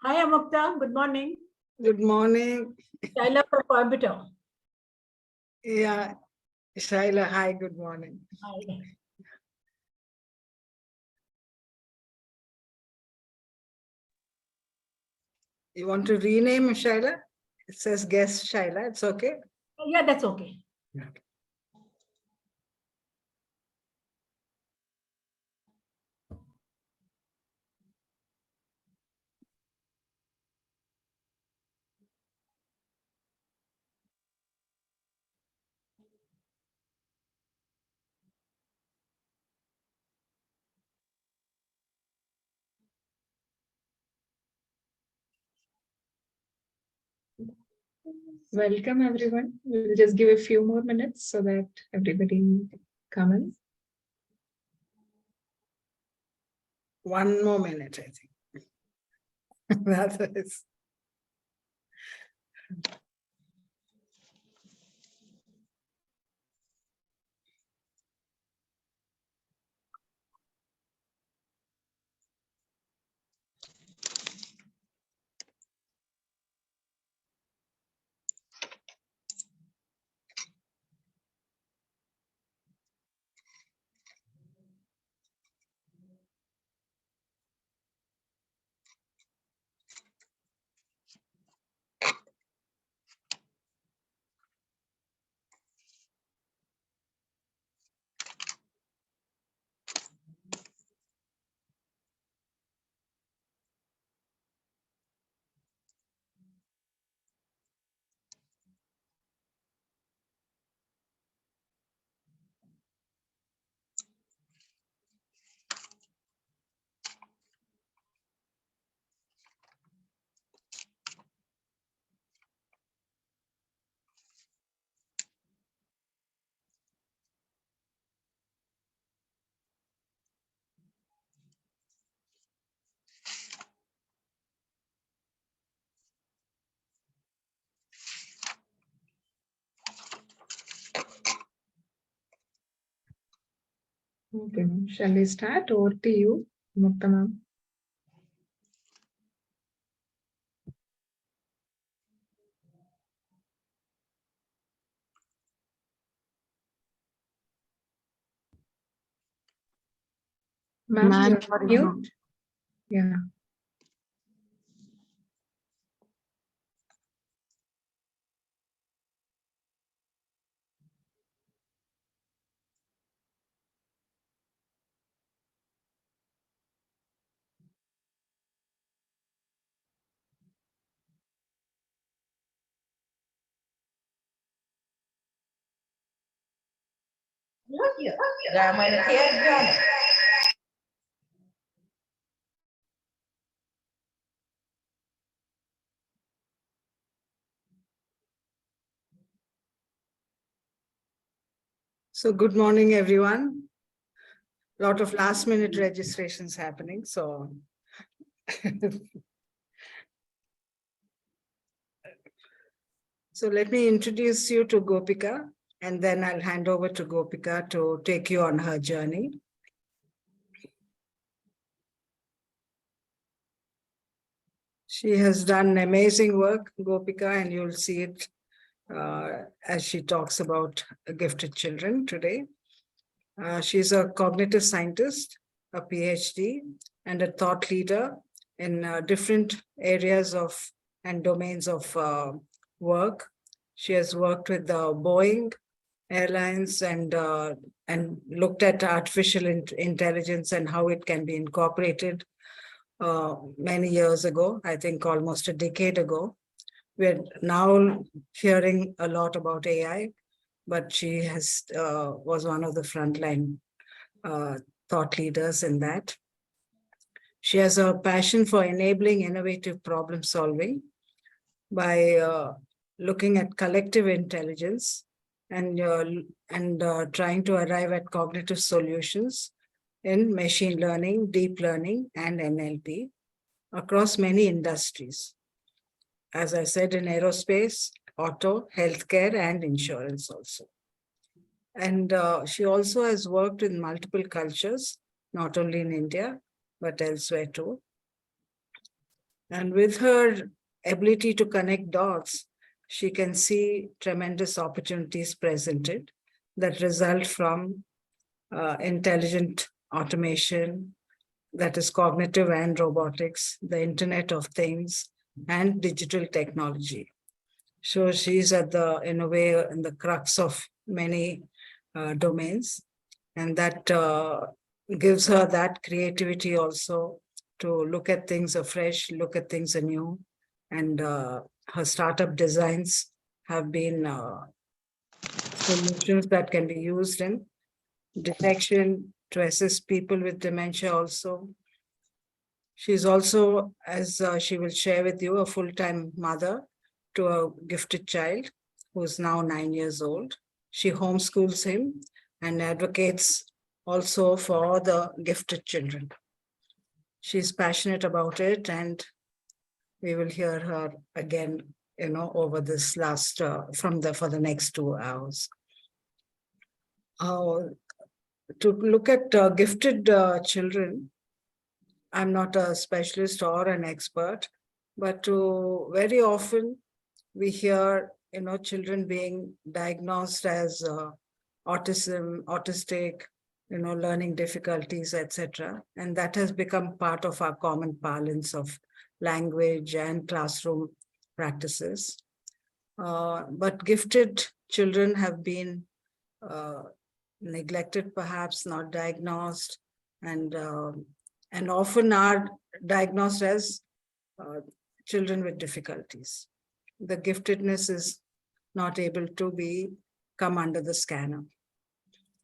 Hi, Amukta. Good morning. Good morning. Shaila from Coimbatore. Yeah, Shaila, hi, good morning. Hi. You want to rename Shaila? It says guest Shaila, it's okay? Yeah, that's okay. Yeah. Welcome, everyone. We'll just give a few more minutes so that everybody come in. 1 more minute, I think. That is. Okay, shall we start? Over to you, Mukta ma'am. Ma'am, you're mute. Yeah. So good morning, everyone. A lot of last minute registrations happening, so. So let me introduce you to Gopika, and then I'll hand over to Gopika to take you on her journey. She has done amazing work, Gopika, and you'll see it as she talks about gifted children today. She's a cognitive scientist, a PhD, and a thought leader in different areas of and domains of work. She has worked with Boeing Airlines and looked at artificial intelligence and how it can be incorporated many years ago, I think almost a decade ago. We're now hearing a lot about AI, but she has was one of the frontline thought leaders in that. She has a passion for enabling innovative problem solving by looking at collective intelligence and trying to arrive at cognitive solutions in machine learning, deep learning, and NLP across many industries. As I said, in aerospace, auto, healthcare, and insurance also. And she also has worked in multiple cultures, not only in India, but elsewhere too. And with her ability to connect dots, she can see tremendous opportunities presented that result from intelligent automation, that is cognitive and robotics, the Internet of Things, and digital technology. So she's at the, in a way, in the crux of many domains, and that gives her that creativity also to look at things afresh, look at things anew. And her startup designs have been solutions that can be used in detection to assist people with dementia also. She's also, as she will share with you, a full-time mother to a gifted child who is now 9 years old. She homeschools him and advocates also for the gifted children. She's passionate about it, and we will hear her again, over this last for the next 2 hours. To look at gifted children, I'm not a specialist or an expert, but very often we hear, children being diagnosed as autistic, learning difficulties, etc. And that has become part of our common parlance of language and classroom practices. But gifted children have been neglected, perhaps not diagnosed, and often are diagnosed as children with difficulties. The giftedness is not able to come under the scanner.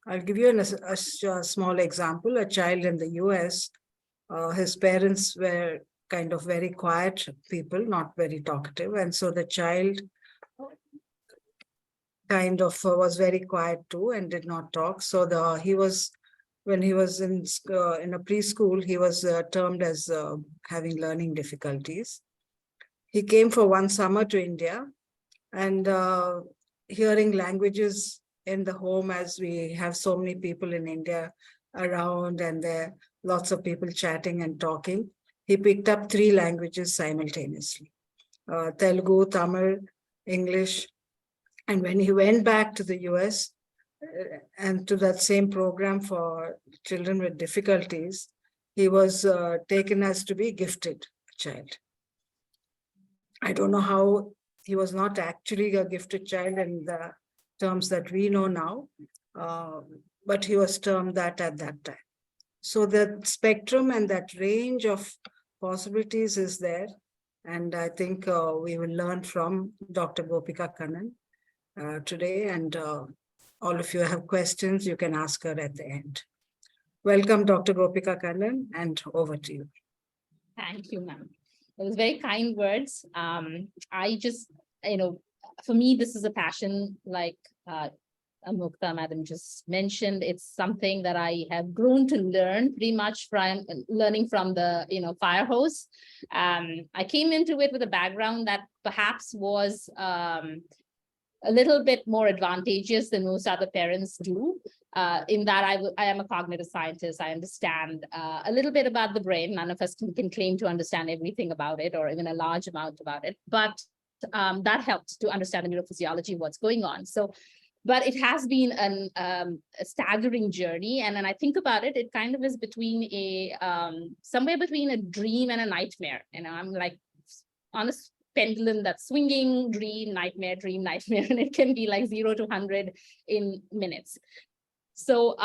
I'll give you a small example. A child in the US, his parents were kind of very quiet people, not very talkative. And so the child kind of was very quiet too and did not talk. So when he was in a preschool, he was termed as having learning difficulties. He came for one summer to India, and hearing languages in the home, as we have so many people in India around, and there are lots of people chatting and talking, he picked up 3 languages simultaneously: Telugu, Tamil, English. And when he went back to the US and to that same program for children with difficulties, he was taken as to be gifted child. I don't know how he was not actually a gifted child in the terms that we know now, but he was termed that at that time. So that spectrum and that range of possibilities is there. And I think we will learn from Dr. Gopika Kannan today, and all of you have questions, you can ask her at the end. Welcome, Dr. Gopika Kannan, and over to you. Thank you, ma'am. It was very kind words. I just, for me, this is a passion, like Mukta madam just mentioned. It's something that I have grown to learn pretty much from learning from the, fire hose. I came into it with a background that perhaps was a little bit more advantageous than most other parents do, in that I am a cognitive scientist. I understand a little bit about the brain. None of us can claim to understand everything about it or even a large amount about it, but that helped to understand the neurophysiology, what's going on. So, but it has been a staggering journey. And then I think about it, it kind of is between somewhere between a dream and a nightmare. I'm like on a pendulum that's swinging, dream, nightmare, and it can be like 0 to 100 in minutes. So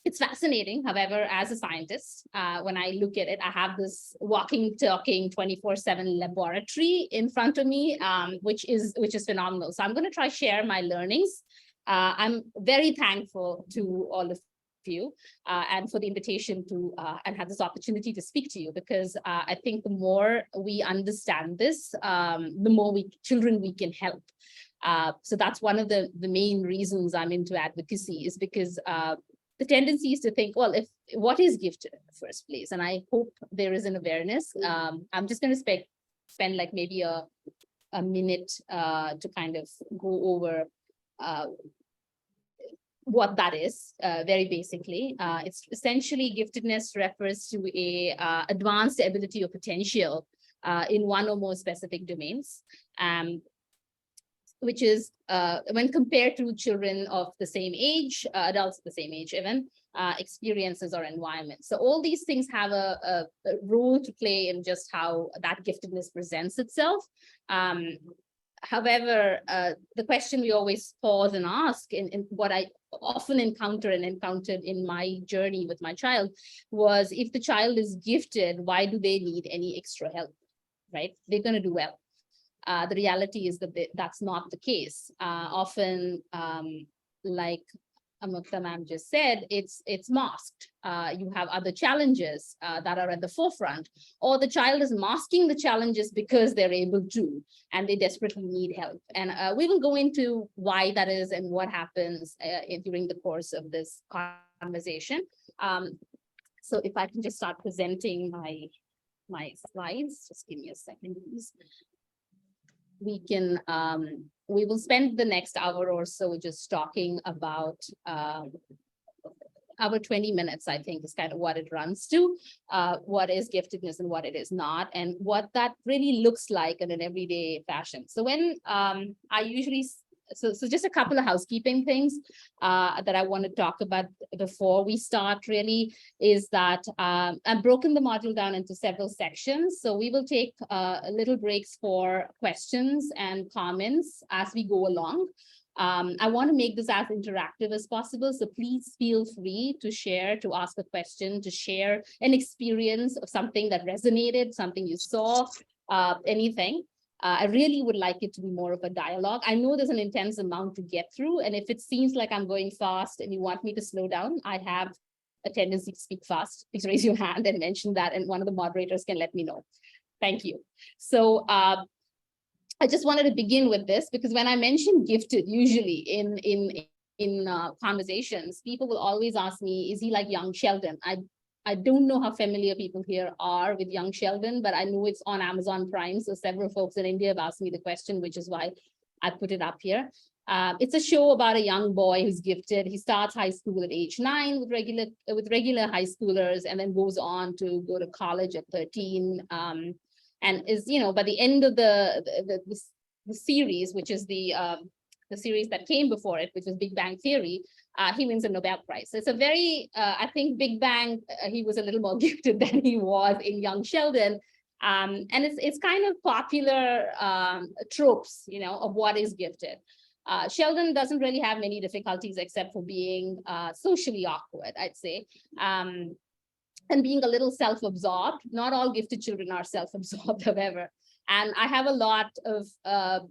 it's fascinating. However, as a scientist, when I look at it, I have this walking, talking 24/7 laboratory in front of me, which is phenomenal. So I'm going to try share my learnings. I'm very thankful to all of you and for the invitation to and have this opportunity to speak to you, because I think the more we understand this, the more children we can help. So that's one of the main reasons I'm into advocacy, is because the tendency is to think, well, what is gifted in the first place? And I hope there is an awareness. I'm just going to spend like maybe a minute to kind of go over what that is, very basically. It's essentially, giftedness refers to a advanced ability or potential in one or more specific domains, which is when compared to children of the same age, adults of the same age even, experiences or environments. So all these things have a role to play in just how that giftedness presents itself. However, the question we always pause and ask, in what I often encountered in my journey with my child, was if the child is gifted, why do they need any extra help, right? They're going to do well. The reality is that that's not the case. Often, like Amukta ma'am just said, it's masked. You have other challenges that are at the forefront, or the child is masking the challenges because they're able to, and they desperately need help. And we will go into why that is and what happens during the course of this conversation. So if I can just start presenting my slides, just give me a second, please. We will spend the next hour or so just talking about our 20 minutes, I think, is kind of what it runs to, what is giftedness and what it is not, and what that really looks like in an everyday fashion. So when I usually, so just a couple of housekeeping things that I want to talk about before we start really is that I've broken the module down into several sections. So we will take little breaks for questions and comments as we go along. I want to make this as interactive as possible. So please feel free to share, to ask a question, to share an experience of something that resonated, something you saw, anything. I really would like it to be more of a dialogue. I know there's an intense amount to get through, and if it seems like I'm going fast and you want me to slow down, I have a tendency to speak fast. Please raise your hand and mention that, and one of the moderators can let me know. Thank you. So I just wanted to begin with this, because when I mention gifted, usually in conversations, people will always ask me, is he like young Sheldon? I don't know how familiar people here are with young Sheldon, but I know it's on Amazon Prime. So several folks in India have asked me the question, which is why I put it up here. It's a show about a young boy who's gifted. He starts high school at age 9 with regular high schoolers, and then goes on to go to college at 13. And is, by the end of the series, which is the series that came before it, which was Big Bang Theory, he wins a Nobel Prize. So it's a very, I think Big Bang, he was a little more gifted than he was in young Sheldon. And it's kind of popular tropes, of what is gifted. Sheldon doesn't really have many difficulties except for being socially awkward, I'd say. And being a little self-absorbed. Not all gifted children are self-absorbed, however. And I have a lot that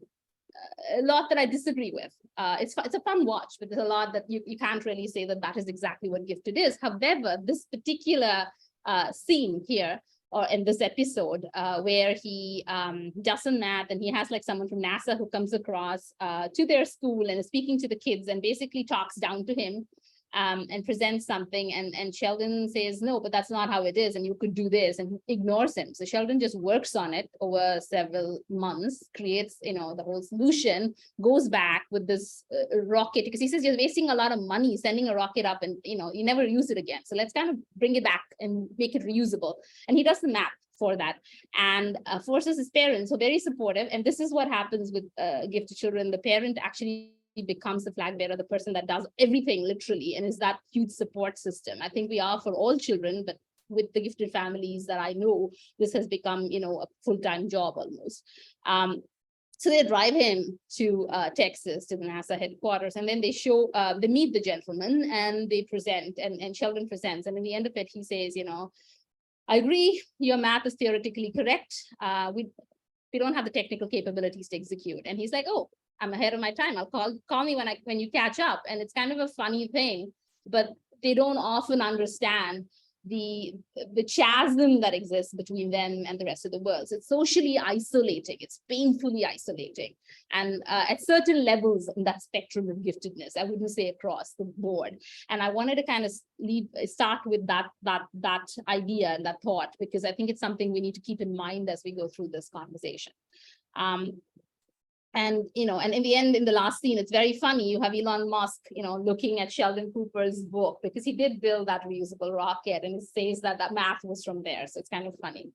I disagree with. It's a fun watch, but there's a lot that you can't really say that is exactly what gifted is. However, this particular scene here, or in this episode, where he does some math, and he has like someone from NASA who comes across to their school and is speaking to the kids and basically talks down to him. And presents something, and Sheldon says, no, but that's not how it is, and you could do this, and ignores him. So Sheldon just works on it over several months, creates, the whole solution, goes back with this rocket, because he says you're wasting a lot of money sending a rocket up, and you never use it again. So let's kind of bring it back and make it reusable. And he does the math for that, and forces his parents, so very supportive. And this is what happens with gifted children. The parent actually becomes the flag bearer, the person that does everything literally, and is that huge support system. I think we are for all children, but with the gifted families that I know, this has become, a full-time job almost. So they drive him to Texas, to the NASA headquarters, and then they meet the gentleman, and they present, and Sheldon presents. And in the end of it, he says, I agree, your math is theoretically correct. We don't have the technical capabilities to execute. And he's like, oh, I'm ahead of my time. I'll call me when you catch up. And it's kind of a funny thing, but they don't often understand the chasm that exists between them and the rest of the world. So it's socially isolating. It's painfully isolating. And at certain levels in that spectrum of giftedness, I wouldn't say across the board. And I wanted to kind of start with that idea and that thought, because I think it's something we need to keep in mind as we go through this conversation. And, and in the end, in the last scene, it's very funny. You have Elon Musk, looking at Sheldon Cooper's book, because he did build that reusable rocket, and it says that that math was from there. So it's kind of funny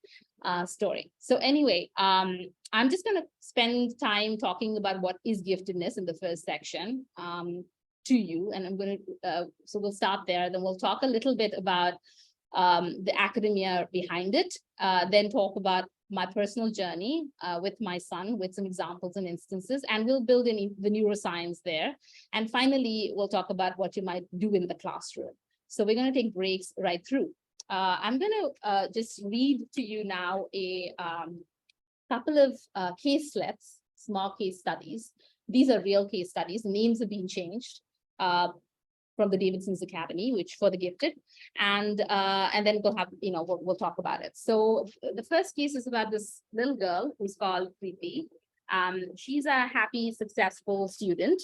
story. So anyway, I'm just going to spend time talking about what is giftedness in the first section to you. And I'm going to, so we'll start there. Then we'll talk a little bit about the academia behind it, then talk about my personal journey with my son, with some examples and instances, and we'll build in the neuroscience there. And finally, we'll talk about what you might do in the classroom. So we're going to take breaks right through. I'm going to just read to you now a couple of caselets, small case studies. These are real case studies. The names have been changed from the Davidson's Academy, which for the gifted, and then we'll have, we'll talk about it. So the first case is about this little girl who's called Preeti. She's a happy, successful student.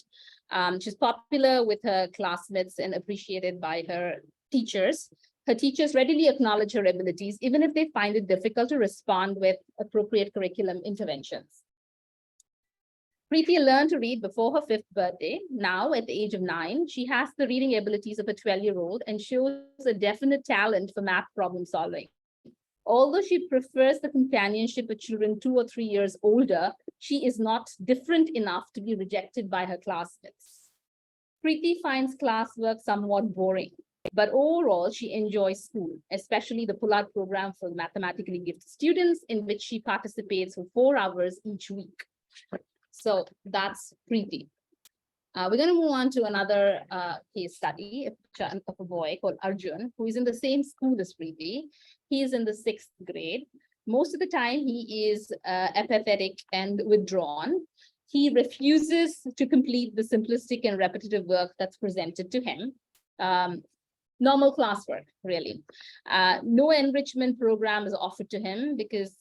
She's popular with her classmates and appreciated by her teachers. Her teachers readily acknowledge her abilities, even if they find it difficult to respond with appropriate curriculum interventions. Preeti learned to read before her 5th birthday. Now, at the age of 9, she has the reading abilities of a 12-year-old and shows a definite talent for math problem solving. Although she prefers the companionship of children 2 or 3 years older, she is not different enough to be rejected by her classmates. Preeti finds classwork somewhat boring, but overall, she enjoys school, especially the pull-out program for mathematically gifted students, in which she participates for 4 hours each week. So that's Preeti. We're going to move on to another case study of a boy called Arjun, who is in the same school as Preeti. He is in the 6th grade. Most of the time, he is apathetic and withdrawn. He refuses to complete the simplistic and repetitive work that's presented to him. Normal classwork, really. No enrichment program is offered to him because,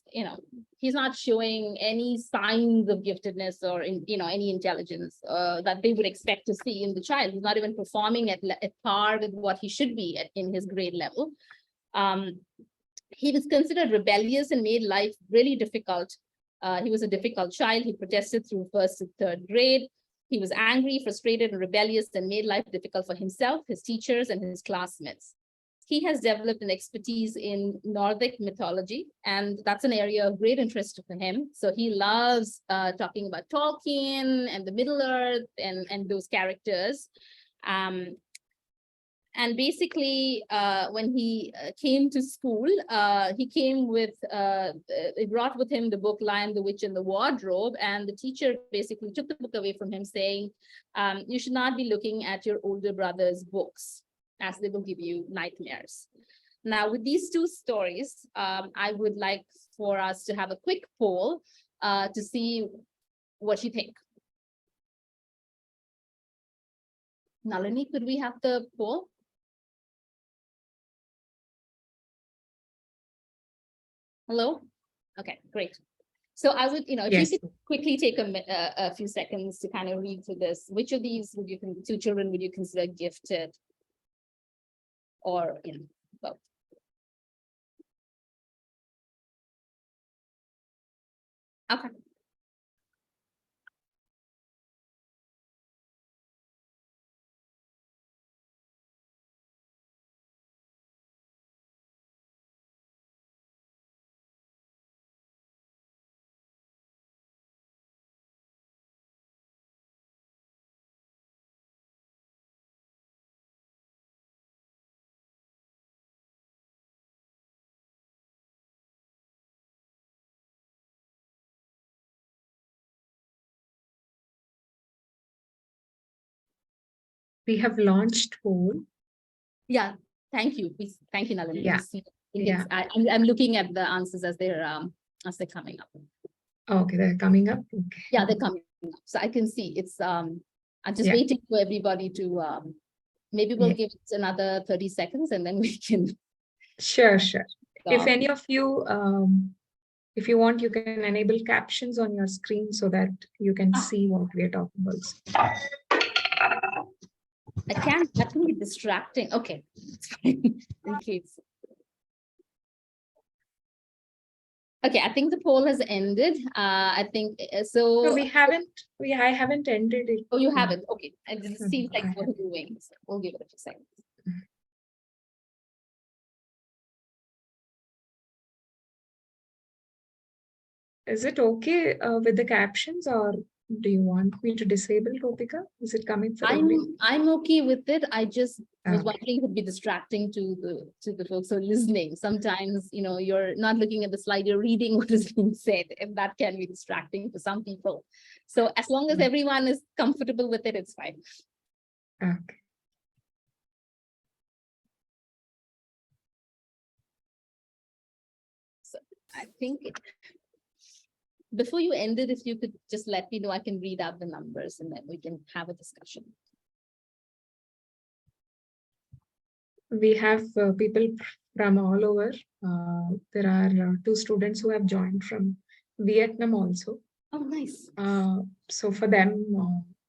he's not showing any signs of giftedness or, any intelligence that they would expect to see in the child. He's not even performing at par with what he should be in his grade level. He was considered rebellious and made life really difficult. He was a difficult child. He protested through 1st to 3rd grade. He was angry, frustrated, and rebellious, and made life difficult for himself, his teachers, and his classmates. He has developed an expertise in Nordic mythology, and that's an area of great interest for him. So he loves talking about Tolkien and the Middle Earth and those characters. And basically, when he came to school, he came with, he brought with him the book Lion, the Witch, and the Wardrobe. And the teacher basically took the book away from him, saying, you should not be looking at your older brother's books, as they will give you nightmares. Now, with these 2 stories, I would like for us to have a quick poll to see what you think. Nalini, could we have the poll? Hello? Okay, great. So I would, if you could quickly take a few seconds to kind of read through this. Which of these would you 2 children would you consider gifted? Or, both? Okay. We have launched poll. Yeah, thank you. Please, thank you, Nalini. Yeah. Yeah. I'm looking at the answers as they're coming up. Okay, they're coming up. Okay. Yeah, they're coming up. So I can see it's I'm just waiting for everybody to maybe we'll give it another 30 seconds and then we can. Sure. If any of you if you want, you can enable captions on your screen so that you can see what we're talking about. I can't, that can be distracting. Okay, it's fine. In case. Okay, I think the poll has ended. I think so. No, I haven't ended it. Oh, you haven't. Okay, and it Mm, seems like I what you're doing. So we'll give it a few seconds. Is it okay with the captions, or do you want me to disable Topika? Is it coming for everyone? I'm okay with it. I just was Okay. wondering it would be distracting to the folks who are listening. Sometimes, you're not looking at the slide, you're reading what is being said, and that can be distracting for some people. So as long as everyone is comfortable with it, it's fine. Okay. So I think before you end it, if you could just let me know, I can read out the numbers and then we can have a discussion. We have people from all over. There are 2 students who have joined from Vietnam also. Oh, nice. So for them,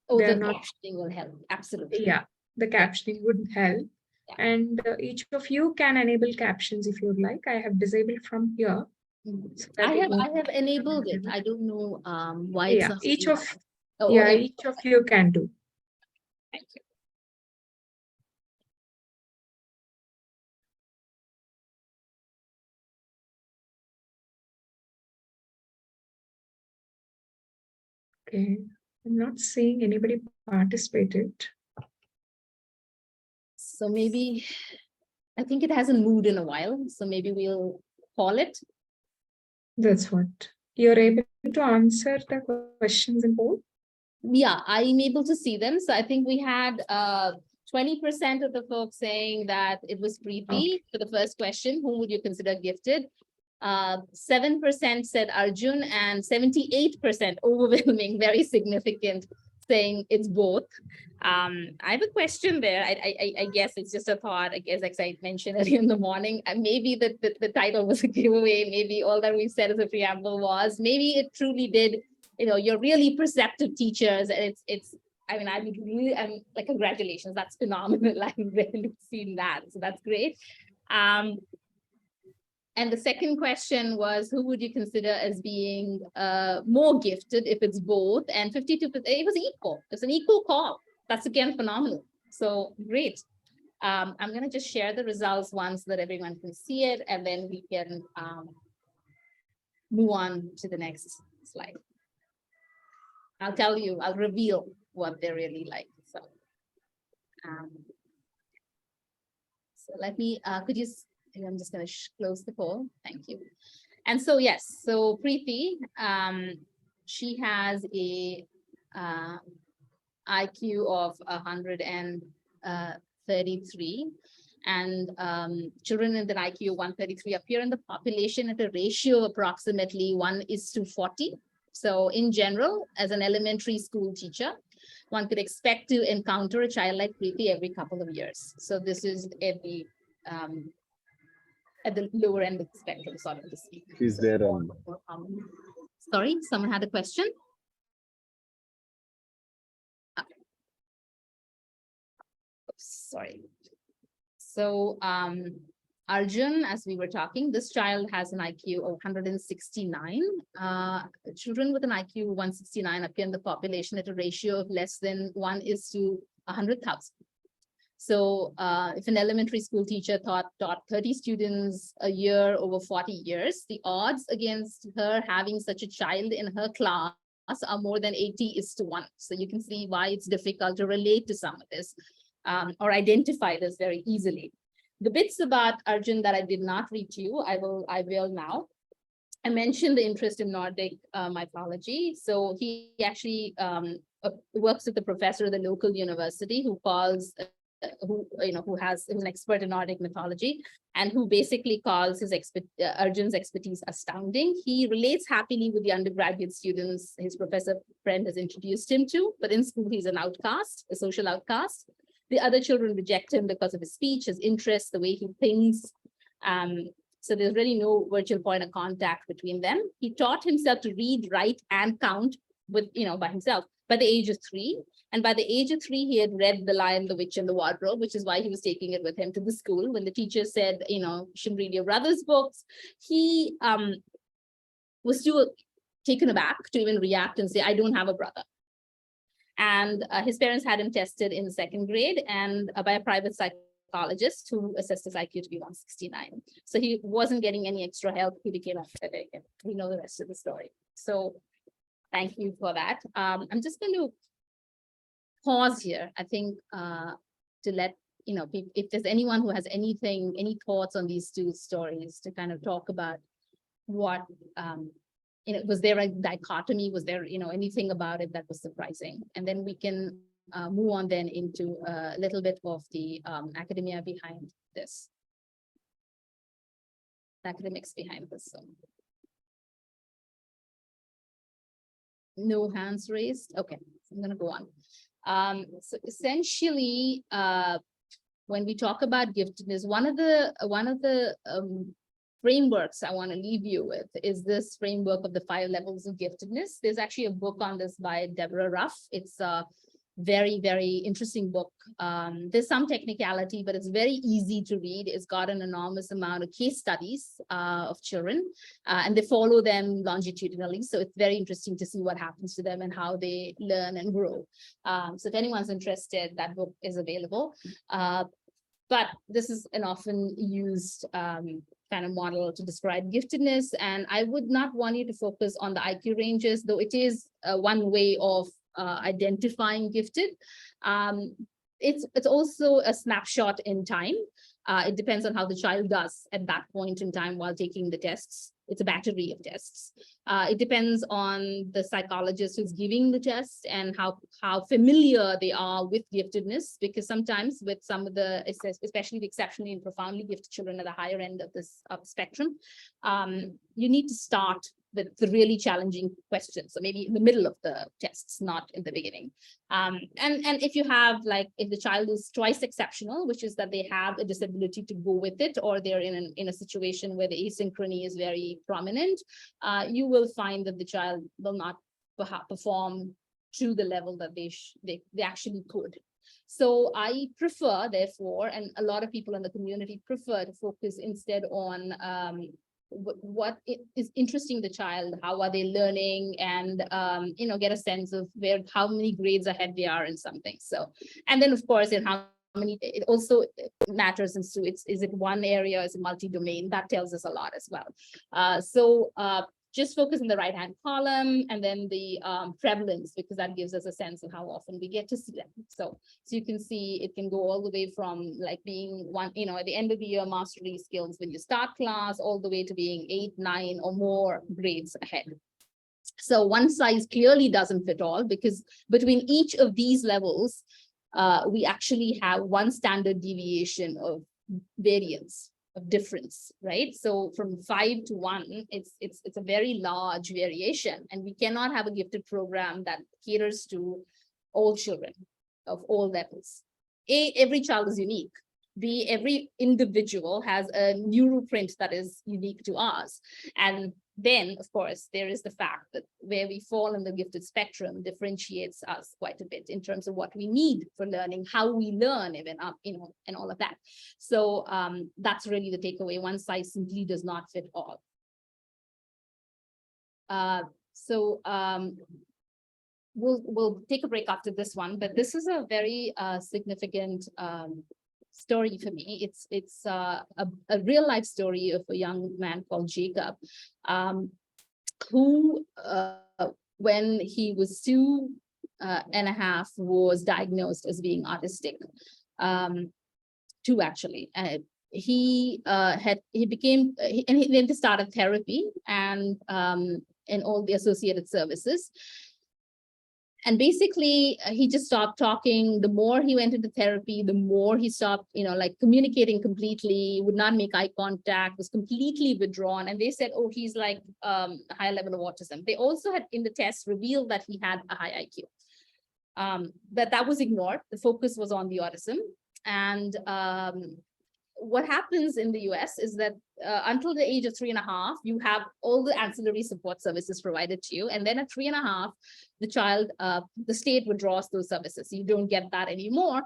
Oh, they're the not. captioning will help. Absolutely. Yeah, the captioning would help. Yeah. And each of you can enable captions if you'd like. I have disabled from here. So that I it have won't enabled it. I don't know why it's Yeah, not. each of Oh, yeah, and- each of you can do. Thank you. Okay, I'm not seeing anybody participated. So maybe, I think it hasn't moved in a while. So maybe we'll call it. That's what you're able to answer the questions in poll. Yeah, I'm able to see them. So I think we had 20% of the folks saying that it was Preeti Okay. for the first question. Whom would you consider gifted? 7% said Arjun and 78% overwhelming, very significant, saying it's both. I have a question there. I guess it's just a thought. I guess, like I mentioned earlier in the morning, maybe the title was a giveaway. Maybe all that we said as a preamble was, maybe it truly did. You're really perceptive teachers, and it's. I mean, I'm like, congratulations, that's phenomenal. I've rarely seen that, so that's great. And the second question was, who would you consider as being more gifted if it's both? And 52%, it was equal. It's an equal call. That's again phenomenal. So great. I'm going to just share the results once so that everyone can see it, and then we can move on to the next slide. I'll reveal what they're really like. So let me, I'm just going to close the poll. Thank you. And so, yes, so Preeti, she has a IQ of 133, and children with an IQ of 133 appear in the population at a ratio of approximately 1:40. So in general, as an elementary school teacher, one could expect to encounter a child like Preeti every couple of years. So this is at the lower end of the spectrum, sort of to speak. Is there Sorry, someone had a question? Sorry. So Arjun, as we were talking, this child has an IQ of 169. Children with an IQ of 169 appear in the population at a ratio of less than 1:100,000. So if an elementary school teacher taught 30 students a year over 40 years, the odds against her having such a child in her class are more than 80:1. So you can see why it's difficult to relate to some of this or identify this very easily. The bits about Arjun that I did not read to you, I will now. I mentioned the interest in Nordic mythology. So he actually works with the professor of the local university who calls who's an expert in Nordic mythology, and who basically calls his Arjun's expertise astounding. He relates happily with the undergraduate students his professor friend has introduced him to, but in school he's an outcast, a social outcast. The other children reject him because of his speech, his interests, the way he thinks. So there's really no virtual point of contact between them. He taught himself to read, write, and count by himself by the age of 3. And by the age of 3, he had read The Lion, the Witch, and the Wardrobe, which is why he was taking it with him to the school. When the teacher said, you shouldn't read your brother's books, he was too taken aback to even react and say, I don't have a brother. And his parents had him tested in 2nd grade and by a private psychologist who assessed his IQ to be 169. So he wasn't getting any extra help. He became apathetic, and we know the rest of the story. So thank you for that. I'm just going to pause here, I think, to let, if there's anyone who has any thoughts on these two stories, to kind of talk about what, was there a dichotomy? Was there, anything about it that was surprising? And then we can move on then into a little bit of the academia behind this. Academics behind this. So. No hands raised. Okay, so I'm going to go on. So essentially, when we talk about giftedness, one of the frameworks I want to leave you with is this framework of the 5 levels of giftedness. There's actually a book on this by Deborah Ruff. It's a very, very interesting book. There's some technicality, but it's very easy to read. It's got an enormous amount of case studies of children, and they follow them longitudinally. So it's very interesting to see what happens to them and how they learn and grow. So if anyone's interested, that book is available. But this is an often used kind of model to describe giftedness. And I would not want you to focus on the IQ ranges, though it is one way of identifying gifted. It's also a snapshot in time. It depends on how the child does at that point in time while taking the tests. It's a battery of tests. It depends on the psychologist who's giving the test and how familiar they are with giftedness, because sometimes with some of the, especially the exceptionally and profoundly gifted children at the higher end of this spectrum, you need to start with the really challenging questions. So maybe in the middle of the tests, not in the beginning. And if you have, like, if the child is twice exceptional, which is that they have a disability to go with it, or they're in a situation where the asynchrony is very prominent, you will find that the child will not perform to the level that they actually could. So I prefer, therefore, and a lot of people in the community prefer to focus instead on what is interesting the child, how are they learning, and get a sense of how many grades ahead they are in something. So, and then of course, in how many, it also matters into is it one area, is it multi-domain? That tells us a lot as well. So just focus on the right-hand column and then the prevalence, because that gives us a sense of how often we get to see them. So you can see it can go all the way from like being one, at the end of the year, mastery skills when you start class, all the way to being 8, 9 or more grades ahead. So one size clearly doesn't fit all, because between each of these levels, we actually have one standard deviation of variance, of difference, right? So from 5 to 1, it's a very large variation, and we cannot have a gifted program that caters to all children of all levels. A, every child is unique. B, every individual has a neuroprint that is unique to us. And then, of course, there is the fact that where we fall in the gifted spectrum differentiates us quite a bit in terms of what we need for learning, how we learn, even up, and all of that. So that's really the takeaway. One size simply does not fit all. We'll take a break after this one, but this is a very significant story for me. It's a real life story of a young man called Jacob, who when he was 2.5 was diagnosed as being autistic. 2 actually. He then started therapy and all the associated services. And basically, he just stopped talking. The more he went into therapy, the more he stopped, communicating completely, would not make eye contact, was completely withdrawn. And they said, oh, he's like a high level of autism. They also had in the test revealed that he had a high IQ. But that was ignored. The focus was on the autism. And what happens in the US is that until the age of 3.5, you have all the ancillary support services provided to you. And then at 3.5, the child, the state withdraws those services. You don't get that anymore.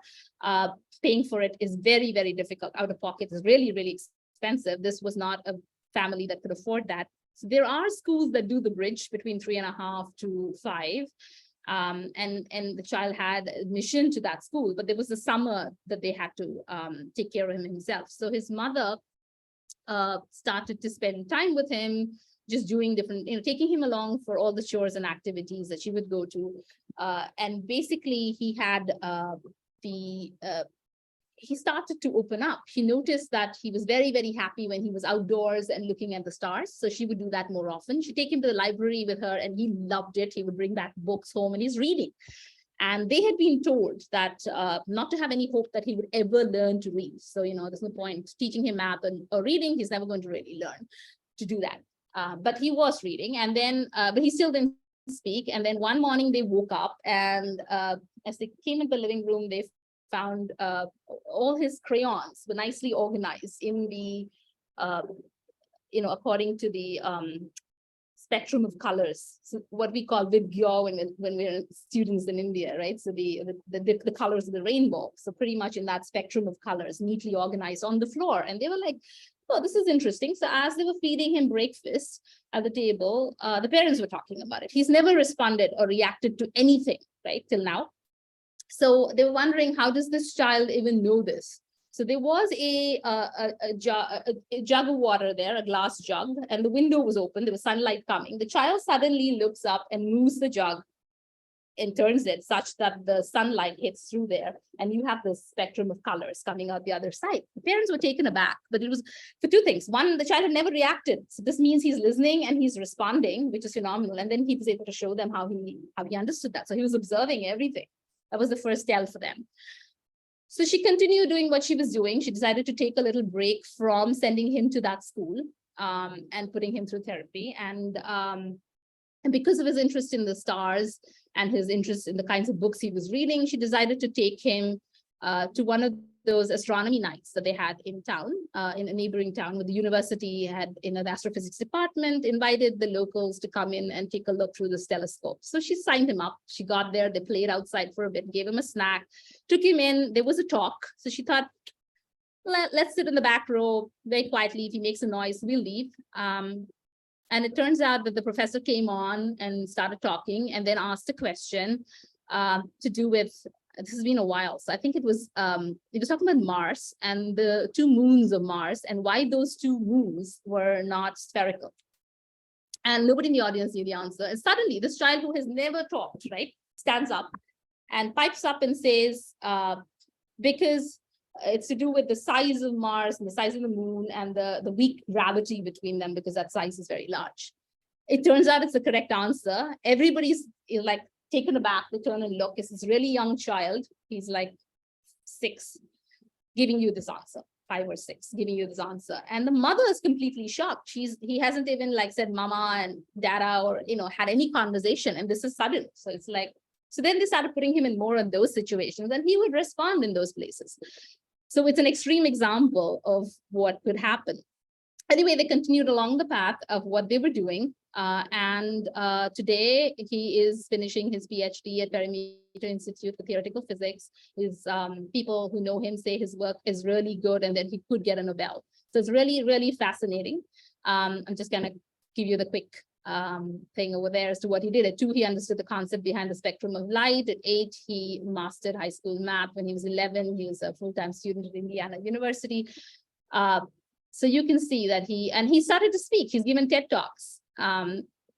Paying for it is very, very difficult. Out of pocket is really, really expensive. This was not a family that could afford that. So there are schools that do the bridge between 3.5 to 5. And the child had admission to that school, but there was a summer that they had to take care of him himself. So his mother started to spend time with him, just doing different, taking him along for all the chores and activities that she would go to. And basically he had he started to open up. He noticed that he was very, very happy when he was outdoors and looking at the stars. So she would do that more often. She'd take him to the library with her and he loved it. He would bring back books home and he's reading. And they had been told that not to have any hope that he would ever learn to read. So, there's no point teaching him math or reading. He's never going to really learn to do that. But he was reading, and then, but he still didn't speak. And then one morning they woke up, and as they came in the living room, they found all his crayons were nicely organized in the, according to the spectrum of colors. So what we call Vidgyo when we're students in India, right? So the colors of the rainbow. So pretty much in that spectrum of colors, neatly organized on the floor. And they were like, oh, this is interesting. So as they were feeding him breakfast at the table, the parents were talking about it. He's never responded or reacted to anything, right, till now. So they were wondering, how does this child even know this? So there was a jug of water there, a glass jug, and the window was open. There was sunlight coming. The child suddenly looks up and moves the jug and turns it such that the sunlight hits through there, and you have this spectrum of colors coming out the other side. The parents were taken aback, but it was for two things. One, the child had never reacted. So this means he's listening and he's responding, which is phenomenal. And then he was able to show them how he understood that. So he was observing everything. That was the first tell for them. So she continued doing what she was doing. She decided to take a little break from sending him to that school and putting him through therapy. And because of his interest in the stars and his interest in the kinds of books he was reading, she decided to take him to one of those astronomy nights that they had in town, in a neighboring town, where the university had, in the astrophysics department, invited the locals to come in and take a look through this telescope. So she signed him up. She got there, they played outside for a bit, gave him a snack, took him in. There was a talk. So she thought, let's sit in the back row very quietly. If he makes a noise, we'll leave. And it turns out that the professor came on and started talking and then asked a question to do with, this has been a while. So I think it was talking about Mars and the 2 moons of Mars and why those 2 moons were not spherical. And nobody in the audience knew the answer. And suddenly this child who has never talked, right, stands up and pipes up and says, because it's to do with the size of Mars and the size of the moon and the weak gravity between them, because that size is very large. It turns out it's the correct answer. Everybody's like taken aback. They turn and look. It's this really young child. He's like 6, giving you this answer, 5 or 6, giving you this answer. And the mother is completely shocked. He hasn't even like said mama and dada or, had any conversation. And this is sudden. So it's like, so then they started putting him in more of those situations and he would respond in those places. So it's an extreme example of what could happen. Anyway, they continued along the path of what they were doing. And today he is finishing his PhD at Perimeter Institute for Theoretical Physics. His people who know him say his work is really good and that he could get a Nobel. So it's really, really fascinating. I'm just gonna give you the quick thing over there as to what he did. At 2, he understood the concept behind the spectrum of light. At 8, he mastered high school math. When he was 11, he was a full-time student at Indiana University. So you can see that he started to speak. He's given TED Talks.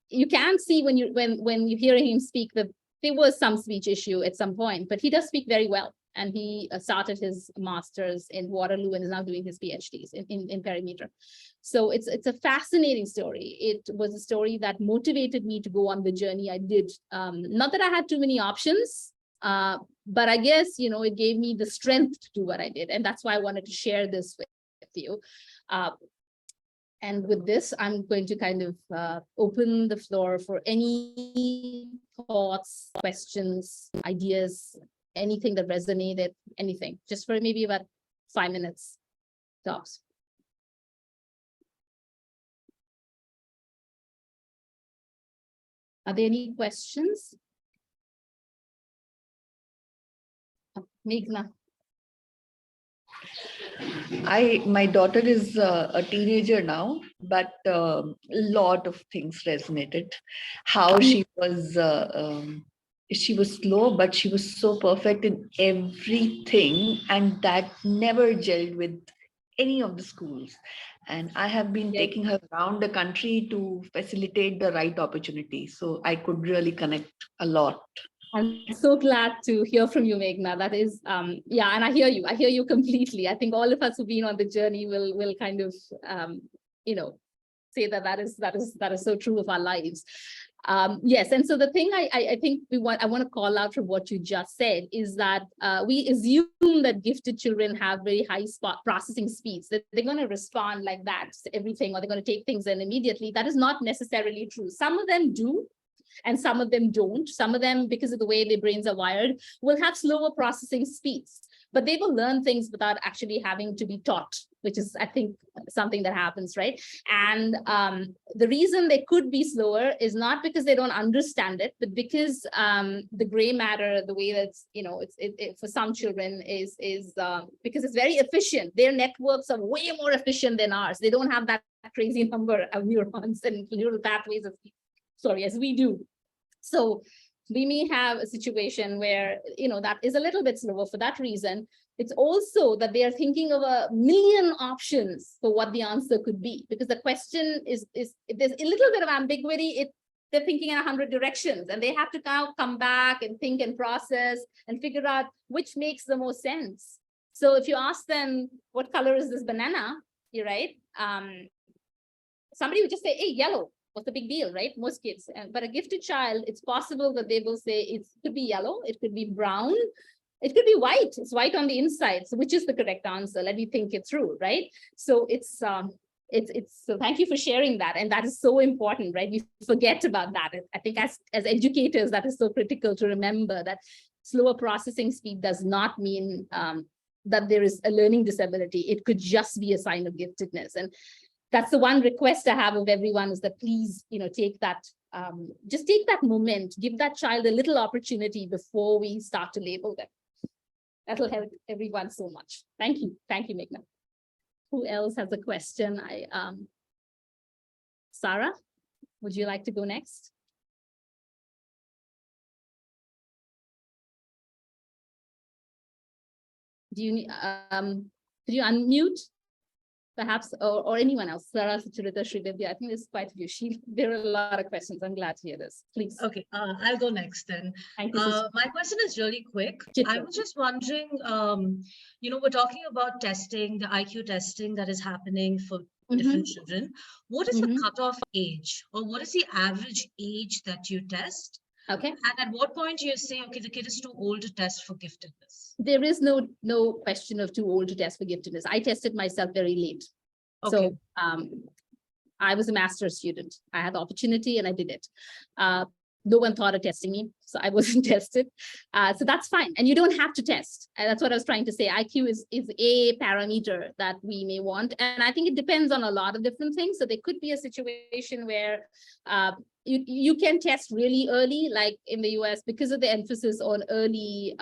You can see when you hear him speak that there was some speech issue at some point, but he does speak very well. And he started his master's in Waterloo and is now doing his PhDs in Perimeter. So it's a fascinating story. It was a story that motivated me to go on the journey I did. Not that I had too many options, but I guess, it gave me the strength to do what I did. And that's why I wanted to share this with you. And with this, I'm going to kind of open the floor for any thoughts, questions, ideas, anything that resonated, anything, just for maybe about 5 minutes tops. Are there any questions? Meghna. My daughter is a teenager now, but a lot of things resonated. How she was slow, but she was so perfect in everything, and that never gelled with any of the schools. And I have been Yes. taking her around the country to facilitate the right opportunity. So I could really connect a lot. I'm so glad to hear from you, Meghna. That is, yeah, and I hear you. I hear you completely. I think all of us who've been on the journey will kind of, you know, say that is so true of our lives. Yes, and so the thing I think I want to call out from what you just said is that we assume that gifted children have very high processing speeds, that they're going to respond like that to everything, or they're going to take things in immediately. That is not necessarily true. Some of them do, and some of them don't. Some of them, because of the way their brains are wired, will have slower processing speeds, but they will learn things without actually having to be taught, which is, I think, something that happens, right? And the reason they could be slower is not because they don't understand it, but because the gray matter, the way that's, you know, for some children is because it's very efficient. Their networks are way more efficient than ours. They don't have that crazy number of neurons and neural pathways as we do. So we may have a situation where, you know, that is a little bit slower for that reason. It's also that they are thinking of a million options for what the answer could be, because the question is if there's a little bit of ambiguity, they're thinking in 100 directions, and they have to now come back and think and process and figure out which makes the most sense. So if you ask them, what color is this banana? You're right. Somebody would just say, hey, yellow. What's the big deal, right? Most kids, but a gifted child, it's possible that they will say it could be yellow, it could be brown, it could be white. It's white on the inside. So which is the correct answer? Let me think it through, right? So it's so thank you for sharing that, and that is so important, right? We forget about that. I think as educators, that is so critical to remember, that slower processing speed does not mean that there is a learning disability. It could just be a sign of giftedness. And that's the one request I have of everyone, is that please, you know, take that, just take that moment, give that child a little opportunity before we start to label them. That'll help everyone so much. Thank you, Meghna. Who else has a question? Sarah, would you like to go next? Do you could you unmute? Perhaps, or anyone else, Sarah, Sucharita, Srividya. I think there's quite a few. There are a lot of questions. I'm glad to hear this. Please. Okay, I'll go next then. Thank you. My question is really quick. Chitra. I was just wondering, you know, we're talking about testing, the IQ testing that is happening for different children. What is the cutoff age, or what is the average age that you test? Okay. And at what point do you say, okay, the kid is too old to test for giftedness? There is no question of too old to test for giftedness. I tested myself very late. Okay. So I was a master's student. I had the opportunity and I did it. No one thought of testing me, so I wasn't tested. So that's fine. And you don't have to test. And that's what I was trying to say. IQ is a parameter that we may want. And I think it depends on a lot of different things. So there could be a situation where you can test really early, like in the US, because of the emphasis on early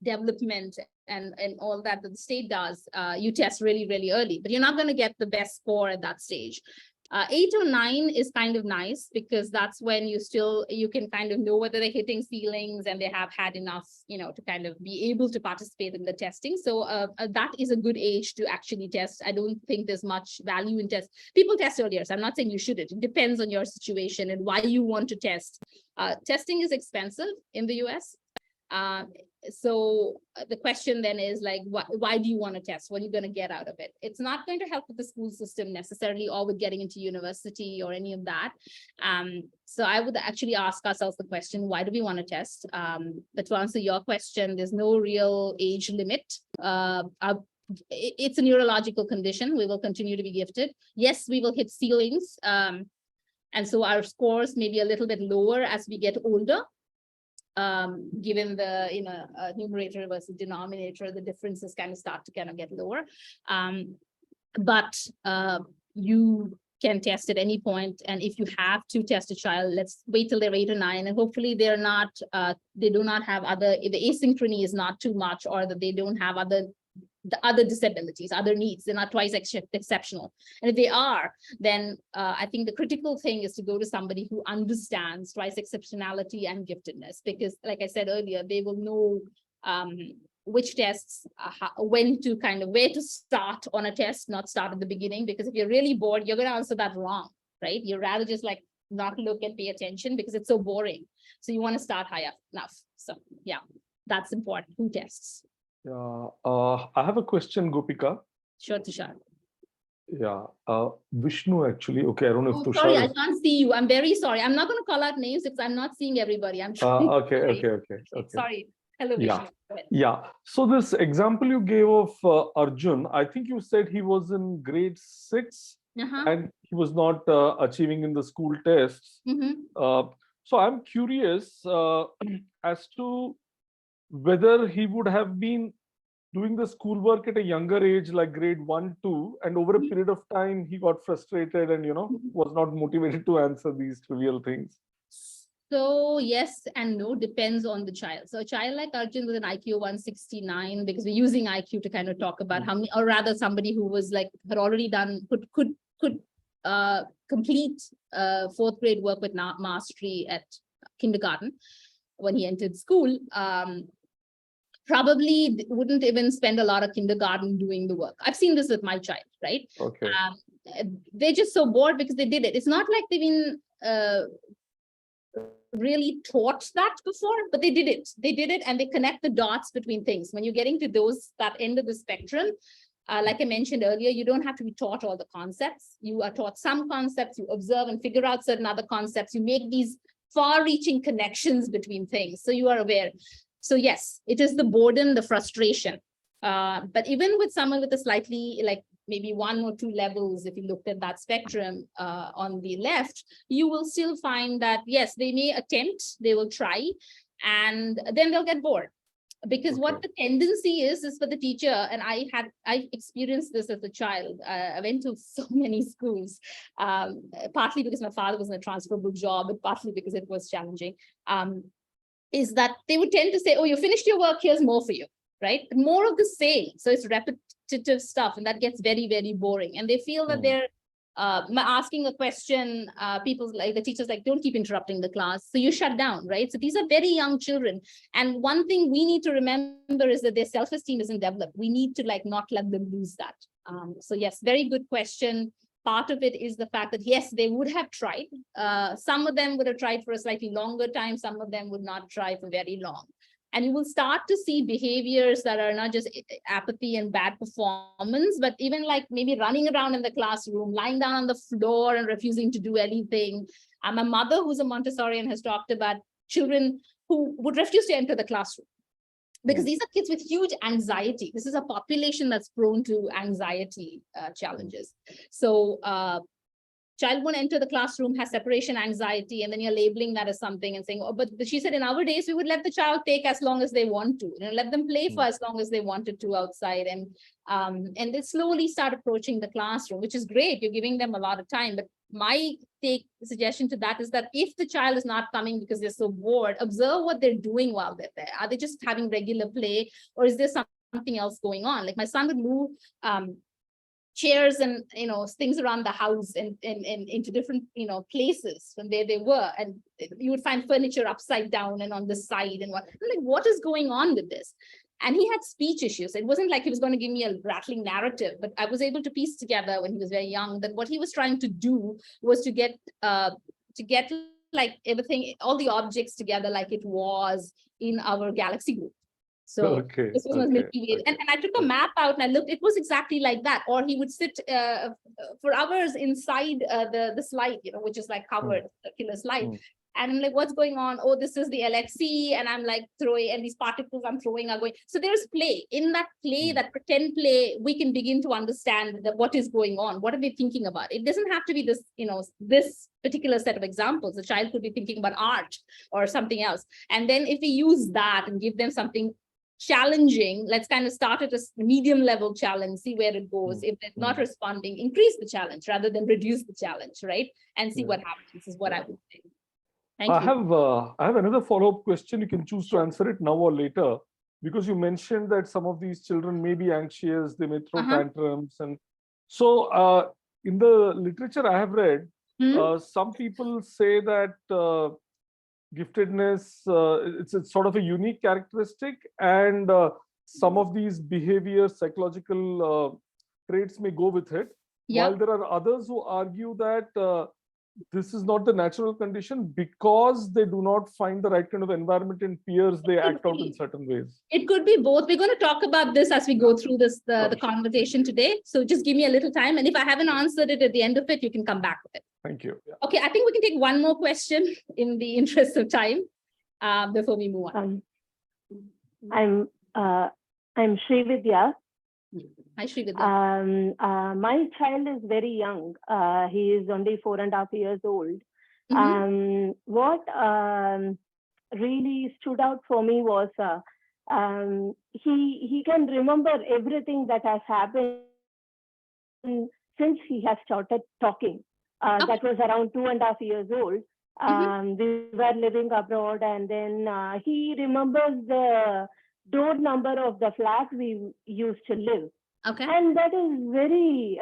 development and all that the state does. You test really, really early, but you're not going to get the best score at that stage. 8 or 9 is kind of nice, because that's when you can kind of know whether they're hitting ceilings and they have had enough, you know, to kind of be able to participate in the testing. So that is a good age to actually test. I don't think there's much value in test. People test earlier, so I'm not saying you shouldn't. It depends on your situation and why you want to test. Testing is expensive in the US. So the question then is like, why do you want to test? What are you going to get out of it? It's not going to help with the school system necessarily, or with getting into university or any of that. So I would actually ask ourselves the question, why do we want to test? But to answer your question, there's no real age limit. It's a neurological condition. We will continue to be gifted. Yes, we will hit ceilings. And so our scores may be a little bit lower as we get older. Given the numerator versus denominator, the differences kind of start to kind of get lower. But you can test at any point, and if you have to test a child, let's wait till they're 8 or 9, and hopefully they're not they do not have other, the asynchrony is not too much, or that they don't have other the other disabilities, other needs. They're not twice exceptional. And if they are, then I think the critical thing is to go to somebody who understands twice exceptionality and giftedness, because like I said earlier, they will know which tests, where to start on a test, not start at the beginning, because if you're really bored, you're going to answer that wrong, right? You'd rather just like not look and pay attention because it's so boring. So you want to start high enough. So yeah, that's important. Who tests? Yeah, I have a question, Gopika. Sure, Tushar. Yeah, Vishnu actually. Okay, I don't know if Oh, Tushar. sorry, I can't see you. I'm very sorry. I'm not going to call out names because I'm not seeing everybody. I'm trying. Okay. Sorry. Hello, Yeah. Vishnu. Go ahead. Yeah. So this example you gave of Arjun, I think you said he was in grade 6 and he was not achieving in the school tests. So I'm curious as to whether he would have been doing the schoolwork at a younger age, like grade 1, 2, and over a period of time, he got frustrated and, was not motivated to answer these trivial things. So yes and no, depends on the child. So a child like Arjun with an IQ 169, because we're using IQ to kind of talk about how many, or rather somebody who was like, had already done, could complete 4th grade work with mastery at kindergarten when he entered school, probably wouldn't even spend a lot of kindergarten doing the work. I've seen this with my child, right? Okay. They're just so bored because they did it. It's not like they've been really taught that before, but they did it. They did it and they connect the dots between things. When you're getting to that end of the spectrum, like I mentioned earlier, you don't have to be taught all the concepts. You are taught some concepts, you observe and figure out certain other concepts. You make these far-reaching connections between things. So you are aware. So yes, it is the boredom, the frustration. But even with someone with a slightly, like maybe 1 or 2 levels, if you looked at that spectrum on the left, you will still find that, yes, they may attempt, they will try, and then they'll get bored. Because what the tendency is for the teacher, and I experienced this as a child. I went to so many schools, partly because my father was in a transferable job, but partly because it was challenging, is that they would tend to say, oh, you finished your work, here's more for you, right? More of the same. So it's repetitive stuff, and that gets very, very boring. And they feel that they're asking a question, the teachers like, don't keep interrupting the class. So you shut down, right? So these are very young children. And one thing we need to remember is that their self-esteem isn't developed. We need to not let them lose that. So yes, very good question. Part of it is the fact that, yes, they would have tried. Some of them would have tried for a slightly longer time. Some of them would not try for very long. And you will start to see behaviors that are not just apathy and bad performance, but even like maybe running around in the classroom, lying down on the floor and refusing to do anything. I'm a mother who's a Montessorian, has talked about children who would refuse to enter the classroom, because these are kids with huge anxiety. This is a population that's prone to anxiety challenges. So child won't enter the classroom, has separation anxiety, and then you're labeling that as something and saying, oh, but she said in our days, we would let the child take as long as they want to, let them play for as long as they wanted to outside. And they slowly start approaching the classroom, which is great. You're giving them a lot of time. But my suggestion to that is that if the child is not coming because they're so bored, observe what they're doing while they're there. Are they just having regular play, or is there something else going on? Like my son would move chairs and things around the house and into different places from where they were, and you would find furniture upside down and on the side, and what is going on with this? And he had speech issues. It wasn't like he was going to give me a rattling narrative, but I was able to piece together when he was very young that what he was trying to do was to get like everything, all the objects together like it was in our galaxy group. So this was Milky Way. And I took a map out and I looked, it was exactly like that. Or he would sit for hours inside the slide, which is like covered, circular slide. And I'm like, what's going on? Oh, this is the LXC. And I'm like throwing, and these particles I'm throwing are going. So there's play. In that play, that pretend play, we can begin to understand what is going on. What are they thinking about? It doesn't have to be this, this particular set of examples. The child could be thinking about art or something else. And then if we use that and give them something challenging, let's kind of start at a medium level challenge, see where it goes. If they're not responding, increase the challenge rather than reduce the challenge, right? And see what happens is what I would say. Thank you. I have another follow-up question. You can choose to answer it now or later. because you mentioned that some of these children may be anxious, they may throw Uh-huh. tantrums. And so in the literature I have read, some people say that giftedness, it's sort of a unique characteristic, and some of these behavior psychological traits may go with it. Yeah. While there are others who argue that this is not the natural condition, because they do not find the right kind of environment in peers, they act out in certain ways. It could be both. We're going to talk about this as we go through the Sure. conversation today. So just give me a little time. And if I haven't answered it at the end of it, you can come back with it. Thank you. Yeah. Okay, I think we can take one more question in the interest of time before we move on. I'm Srividya. Hi, Srividya. My child is very young. He is only 4.5 years old. What really stood out for me was he can remember everything that has happened since he has started talking. That was around 2.5 years old. We were living abroad, and then he remembers the door number of the flat we used to live. Okay. And that is very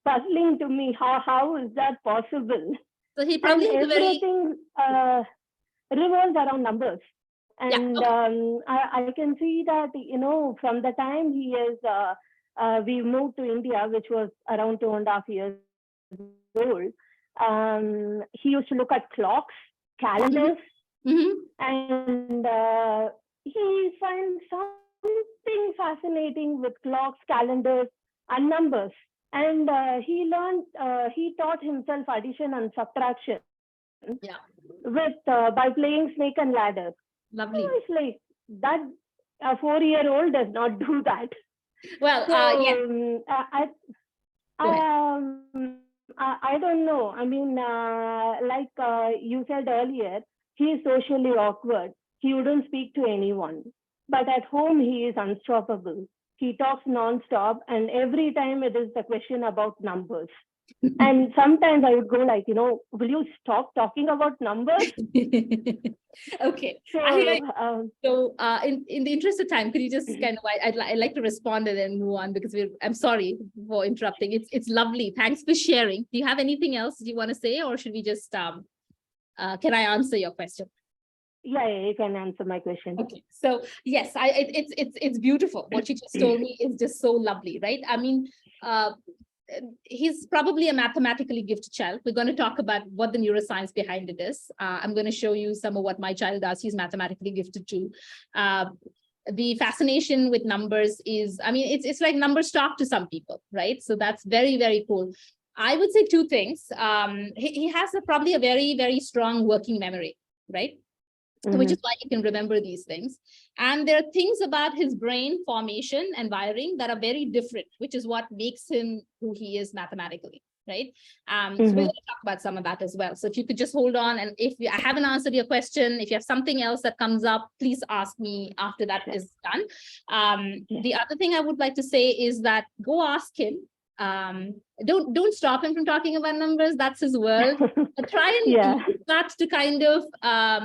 puzzling to me. How is that possible? So he probably And is a very... everything revolves around numbers. And I can see that, from the time he is, we moved to India, which was around 2.5 years old. He used to look at clocks, calendars, and he finds something fascinating with clocks, calendars, and numbers. And he taught himself addition and subtraction with by playing snake and ladder. Lovely. So it's like that a 4-year-old does not do that. Well, So, I don't know. I mean, like you said earlier, he is socially awkward. He wouldn't speak to anyone. But at home, he is unstoppable. He talks nonstop, and every time it is the question about numbers. And sometimes I would go like, will you stop talking about numbers? Okay. So, In the interest of time, could you just kind of, I'd like to respond and then move on, because I'm sorry for interrupting. It's lovely. Thanks for sharing. Do you have anything else you want to say, or should we just, can I answer your question? Yeah, you can answer my question. Okay, so yes, it's beautiful. What you just told me is just so lovely, right? I mean, he's probably a mathematically gifted child. We're going to talk about what the neuroscience behind it is. I'm going to show you some of what my child does. He's mathematically gifted too. The fascination with numbers is, I mean, it's like numbers talk to some people, right? So that's very, very cool. I would say two things. He has probably a very, very strong working memory, right? Which is why he can remember these things. And there are things about his brain formation and wiring that are very different, which is what makes him who he is mathematically, right? So we're going to talk about some of that as well. So if you could just hold on, and if I haven't answered your question, if you have something else that comes up, please ask me after that is done. The other thing I would like to say is that go ask him. Don't stop him from talking about numbers. That's his world. But try and use that to kind of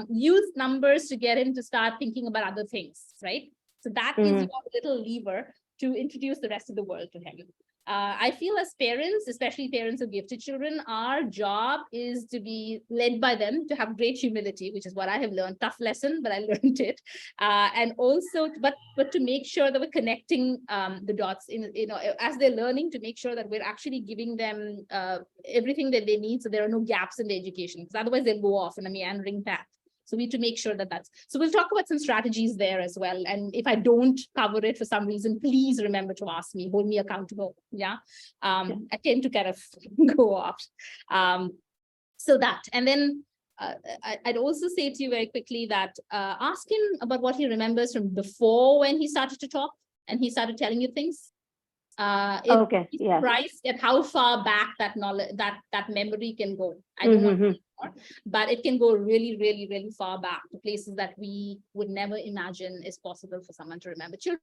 use numbers to get him to start thinking about other things, right? So that is your little lever to introduce the rest of the world to him. I feel as parents, especially parents of gifted children, our job is to be led by them, to have great humility, which is what I have learned. Tough lesson, but I learned it. And also, but to make sure that we're connecting the dots in, as they're learning, to make sure that we're actually giving them everything that they need, so there are no gaps in the education, because otherwise they'll go off in a meandering path. So we need to make sure that so we'll talk about some strategies there as well. And if I don't cover it for some reason, please remember to ask me, hold me accountable. Yeah. I tend to kind of go off. So that, and then I'd also say to you very quickly that ask him about what he remembers from before, when he started to talk and he started telling you things. He's surprised at how far back that knowledge, that memory can go. I don't want to say more, but it can go really, really, really far back to places that we would never imagine is possible for someone to remember. Children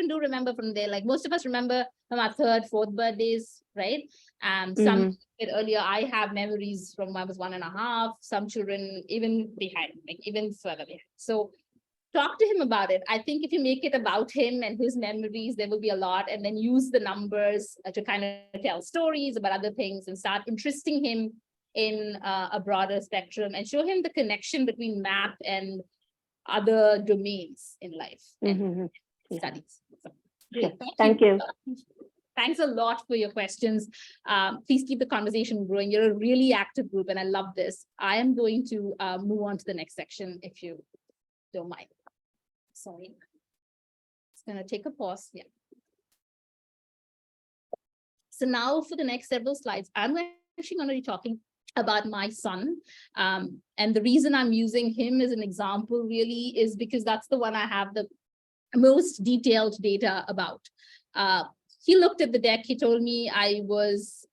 do remember from there, like most of us remember from our 3rd, 4th birthdays, right? Some earlier, I have memories from when I was 1.5. Some children even behind, like even further behind. So talk to him about it. I think if you make it about him and his memories, there will be a lot, and then use the numbers to kind of tell stories about other things and start interesting him in a broader spectrum and show him the connection between math and other domains in life and studies. So, great. Thank you. Thanks a lot for your questions. Please keep the conversation growing. You're a really active group and I love this. I am going to move on to the next section if you don't mind. Sorry. It's going to take a pause. Yeah. So now for the next several slides, I'm actually going to be talking about my son. And the reason I'm using him as an example really is because that's the one I have the most detailed data about. He looked at the deck. He told me I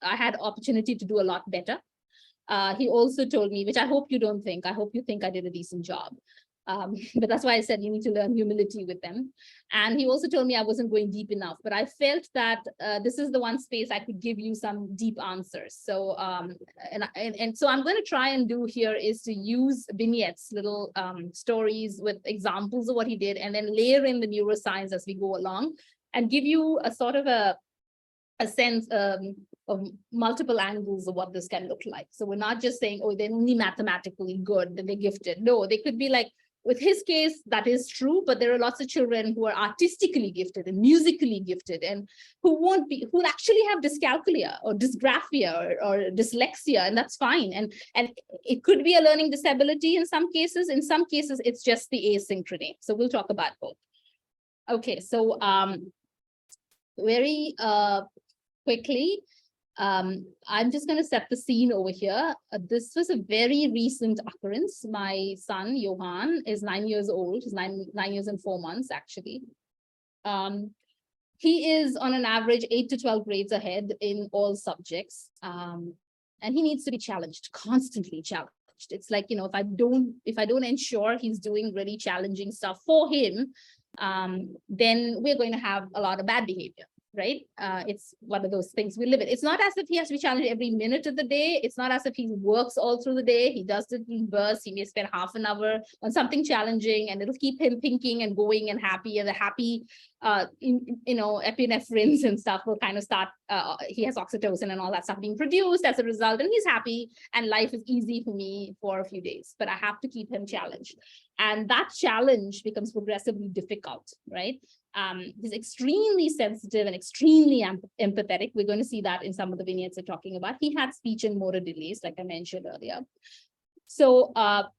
had opportunity to do a lot better. He also told me, which I hope you don't think, I hope you think I did a decent job. But that's why I said you need to learn humility with them. And he also told me I wasn't going deep enough, but I felt that this is the one space I could give you some deep answers. So, so I'm going to try and do here is to use vignettes, little stories with examples of what he did, and then layer in the neuroscience as we go along and give you a sort of a sense of multiple angles of what this can look like. So we're not just saying, oh, they're only mathematically good, then they're gifted. No, they could be like, with his case, that is true, but there are lots of children who are artistically gifted and musically gifted and who actually have dyscalculia or dysgraphia or dyslexia, and that's fine. And it could be a learning disability in some cases. In some cases, it's just the asynchrony. So we'll talk about both. Okay, so very quickly, I'm just going to set the scene over here. This was a very recent occurrence. My son, Johan, is 9 years old. He's 9 years and 4 months, actually. He is on an average 8 to 12 grades ahead in all subjects. And he needs to be challenged, constantly challenged. It's like, if I don't ensure he's doing really challenging stuff for him, then we're going to have a lot of bad behavior. Right? It's one of those things we live in. It's not as if he has to be challenged every minute of the day. It's not as if he works all through the day. He does it in bursts. He may spend half an hour on something challenging and it'll keep him thinking and going and happy. And the happy, epinephrines and stuff will kind of start, he has oxytocin and all that stuff being produced as a result. And he's happy and life is easy for me for a few days, but I have to keep him challenged. And that challenge becomes progressively difficult, right? He's extremely sensitive and extremely empathetic. We're going to see that in some of the vignettes we're talking about. He had speech and motor delays, like I mentioned earlier. So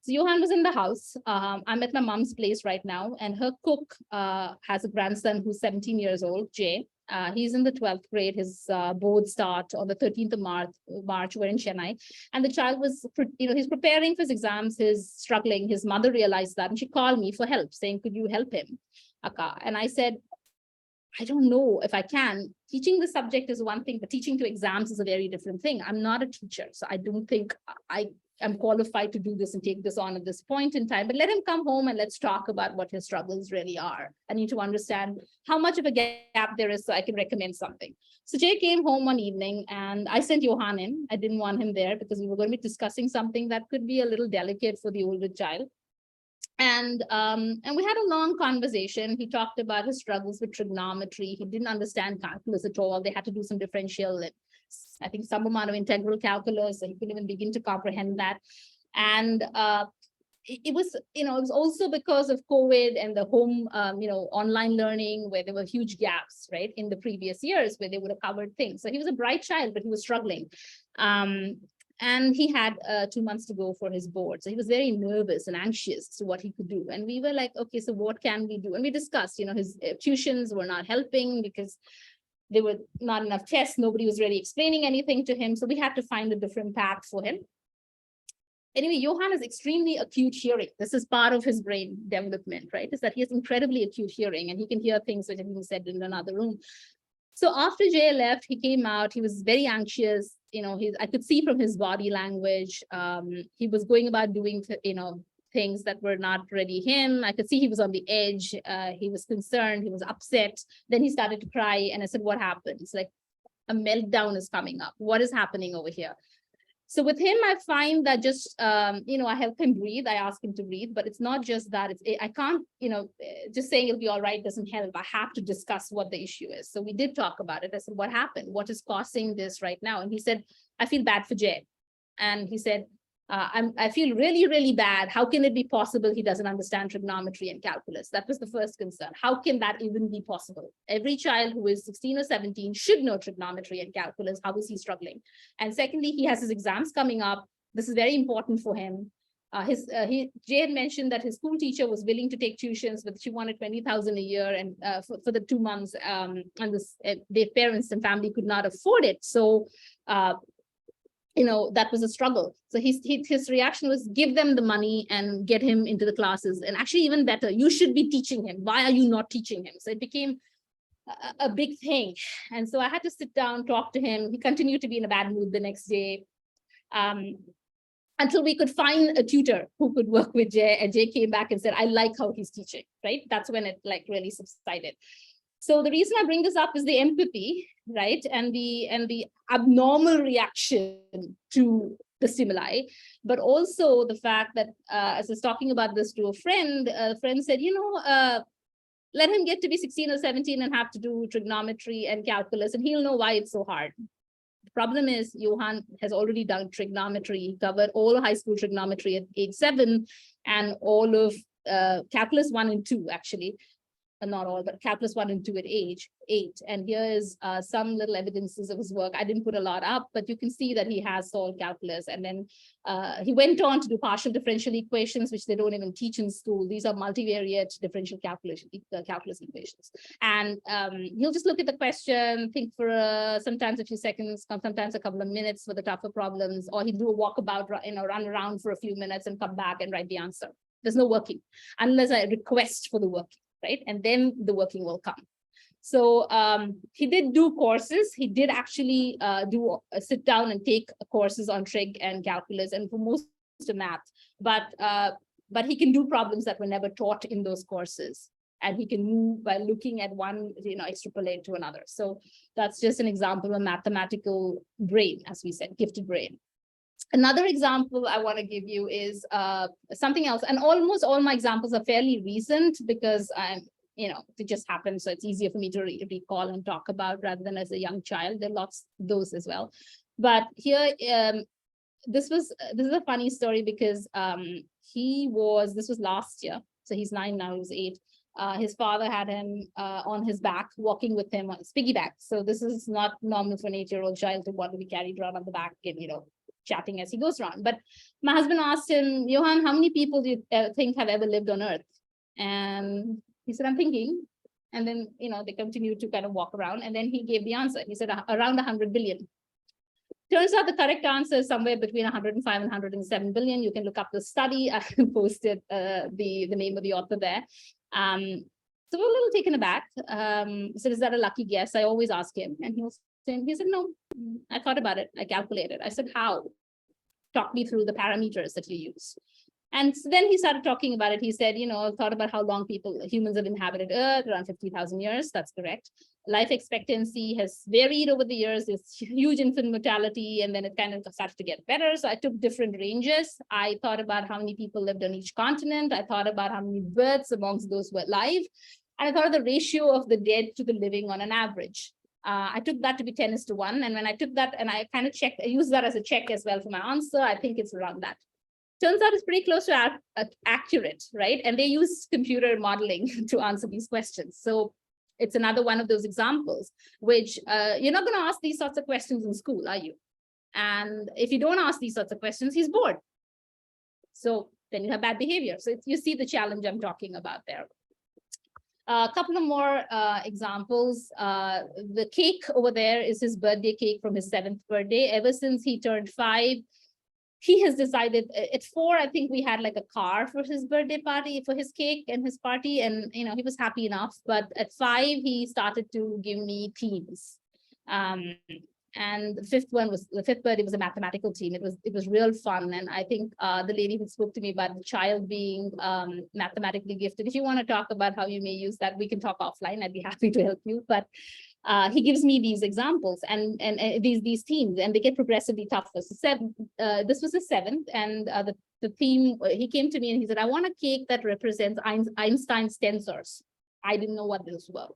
Johan was in the house. I'm at my mom's place right now, and her cook has a grandson who's 17 years old, Jay. He's in the 12th grade. His boards start on the 13th of March. We're in Chennai. And the child was, he's preparing for his exams. He's struggling. His mother realized that, and she called me for help, saying, could you help him, Akka? And I said, I don't know if I can. Teaching the subject is one thing, but teaching to exams is a very different thing. I'm not a teacher, so I don't think I'm qualified to do this and take this on at this point in time, but let him come home and let's talk about what his struggles really are. I need to understand how much of a gap there is so I can recommend something. So Jay came home one evening and I sent Johan in. I didn't want him there because we were going to be discussing something that could be a little delicate for the older child. And we had a long conversation. He talked about his struggles with trigonometry. He didn't understand calculus at all. They had to do some differential, I think some amount of integral calculus, and he couldn't even begin to comprehend that. And it was also because of COVID and the home, online learning, where there were huge gaps, right, in the previous years where they would have covered things. So he was a bright child, but he was struggling. And he had 2 months to go for his board. So he was very nervous and anxious to what he could do. And we were like, okay, so what can we do? And we discussed, his tuitions were not helping because there were not enough tests. Nobody was really explaining anything to him. So we had to find a different path for him. Anyway, Johan has extremely acute hearing. This is part of his brain development, right? Is that he has incredibly acute hearing and he can hear things which have been said in another room. So after Jay left, he came out, he was very anxious. I could see from his body language, he was going about doing, things that were not really him. I could see he was on the edge. He was concerned. He was upset. Then he started to cry. And I said, what happened? It's like a meltdown is coming up. What is happening over here? So with him, I find that just, I help him breathe. I ask him to breathe, but it's not just that. I can't, just saying it'll be all right doesn't help. I have to discuss what the issue is. So we did talk about it. I said, what happened? What is causing this right now? And he said, I feel bad for Jay. And he said, I feel really, really bad. How can it be possible he doesn't understand trigonometry and calculus? That was the first concern. How can that even be possible? Every child who is 16 or 17 should know trigonometry and calculus. How is he struggling? And secondly, he has his exams coming up. This is very important for him. Jay had mentioned that his school teacher was willing to take tuitions, but she wanted 20,000 a year and for the 2 months, and their parents and family could not afford it. So that was a struggle. So his reaction was give them the money and get him into the classes. And actually even better, you should be teaching him. Why are you not teaching him? So it became a big thing. And so I had to sit down, talk to him. He continued to be in a bad mood the next day until we could find a tutor who could work with Jay. And Jay came back and said, I like how he's teaching, right? That's when it really subsided. So the reason I bring this up is the empathy, right? And the abnormal reaction to the stimuli, but also the fact that as I was talking about this to a friend said, let him get to be 16 or 17 and have to do trigonometry and calculus, and he'll know why it's so hard. The problem is Johan has already done trigonometry. He covered all high school trigonometry at age 7 and all of calculus 1 and 2, actually. Not all, but calculus 1 and 2 at age 8. And here is some little evidences of his work. I didn't put a lot up, but you can see that he has solved calculus. And then he went on to do partial differential equations, which they don't even teach in school. These are multivariate differential calculus equations. And he'll just look at the question, think for sometimes a few seconds, sometimes a couple of minutes for the tougher problems, or he'll do a walkabout, run around for a few minutes and come back and write the answer. There's no working unless I request for the working. Right? And then the working will come. So he did do courses. He did actually sit down and take courses on trig and calculus and for most of math, but he can do problems that were never taught in those courses. And he can move by looking at one, extrapolate to another. So that's just an example of a mathematical brain, as we said, gifted brain. Another example I want to give you is something else. And almost all my examples are fairly recent because it just happened. So it's easier for me to recall and talk about rather than as a young child. There are lots of those as well. But here, this is a funny story because this was last year. So he's 9 now, he was 8. His father had him on his back, walking with him on his piggyback. So this is not normal for an 8-year-old child to want to be carried around on the back and, chatting as he goes around. But my husband asked him, Johan, how many people do you think have ever lived on Earth? And he said, I'm thinking. And then, they continued to kind of walk around. And then he gave the answer. He said around 100 billion. Turns out the correct answer is somewhere between 105 and 107 billion. You can look up the study. I posted the name of the author there. So we're a little taken aback. So is that a lucky guess? I always ask him. And he said, no, I thought about it. I calculated. I said, how? Talk me through the parameters that you use. And so then he started talking about it. He said, thought about how long humans have inhabited Earth, around 50,000 years. That's correct. Life expectancy has varied over the years. There's huge infant mortality, and then it kind of started to get better. So I took different ranges. I thought about how many people lived on each continent. I thought about how many births amongst those who were alive. And I thought of the ratio of the dead to the living on an average. I took that to be 10:1. And when I took that and I kind of checked, I used that as a check as well for my answer. I think it's around that. Turns out it's pretty close to accurate, right? And they use computer modeling to answer these questions. So it's another one of those examples, which you're not going to ask these sorts of questions in school, are you? And if you don't ask these sorts of questions, he's bored. So then you have bad behavior. So you see the challenge I'm talking about there. A couple of more examples. The cake over there is his birthday cake from his 7th birthday. Ever since he turned 5, he has decided at 4, I think we had like a car for his birthday party, for his cake and his party. And, he was happy enough. But at 5, he started to give me themes. And the 5th birthday was a mathematical team. It was real fun. And I think the lady who spoke to me about the child being mathematically gifted, if you want to talk about how you may use that, we can talk offline. I'd be happy to help you. But he gives me these examples and these themes, and they get progressively tougher. So this was the 7th, and the theme, he came to me and he said, I want a cake that represents Einstein's tensors. I didn't know what those were.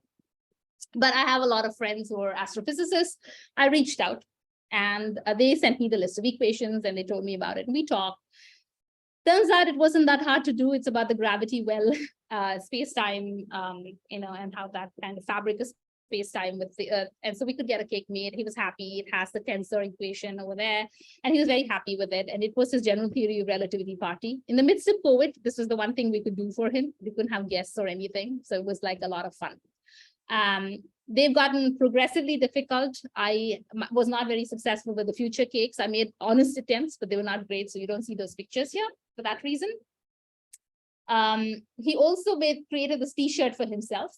But I have a lot of friends who are astrophysicists. I reached out and they sent me the list of equations and they told me about it. And we talked. Turns out it wasn't that hard to do. It's about the gravity well, space-time, and how that kind of fabric is space-time with the Earth. And so we could get a cake made. He was happy. It has the tensor equation over there. And he was very happy with it. And it was his general theory of relativity party. In the midst of COVID, this was the one thing we could do for him. We couldn't have guests or anything. So it was like a lot of fun. They've gotten progressively difficult. I was not very successful with the future cakes. I made honest attempts, but they were not great. So you don't see those pictures here for that reason. He also created this t-shirt for himself.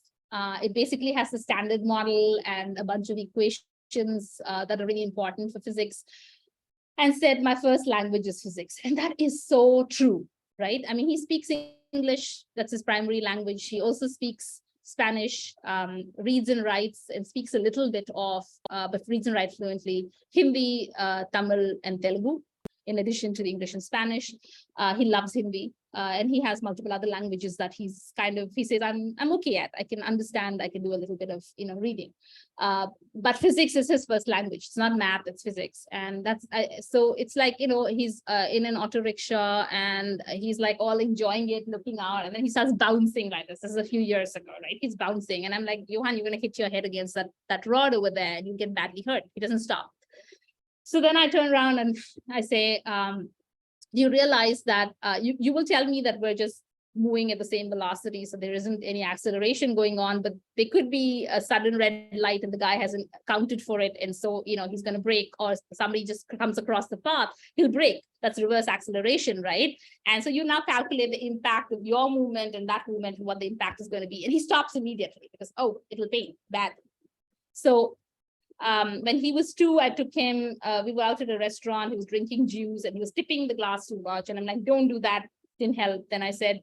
It basically has the standard model and a bunch of equations that are really important for physics, and said, my first language is physics. And that is so true, right? I mean, he speaks English, that's his primary language. He also speaks Spanish, reads and writes, and speaks a little bit of, but reads and writes fluently, Hindi, Tamil, and Telugu, in addition to the English and Spanish. He loves Hindi, and he has multiple other languages that he says, I'm okay at. I can understand, I can do a little bit of, reading. But physics is his first language. It's not math, it's physics. And so it's like, he's in an auto rickshaw and he's like all enjoying it, looking out, and then he starts bouncing like this. This is a few years ago, right? He's bouncing. And I'm like, Johan, you're going to hit your head against that rod over there and you get badly hurt. He doesn't stop. So then I turn around and I say, you realize that you will tell me that we're just moving at the same velocity, so there isn't any acceleration going on, but there could be a sudden red light and the guy hasn't counted for it. And so, he's going to brake, or somebody just comes across the path, he'll brake. That's reverse acceleration, right? And so you now calculate the impact of your movement and that movement and what the impact is going to be. And he stops immediately because, oh, it'll pain bad. So when he was 2, I took him, we were out at a restaurant, he was drinking juice and he was tipping the glass too much. And I'm like, don't do that, didn't help. Then I said,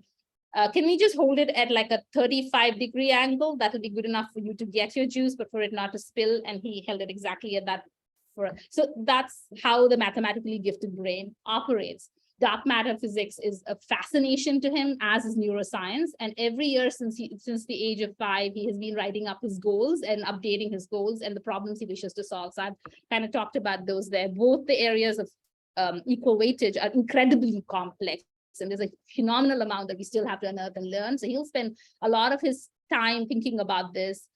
can we just hold it at like a 35-degree angle? That'll be good enough for you to get your juice, but for it not to spill. And he held it exactly at that. So that's how the mathematically gifted brain operates. Dark matter physics is a fascination to him, as is neuroscience. And every year since the age of 5, he has been writing up his goals and updating his goals and the problems he wishes to solve. So I've kind of talked about those there. Both the areas of equal weightage are incredibly complex. And there's a phenomenal amount that we still have to unearth and learn. So he'll spend a lot of his time thinking about this,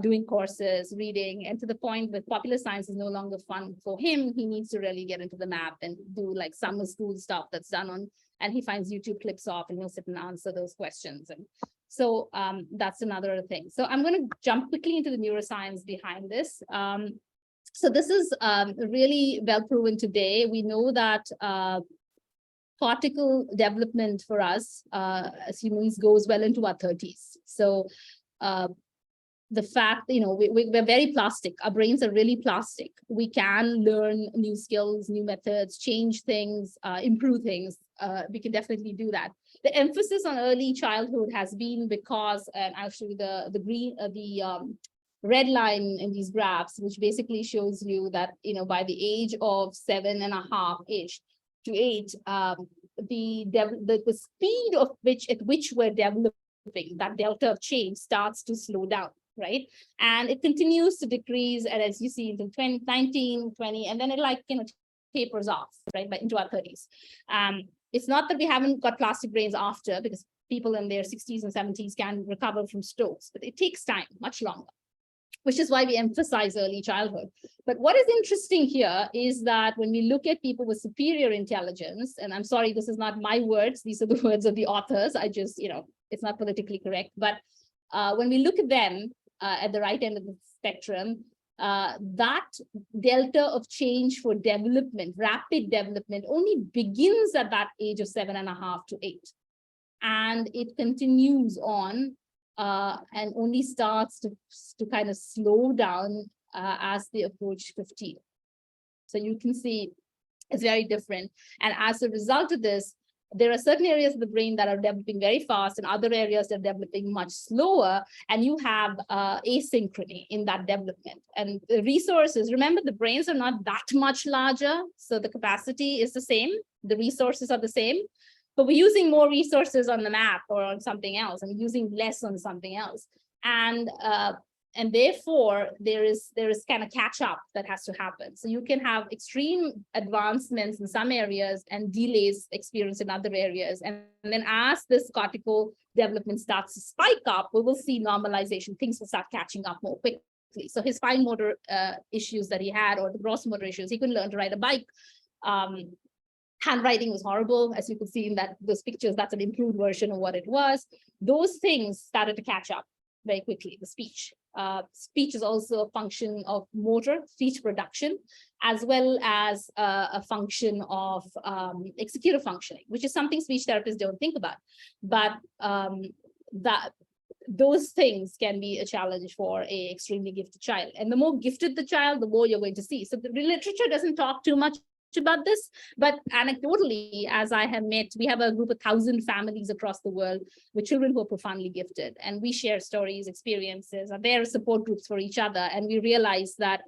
doing courses, reading, and to the point where popular science is no longer fun for him. He needs to really get into the map and do like summer school stuff that's done on, and he finds YouTube clips off and he'll sit and answer those questions. And so that's another thing. So I'm going to jump quickly into the neuroscience behind this. So this is really well proven today. We know that cortical development for us as humans goes well into our 30s. So the fact, we're very plastic. Our brains are really plastic. We can learn new skills, new methods, change things, improve things. We can definitely do that. The emphasis on early childhood has been because, and I'll show you the red line in these graphs, which basically shows you that, by the age of 7.5-ish to 8, the speed of at which we're developing, that delta of change starts to slow down. Right. And it continues to decrease. And as you see into 19, 20, and then it tapers off, right, into our 30s. It's not that we haven't got plastic brains after, because people in their 60s and 70s can recover from strokes, but it takes time, much longer, which is why we emphasize early childhood. But what is interesting here is that when we look at people with superior intelligence, and I'm sorry, this is not my words, these are the words of the authors. I just, it's not politically correct, but when we look at them, at the right end of the spectrum, that delta of change for development, rapid development, only begins at that age of 7.5 to 8. And it continues on and only starts to kind of slow down as they approach 15. So you can see it's very different. And as a result of this, there are certain areas of the brain that are developing very fast and other areas that are developing much slower, and you have asynchrony in that development. And the resources, remember, the brains are not that much larger, so the capacity is the same, the resources are the same, but we're using more resources on the math or on something else and using less on something else. And therefore, there is kind of catch up that has to happen. So you can have extreme advancements in some areas and delays experienced in other areas. And then as this cortical development starts to spike up, we will see normalization. Things will start catching up more quickly. So his fine motor issues that he had, or the gross motor issues, he couldn't learn to ride a bike. Handwriting was horrible, as you could see in those pictures. That's an improved version of what it was. Those things started to catch up very quickly. The speech. Speech is also a function of motor, speech production, as well as a function of executive functioning, which is something speech therapists don't think about. But those things can be a challenge for a extremely gifted child. And the more gifted the child, the more you're going to see. So the literature doesn't talk too much about this, but anecdotally, as I have met, we have a group of 1,000 families across the world with children who are profoundly gifted, and we share stories, experiences, and there are support groups for each other, and we realize that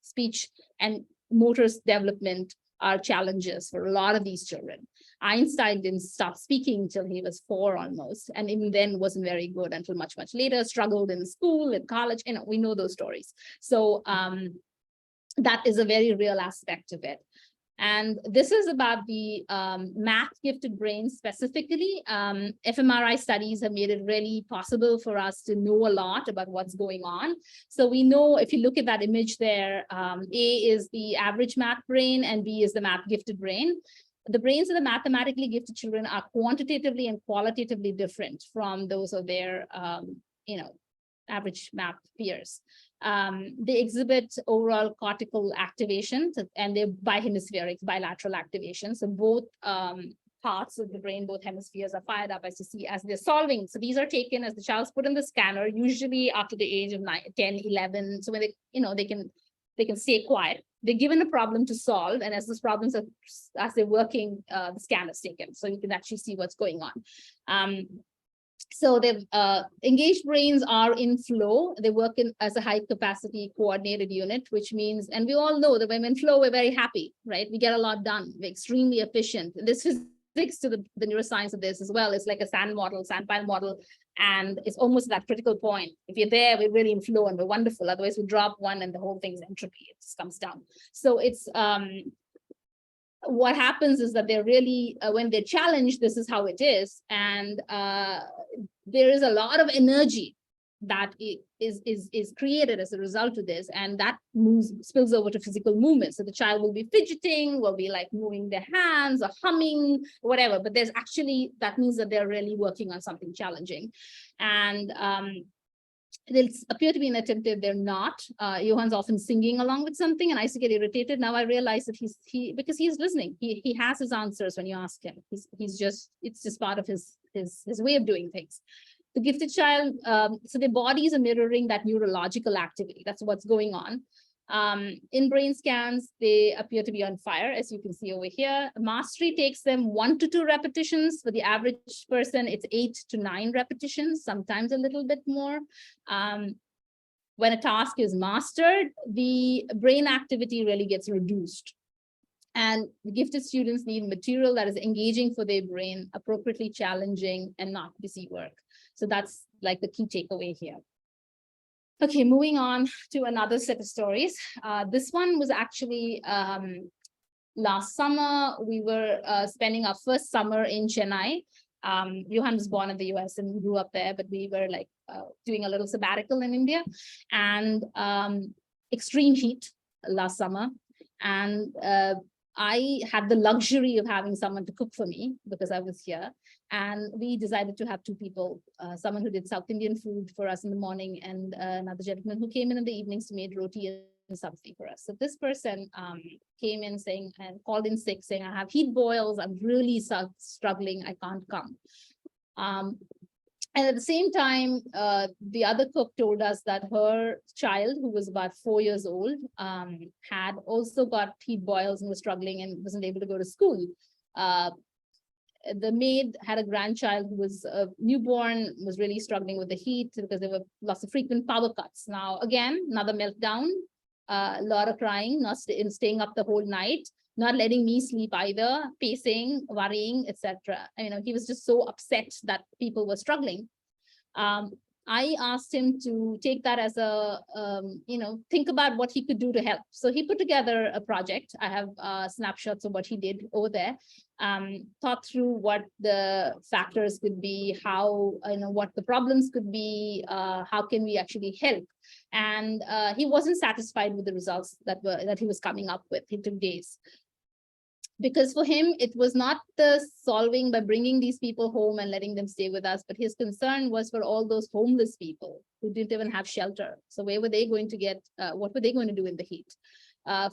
speech and motor development are challenges for a lot of these children. Einstein didn't stop speaking until he was 4 almost, and even then wasn't very good until much, much later, struggled in school, in college, we know those stories. So that is a very real aspect of it. And this is about the math gifted brain specifically. fMRI studies have made it really possible for us to know a lot about what's going on. So we know, if you look at that image there, A is the average math brain and B is the math gifted brain. The brains of the mathematically gifted children are quantitatively and qualitatively different from those of their average math peers. They exhibit overall cortical activation, and they're bihemispheric, bilateral activation. So both parts of the brain, both hemispheres are fired up, as you see, as they're solving. So these are taken as the child's put in the scanner, usually after the age of 10, 11. So when they can stay quiet. They're given a problem to solve, and as those problems are, as they're working, the scan is taken, so you can actually see what's going on. So they've engaged brains are in flow. They work as a high capacity coordinated unit, which means, and we all know that when we're in flow, we're very happy, right? We get a lot done. We're extremely efficient. This physics to the neuroscience of this as well. It's like a sandpile model, and it's almost that critical point. If you're there, we're really in flow and we're wonderful. Otherwise, we drop one and the whole thing's entropy. It just comes down. So it's what happens is that they're really, when they're challenged, this is how it is. And there is a lot of energy that is created as a result of this. And that spills over to physical movement. So the child will be fidgeting, will be like moving their hands or humming, whatever. But there's actually, that means that they're really working on something challenging. And they'll appear to be inattentive, they're not. Johan's often singing along with something, and I used to get irritated. Now I realize that because he's listening. He has his answers when you ask him. It's just part of his way of doing things. The gifted child, so their bodies are mirroring that neurological activity. That's what's going on. In brain scans, they appear to be on fire, as you can see over here. Mastery takes them 1 to 2 repetitions. For the average person, it's 8 to 9 repetitions, sometimes a little bit more. When a task is mastered, the brain activity really gets reduced. And the gifted students need material that is engaging for their brain, appropriately challenging, and not busy work. So that's like the key takeaway here. Okay, moving on to another set of stories. This one was actually last summer. We were spending our first summer in Chennai. Johan was born in the US and grew up there, but we were like doing a little sabbatical in India, and extreme heat last summer. And I had the luxury of having someone to cook for me because I was here. And we decided to have 2 people, someone who did South Indian food for us in the morning, and another gentleman who came in the evenings to make roti and sabzi for us. So this person came in and called in sick, saying, I have heat boils, I'm really struggling, I can't come. And at the same time, the other cook told us that her child, who was about 4 years old, had also got heat boils and was struggling and wasn't able to go to school. the maid had a grandchild who was newborn, was really struggling with the heat because there were lots of frequent power cuts. Now, again, another meltdown, a lot of crying, not staying up the whole night, not letting me sleep either, pacing, worrying, etc. He was just so upset that people were struggling. I asked him to take that as a, think about what he could do to help. So he put together a project. I have snapshots of what he did over there, thought through what the factors could be, how, what the problems could be, how can we actually help. And he wasn't satisfied with the results that he was coming up with. It took days. Because for him, it was not the solving by bringing these people home and letting them stay with us, but his concern was for all those homeless people who didn't even have shelter. So where were they going to get, what were they going to do in the heat?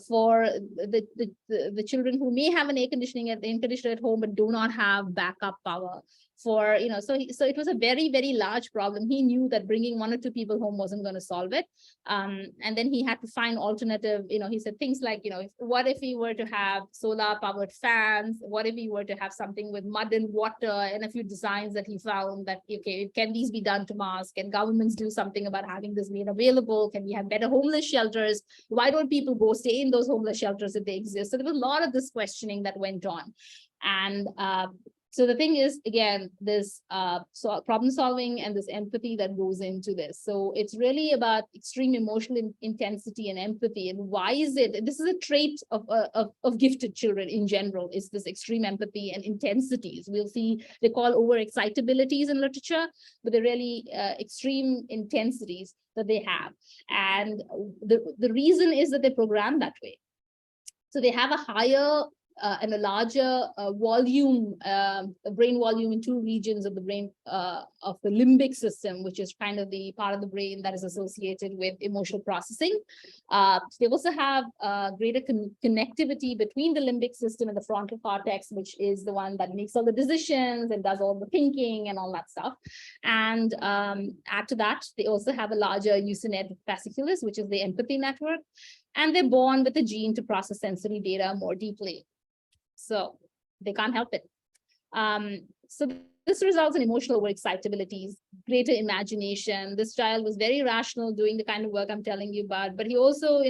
For the children who may have an air conditioner at home, but do not have backup power. So it was a very, very large problem. He knew that bringing 1 or 2 people home wasn't going to solve it. And then he had to find alternative, he said things like, what if we were to have solar powered fans? What if we were to have something with mud and water, and a few designs that he found that, okay, can these be done to mass? Can governments do something about having this made available? Can we have better homeless shelters? Why don't people go stay in those homeless shelters if they exist? So there was a lot of this questioning that went on. And so the thing is, again, this problem solving and this empathy that goes into this. So it's really about extreme emotional intensity and empathy. And why is it? This is a trait of gifted children in general, is this extreme empathy and intensities. We'll see, they call overexcitabilities in literature, but they're really extreme intensities that they have. And the reason is that they're programmed that way. So they have a higher and a larger volume, brain volume in 2 regions of the brain, of the limbic system, which is kind of the part of the brain that is associated with emotional processing. They also have greater connectivity between the limbic system and the frontal cortex, which is the one that makes all the decisions and does all the thinking and all that stuff. And add to that, they also have a larger usenet fasciculus, which is the empathy network. And they're born with a gene to process sensory data more deeply. So they can't help it. So this results in emotional overexcitabilities, greater imagination. This child was very rational doing the kind of work I'm telling you about, but he also,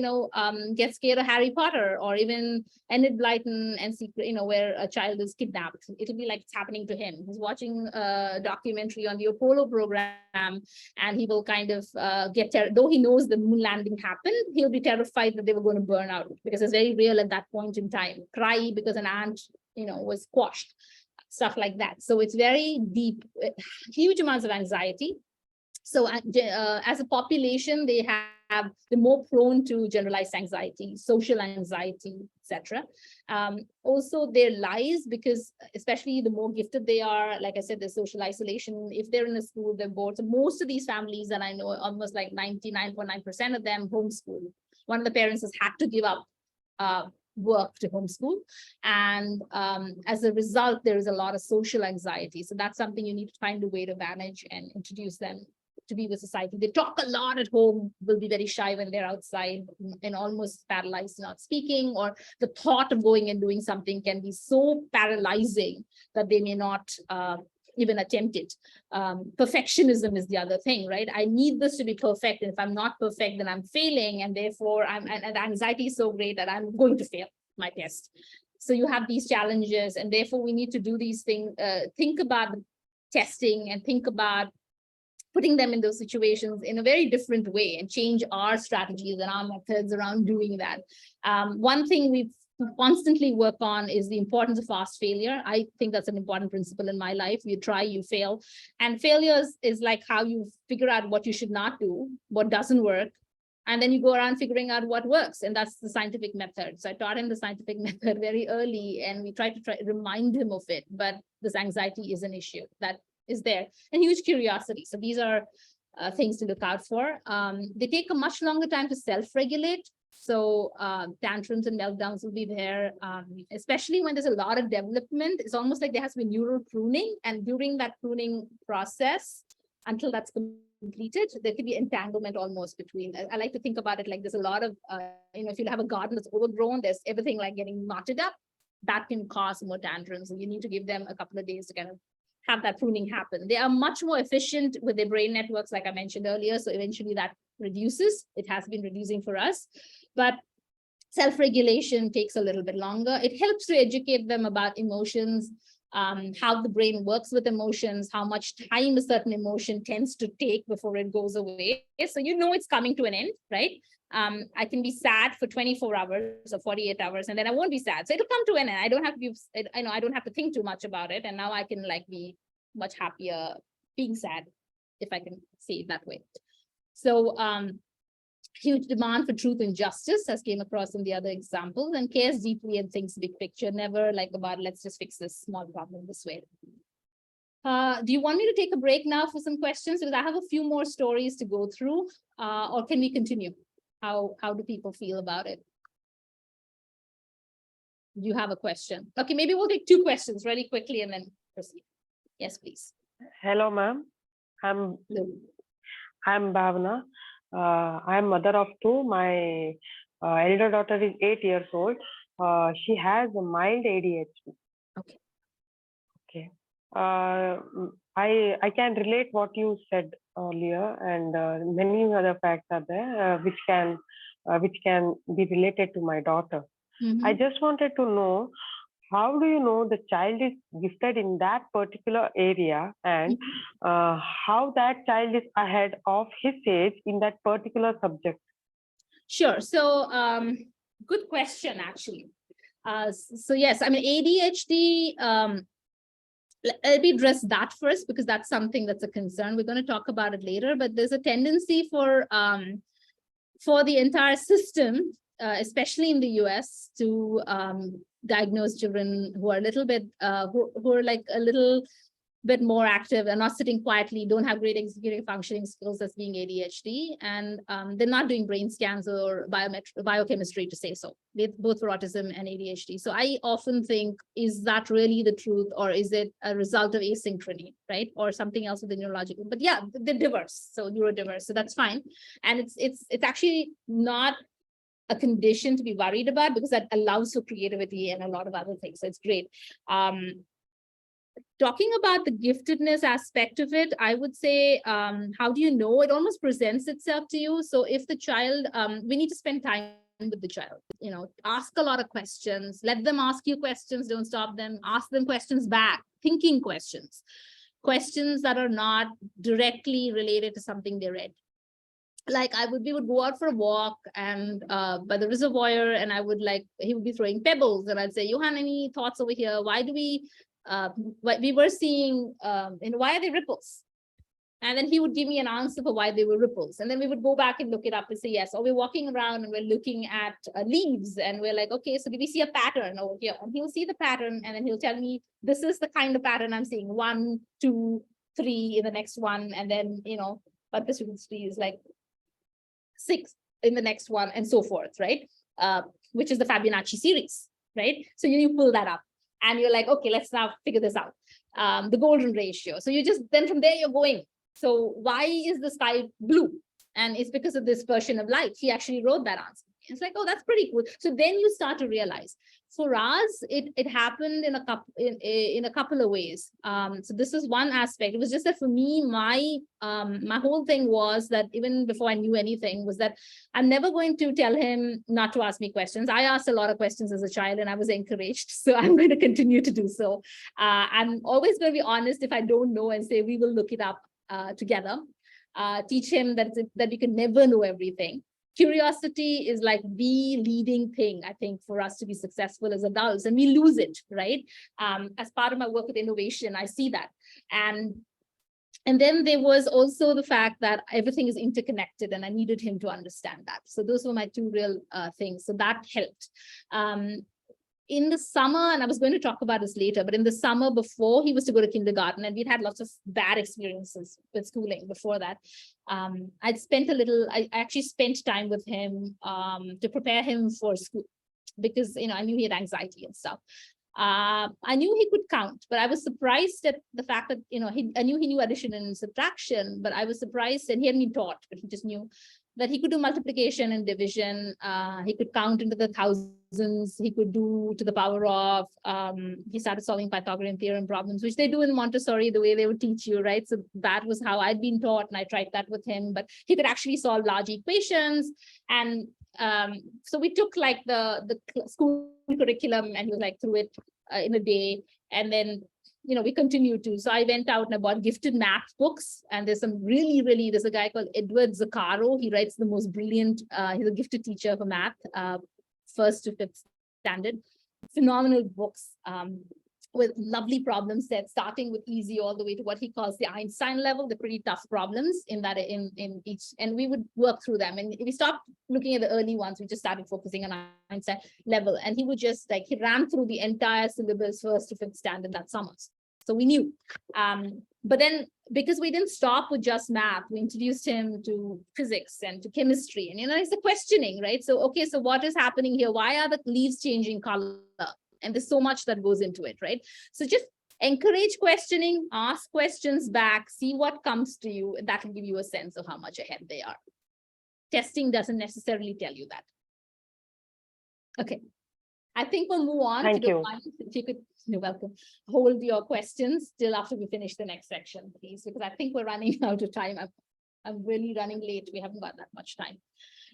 gets scared of Harry Potter or even Enid Blyton and Secret, where a child is kidnapped. It'll be like it's happening to him. He's watching a documentary on the Apollo program, and he will kind of though he knows the moon landing happened, he'll be terrified that they were going to burn out, because it's very real at that point in time. Cry because an ant, was squashed. Stuff like that. So it's very deep, huge amounts of anxiety. So as a population, they're more prone to generalized anxiety, social anxiety, etc. Also their lives, because especially the more gifted they are, like I said, there's social isolation. If they're in a school, they're bored. So most of these families that I know, almost like 99.9% of them homeschool. One of the parents has had to give up work to homeschool, and as a result there is a lot of social anxiety. So that's something you need to find a way to manage and introduce them to be with society. They talk a lot at home, will be very shy when they're outside and almost paralyzed, not speaking, or the thought of going and doing something can be so paralyzing that they may not even attempt it. Perfectionism is the other thing, right? I need this to be perfect, and if I'm not perfect, then I'm failing, and therefore and the anxiety is so great that I'm going to fail my test. So you have these challenges, and therefore we need to do these things, think about testing and think about putting them in those situations in a very different way, and change our strategies and our methods around doing that. One thing we've constantly work on is the importance of fast failure. I think that's an important principle in my life. You try, you fail. And failures is like how you figure out what you should not do, what doesn't work. And then you go around figuring out what works. And that's the scientific method. So I taught him the scientific method very early, and we tried to remind him of it. But this anxiety is an issue that is there, and huge curiosity. So these are things to look out for. They take a much longer time to self-regulate. So tantrums and meltdowns will be there, especially when there's a lot of development. It's almost like there has to be neural pruning. And during that pruning process, until that's completed, there could be entanglement almost between. I like to think about it like there's a lot of, if you have a garden that's overgrown, there's everything like getting knotted up. that can cause more tantrums, and you need to give them a couple of days to kind of have that pruning happen. They are much more efficient with their brain networks, like I mentioned earlier. So eventually that reduces. It has been reducing for us, but self-regulation takes a little bit longer. It helps to educate them about emotions, how the brain works with emotions, how much time a certain emotion tends to take before it goes away. So you know it's coming to an end, right? I can be sad for 24 hours or 48 hours, and then I won't be sad. So it'll come to an end. I don't have to be, I don't have to think too much about it. And now I can like be much happier being sad, if I can say it that way. So huge demand for truth and justice, as came across in the other examples, and cares deeply and thinks big picture, never like about let's just fix this small problem this way. Do you want me to take a break now for some questions? Because I have a few more stories to go through, or can we continue? How do people feel about it? Do you have a question? Okay, maybe we'll take 2 questions really quickly and then proceed. Yes, please. Hello, ma'am. I'm Bhavna. I'm mother of 2. My elder daughter is 8 years old. She has a mild ADHD. Okay. Okay. I can relate what you said earlier, and many other facts are there which can be related to my daughter. I just wanted to know, how do you know the child is gifted in that particular area, and how that child is ahead of his age in that particular subject? Sure. So good question, actually. So yes, I mean, ADHD, let me address that first, because that's something that's a concern. We're going to talk about it later, but there's a tendency for the entire system, especially in the US, to diagnose children who are a little bit, who are like a little bit more active and not sitting quietly, don't have great executive functioning skills as being ADHD, and they're not doing brain scans or biochemistry to say so, both for autism and ADHD. So I often think, is that really the truth, or is it a result of asynchrony, right? Or something else with the neurological, but yeah, they're diverse, so neurodiverse, so that's fine. And it's actually not a condition to be worried about, because that allows for creativity and a lot of other things. So it's great. Talking about the giftedness aspect of it, I would say, how do you know? It almost presents itself to you. So if the child, we need to spend time with the child, you know, ask a lot of questions, let them ask you questions, don't stop them, ask them questions back, thinking questions that are not directly related to something they read. Like we would go out for a walk and by the reservoir, and he would be throwing pebbles, and I'd say, Johan, any thoughts over here? Why do we were seeing, why are they ripples? And then he would give me an answer for why they were ripples. And then we would go back and look it up and say, yes. Or we're walking around and we're looking at leaves, and we're like, okay, so do we see a pattern over here? And he'll see the pattern, and then he'll tell me, this is the kind of pattern I'm seeing, 1, 2, 3 in the next one. And then, but this is like 6 in the next one, and so forth, right? Which is the Fibonacci series, right? So you pull that up. And you're like, okay, let's now figure this out. The golden ratio. So then from there you're going, so why is the sky blue? And it's because of dispersion of light. He actually wrote that answer. It's like, oh, that's pretty cool. So then you start to realize, for us, it happened in a couple of ways. So this is one aspect. It was just that for me, my whole thing was that, even before I knew anything, was that I'm never going to tell him not to ask me questions. I asked a lot of questions as a child, and I was encouraged. So I'm going to continue to do so. I'm always going to be honest if I don't know, and say, we will look it up together. Teach him that we can never know everything. Curiosity is like the leading thing, I think, for us to be successful as adults, and we lose it, right? As part of my work with innovation, I see that. And then there was also the fact that everything is interconnected, and I needed him to understand that. So those were my 2 real things. So that helped. In the summer, and I was going to talk about this later, but in the summer before he was to go to kindergarten, and we'd had lots of bad experiences with schooling before that, I actually spent time with him to prepare him for school, because, I knew he had anxiety and stuff. I knew he could count, but I was surprised at the fact that, I knew he knew addition and subtraction, but I was surprised, and he hadn't been taught, but he just knew. that he could do multiplication and division. He could count into the thousands. He could do to the power of, he started solving Pythagorean theorem problems, which they do in Montessori, the way they would teach you, right? So that was how I'd been taught, and I tried that with him, but he could actually solve large equations. And so we took like the school curriculum, and he was like through it in a day. And then, you know, we continued to. So I went out and I bought gifted math books, and there's some there's a guy called Edward Zaccaro. He writes the most brilliant, he's a gifted teacher for math, 1st to 5th standard. Phenomenal books with lovely problem sets, starting with easy all the way to what he calls the Einstein level, the pretty tough problems in each, and we would work through them. And we stopped looking at the early ones, we just started focusing on Einstein level. And he would just like, he ran through the entire syllabus 1st to 5th standard that summer. So we knew. But then because we didn't stop with just math, we introduced him to physics and to chemistry. And, you know, it's the questioning, right? So, okay, so what is happening here? Why are the leaves changing color? And there's so much that goes into it, right? So just encourage questioning, ask questions back, see what comes to you, and that will give you a sense of how much ahead they are. Testing doesn't necessarily tell you that. Okay, I think we'll move on. Thank you. If you could, you're welcome, hold your questions till after we finish the next section, please, because I think we're running out of time. I'm really running late. We haven't got that much time.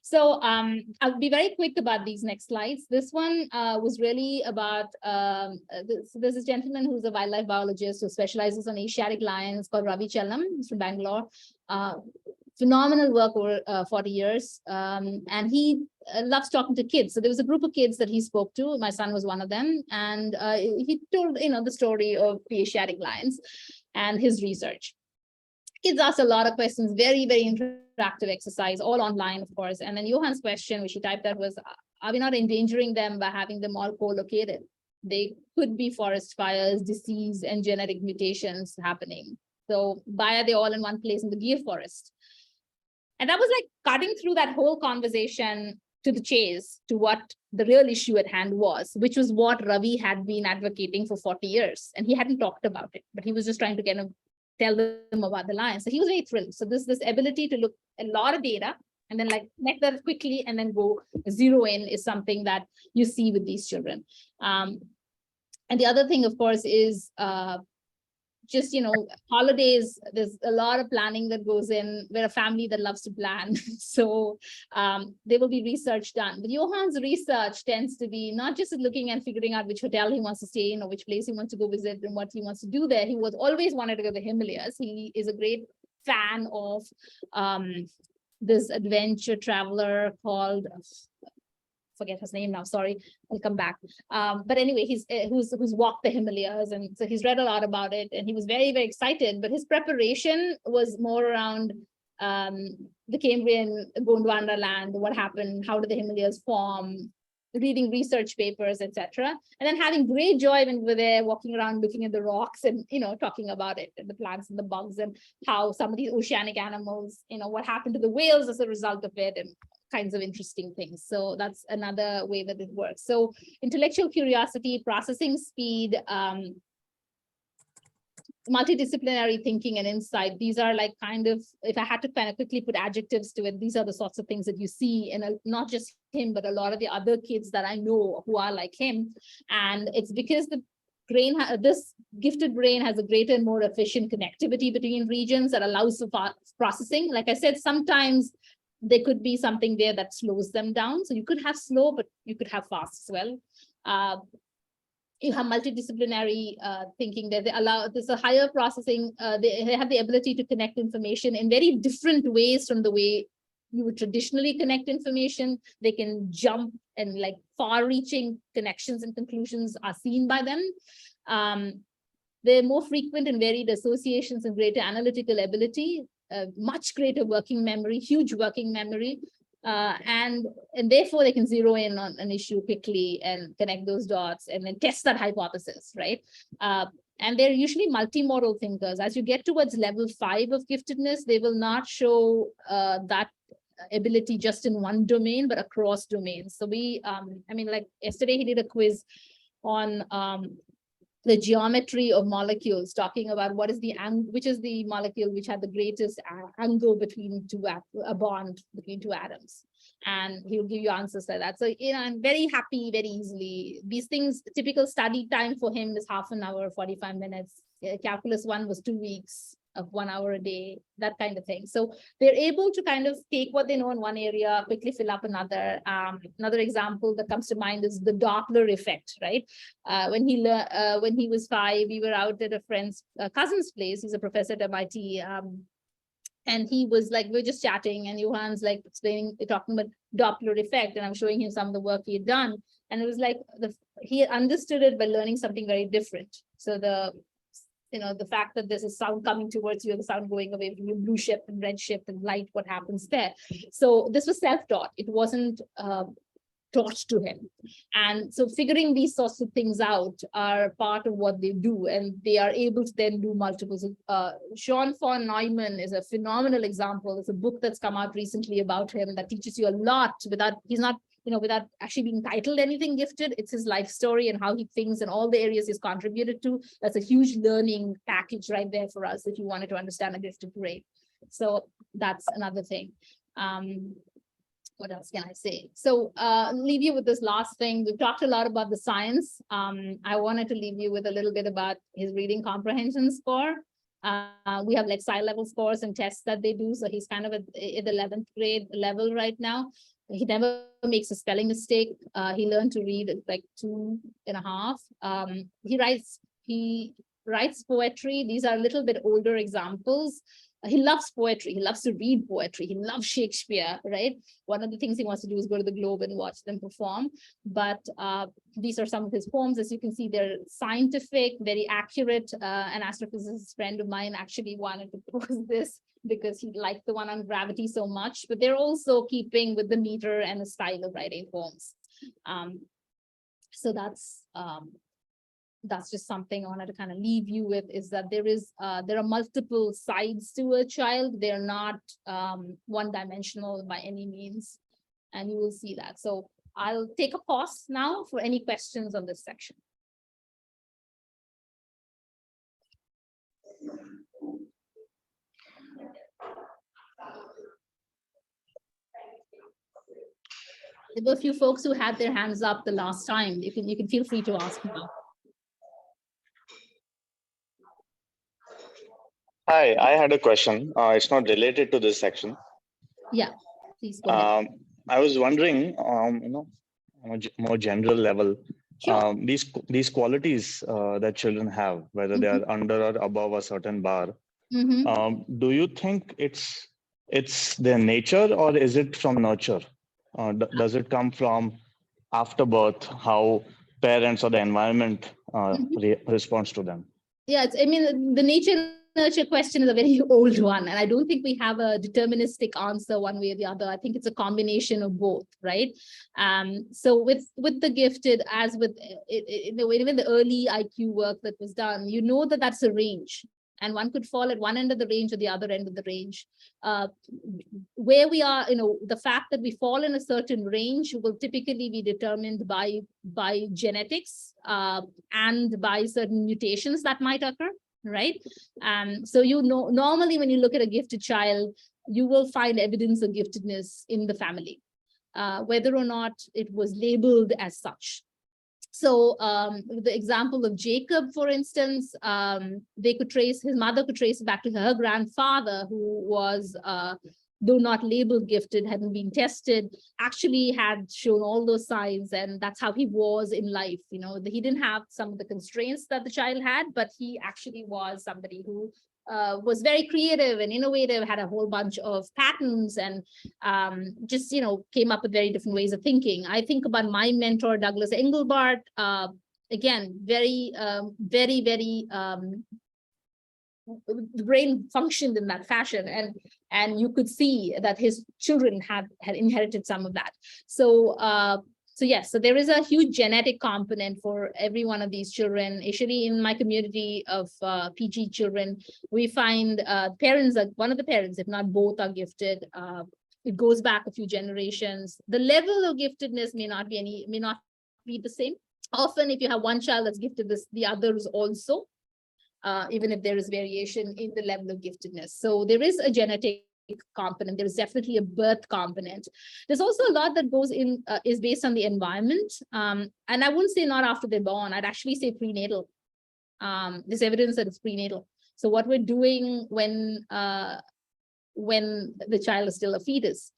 So I'll be very quick about these next slides. This one was really about, there's a gentleman who's a wildlife biologist who specializes on Asiatic lions called Ravi Chellam. He's from Bangalore. Phenomenal work over 40 years. And he loves talking to kids. So there was a group of kids that he spoke to. My son was one of them. And he told, you know, the story of the Asiatic lions and his research. Kids asked a lot of questions, very, very interactive exercise, all online, of course. And then Johan's question, which he typed out, was, are we not endangering them by having them all co-located? They could be forest fires, disease, and genetic mutations happening. So why are they all in one place in the Gir forest? And that was like cutting through that whole conversation to the chase, to what the real issue at hand was, which was what Ravi had been advocating for 40 years. And he hadn't talked about it, but he was just trying to kind of tell them about the lions. So he was very thrilled. So this ability to look at a lot of data and then like connect that quickly and then go zero in is something that you see with these children. And the other thing, of course, is just, you know, holidays, there's a lot of planning that goes in. We're a family that loves to plan. So there will be research done. But Johan's research tends to be not just looking and figuring out which hotel he wants to stay in or which place he wants to go visit and what he wants to do there. He was always wanted to go to the Himalayas. He is a great fan of this adventure traveler called, forget his name now, sorry, I'll come back. But anyway, he's who's walked the Himalayas, and so he's read a lot about it, and he was very, very excited. But his preparation was more around the Cambrian Gondwana land, what happened, how did the Himalayas form, reading research papers, etc. And then having great joy when we were there, walking around, looking at the rocks, and talking about it, and the plants and the bugs, and how some of these oceanic animals, what happened to the whales as a result of it, and kinds of interesting things. So that's another way that it works. So intellectual curiosity, processing speed, multidisciplinary thinking and insight. These are like kind of, if I had to kind of quickly put adjectives to it, these are the sorts of things that you see in not just him, but a lot of the other kids that I know who are like him. And it's because the brain, this gifted brain has a greater and more efficient connectivity between regions that allows for processing. Like I said, sometimes there could be something there that slows them down. So you could have slow, but you could have fast as well. You have multidisciplinary thinking that there's a higher processing. They have the ability to connect information in very different ways from the way you would traditionally connect information. They can jump, and like far-reaching connections and conclusions are seen by them. They're more frequent and varied associations and greater analytical ability. Much greater working memory, huge working memory, and therefore they can zero in on an issue quickly and connect those dots and then test that hypothesis, right? And they're usually multimodal thinkers. As you get towards level 5 of giftedness, they will not show that ability just in one domain, but across domains. So we, I mean, like yesterday he did a quiz on the geometry of molecules, talking about what is which is the molecule which had the greatest angle between a bond between two atoms. And he'll give you answers like that. So, I'm very happy, very easily. These things, typical study time for him is half an hour, 45 minutes. Calculus 1 was 2 weeks of 1 hour a day, that kind of thing. So they're able to kind of take what they know in one area, quickly fill up another. Another example that comes to mind is the Doppler effect, right? When he was 5, we were out at a friend's cousin's place. He's a professor at MIT. And he was like, we're just chatting, and Johan's like talking about Doppler effect, and I'm showing him some of the work he had done. And it was like he understood it by learning something very different. So the fact that there's a sound coming towards you and the sound going away from you, blue shift and red shift and light, what happens there. So this was self-taught. It wasn't taught to him. And so figuring these sorts of things out are part of what they do, and they are able to then do multiples. Jean von Neumann is a phenomenal example. It's a book that's come out recently about him that teaches you a lot without actually being titled anything gifted. It's his life story and how he thinks and all the areas he's contributed to. That's a huge learning package right there for us if you wanted to understand a gifted brain. So that's another thing. What else can I say? So leave you with this last thing. We've talked a lot about the science. I wanted to leave you with a little bit about his reading comprehension score. We have like sci level scores and tests that they do. So he's kind of at the 11th grade level right now. He never makes a spelling mistake. He learned to read at like 2.5. He writes poetry. These are a little bit older examples. He loves poetry. He loves to read poetry. He loves Shakespeare, right? One of the things he wants to do is go to the Globe and watch them perform. But these are some of his poems. As you can see, they're scientific, very accurate. An astrophysicist friend of mine actually wanted to post this because he liked the one on gravity so much. But they're also keeping with the meter and the style of writing poems. So that's just something I wanted to kind of leave you with, is that there are multiple sides to a child. They're not one-dimensional by any means, and you will see that. So I'll take a pause now for any questions on this section. There were a few folks who had their hands up the last time. You can feel free to ask now. Hi, I had a question. It's not related to this section. Yeah, please go ahead. I was wondering, on a more general level, Sure. these qualities that children have, whether they are under or above a certain bar, do you think it's their nature, or is it from nurture? Does it come from after birth, how parents or the environment responds to them? Yeah, the nature question is a very old one, and I don't think we have a deterministic answer one way or the other. I think it's a combination of both, right? So with the gifted, as with even the early IQ work that was done, you know that that's a range, and one could fall at one end of the range or the other end of the range. Where we are, the fact that we fall in a certain range will typically be determined by genetics and by certain mutations that might occur. Right. So, normally when you look at a gifted child, you will find evidence of giftedness in the family, whether or not it was labeled as such. So the example of Jacob, for instance, his mother could trace it back to her grandfather, who was, though not labeled gifted, hadn't been tested, actually had shown all those signs, and that's how he was in life. He didn't have some of the constraints that the child had, but he actually was somebody who was very creative and innovative, had a whole bunch of patents, and just came up with very different ways of thinking. I think about my mentor, Douglas Engelbart. Again, very, very the brain functioned in that fashion, and you could see that his children had inherited some of that. So yes, so there is a huge genetic component for every one of these children. Actually, in my community of PG children, we find one of the parents, if not both, are gifted. It goes back a few generations. The level of giftedness may not be the same. Often, if you have one child that's gifted, the others also, even if there is variation in the level of giftedness. So there is a genetic component. There is definitely a birth component. There's also a lot that goes in, is based on the environment. And I wouldn't say not after they're born. I'd actually say prenatal. There's evidence that it's prenatal. So what we're doing when the child is still a fetus,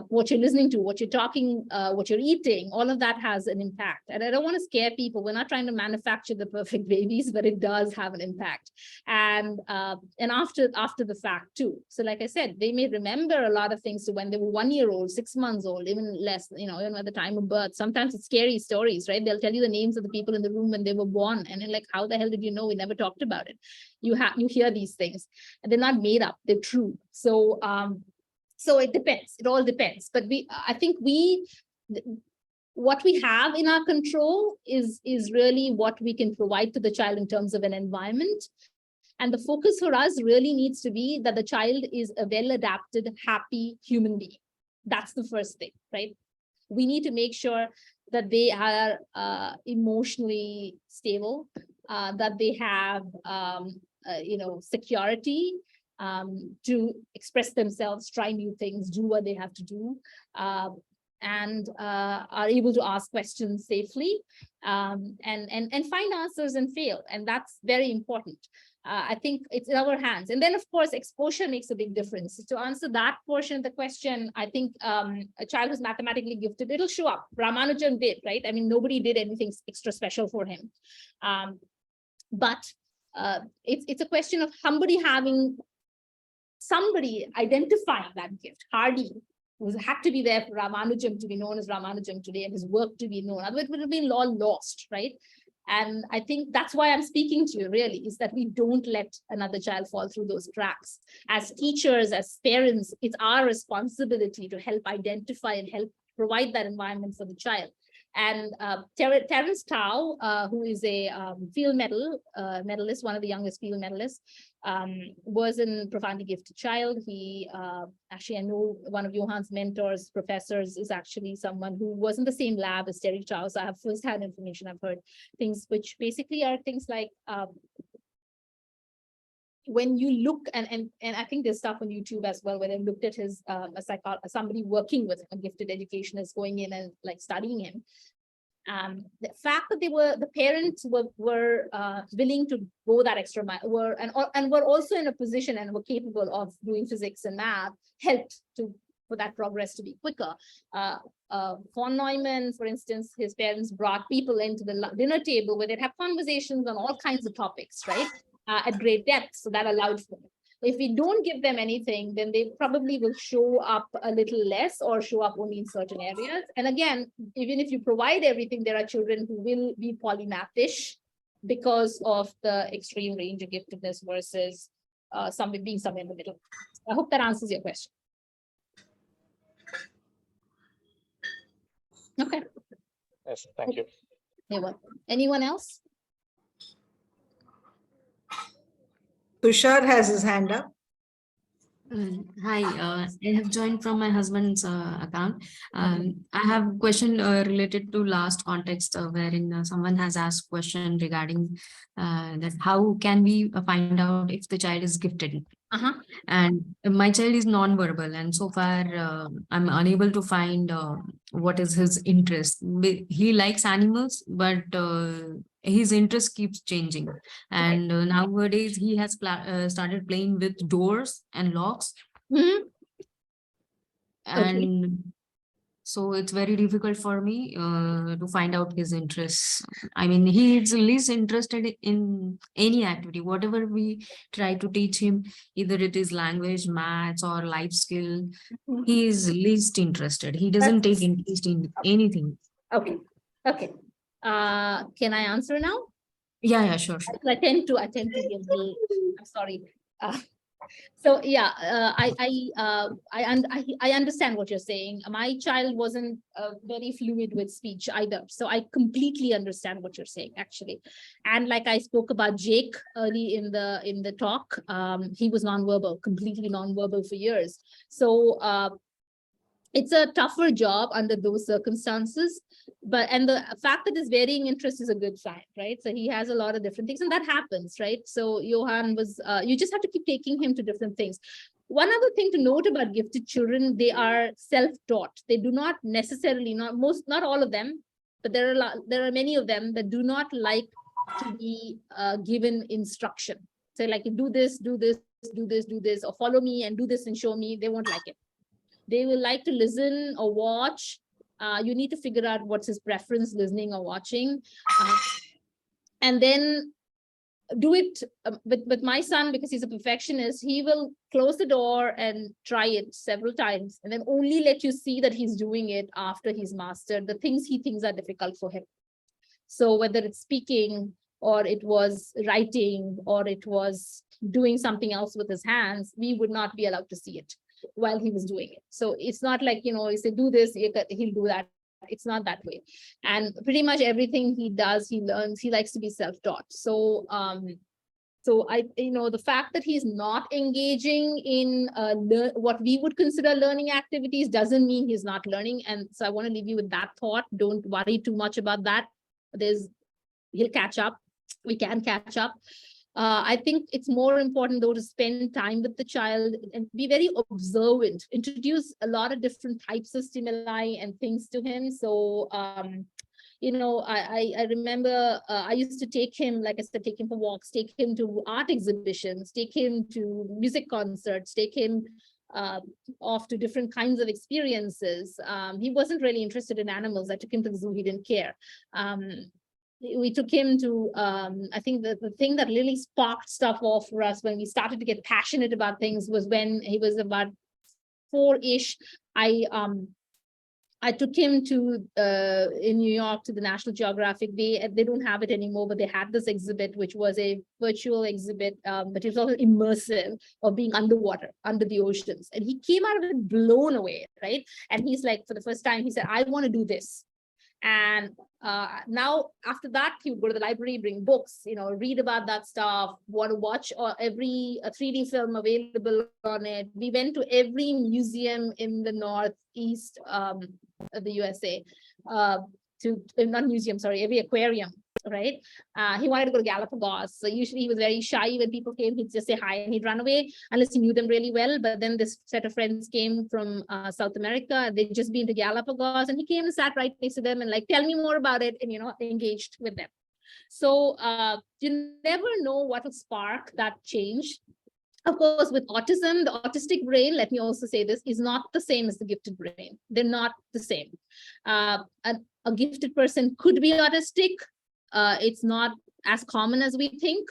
what you're listening to, what you're talking, what you're eating, all of that has an impact. And I don't want to scare people. We're not trying to manufacture the perfect babies, but it does have an impact. And after the fact too. So like I said, they may remember a lot of things to when they were 1 year old, 6 months old, even less, even at the time of birth. Sometimes it's scary stories, right? They'll tell you the names of the people in the room when they were born. And you're like, how the hell did you know? We never talked about it. You hear these things, and they're not made up, they're true. So so it depends. It all depends. But I think what we have in our control is really what we can provide to the child in terms of an environment. And the focus for us really needs to be that the child is a well-adapted, happy human being. That's the first thing, right? We need to make sure that they are emotionally stable, that they have, security, to express themselves, try new things, do what they have to do, and are able to ask questions safely, and find answers and fail. And that's very important. I think it's in our hands. And then, of course, exposure makes a big difference. To answer that portion of the question, I think a child who's mathematically gifted, it'll show up. Ramanujan did, right? I mean, nobody did anything extra special for him. But it's a question of somebody identifying that gift. Hardy, who had to be there for Ramanujam to be known as Ramanujam today and his work to be known. Otherwise, it would have been all lost, right? And I think that's why I'm speaking to you, really, is that we don't let another child fall through those cracks. As teachers, as parents, it's our responsibility to help identify and help provide that environment for the child. And Terence Tao, who is a field medalist, one of the youngest field medalists, was a profoundly gifted child. He actually, I know one of Johan's mentors, professors, is actually someone who was in the same lab as Terry Tao. So I have firsthand information. I've heard things which basically are things like when you look, and I think there's stuff on YouTube as well, where they looked at his somebody working with a gifted educationist going in and like studying him. The fact that the parents were willing to go that extra mile, were also in a position and were capable of doing physics and math, helped for that progress to be quicker. Von Neumann, for instance, his parents brought people into the dinner table where they'd have conversations on all kinds of topics, right? At great depth, so that allowed for it. If we don't give them anything, then they probably will show up a little less or show up only in certain areas. And again, even if you provide everything, there are children who will be polymathish because of the extreme range of giftedness versus being somewhere in the middle. I hope that answers your question. Okay. Yes, thank you. You're welcome. Anyone else? Tushar has his hand up. Hi, I have joined from my husband's account. I have a question related to last context wherein someone has asked question regarding that how can we find out if the child is gifted? And my child is non-verbal, and so far I'm unable to find what is his interest. He likes animals, but his interest keeps changing. And nowadays he has started playing with doors and locks. And so it's very difficult for me to find out his interests. I mean, he is least interested in any activity, whatever we try to teach him, either it is language, maths, or life skill. He is least interested. He doesn't take interest in anything. Okay. Can I answer now? Yeah, sure. I tend to be a little, I'm sorry. So yeah, I understand what you're saying. My child wasn't very fluid with speech either, so I completely understand what you're saying, actually. And like I spoke about Jake early in the talk, he was nonverbal, completely nonverbal for years. So it's a tougher job under those circumstances, and the fact that his varying interest is a good sign, right? So he has a lot of different things, and that happens, right? So Johan was, you just have to keep taking him to different things. One other thing to note about gifted children, they are self-taught. They do not necessarily, not all of them, but there are many of them that do not like to be given instruction. Say like, do this, do this, do this, do this, or follow me and do this and show me. They won't like it. They will like to listen or watch. You need to figure out what's his preference, listening or watching. And then do it. But my son, because he's a perfectionist, he will close the door and try it several times and then only let you see that he's doing it after he's mastered the things he thinks are difficult for him. So whether it's speaking, or it was writing, or it was doing something else with his hands, we would not be allowed to see it while he was doing it. So it's not like, you say, do this, he'll do that. It's not that way. And pretty much everything he does, he learns, he likes to be self-taught. So the fact that he's not engaging in what we would consider learning activities doesn't mean he's not learning. And so I want to leave you with that thought. Don't worry too much about that. He'll catch up. We can catch up. I think it's more important, though, to spend time with the child and be very observant, introduce a lot of different types of stimuli and things to him. So, I remember I used to take him, like I said, take him for walks, take him to art exhibitions, take him to music concerts, take him off to different kinds of experiences. He wasn't really interested in animals. I took him to the zoo. He didn't care. We took him to, I think the thing that really sparked stuff off for us when we started to get passionate about things was when he was about 4-ish. I took him to, in New York, to the National Geographic. They don't have it anymore, but they had this exhibit, which was a virtual exhibit, but it was also immersive, of being underwater, under the oceans. And he came out of it blown away, right? And he's like, for the first time, he said, I want to do this. And now after that, he would go to the library, bring books, read about that stuff, want to watch every 3D film available on it. We went to every museum in the Northeast of the USA, not museum, sorry, every aquarium, right? He wanted to go to Galapagos. So usually he was very shy when people came. He'd just say hi and he'd run away unless he knew them really well. But then this set of friends came from South America. They'd just been to Galapagos, and he came and sat right next to them and like, tell me more about it, and engaged with them. So you never know what will spark that change. Of course, with autism, the autistic brain, let me also say this, is not the same as the gifted brain. They're not the same. A gifted person could be autistic. It's not as common as we think.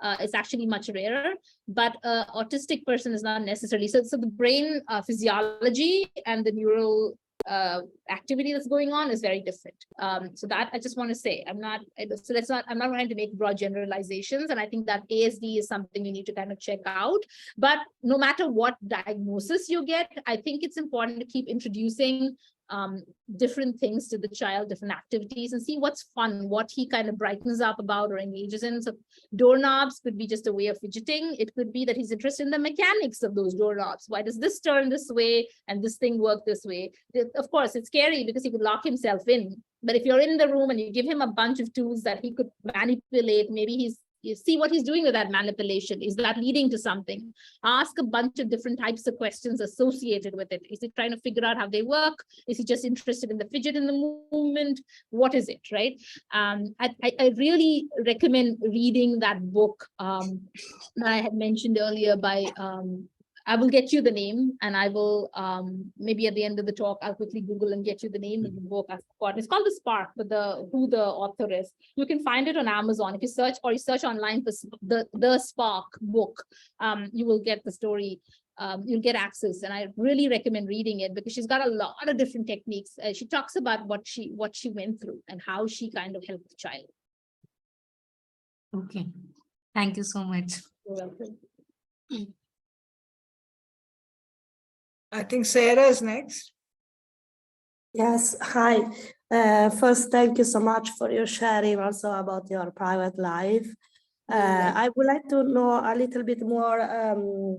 It's actually much rarer, but autistic person is not necessarily. So the brain physiology and the neural activity that's going on is very different. So that I just want to say, I'm not trying to make broad generalizations. And I think that ASD is something you need to kind of check out. But no matter what diagnosis you get, I think it's important to keep introducing different things to the child, different activities, and see what's fun, what he kind of brightens up about or engages in. So doorknobs could be just a way of fidgeting. It could be that he's interested in the mechanics of those doorknobs. Why does this turn this way and this thing work this way? Of course, it's scary because he could lock himself in. But if you're in the room and you give him a bunch of tools that he could manipulate, maybe you see what he's doing with that manipulation. Is that leading to something? Ask a bunch of different types of questions associated with it. Is he trying to figure out how they work? Is he just interested in the fidget in the movement? What is it, right? I really recommend reading that book that I had mentioned earlier by, I will get you the name, and I will maybe at the end of the talk, I'll quickly Google and get you the name of the book. It's called The Spark, but who the author is. You can find it on Amazon. If you search online for the Spark book, you will get the story. You'll get access, and I really recommend reading it because she's got a lot of different techniques. She talks about what she went through and how she kind of helped the child. Okay, thank you so much. You're welcome. I think Sarah is next. Yes, hi. First, thank you so much for your sharing also about your private life. I would like to know a little bit more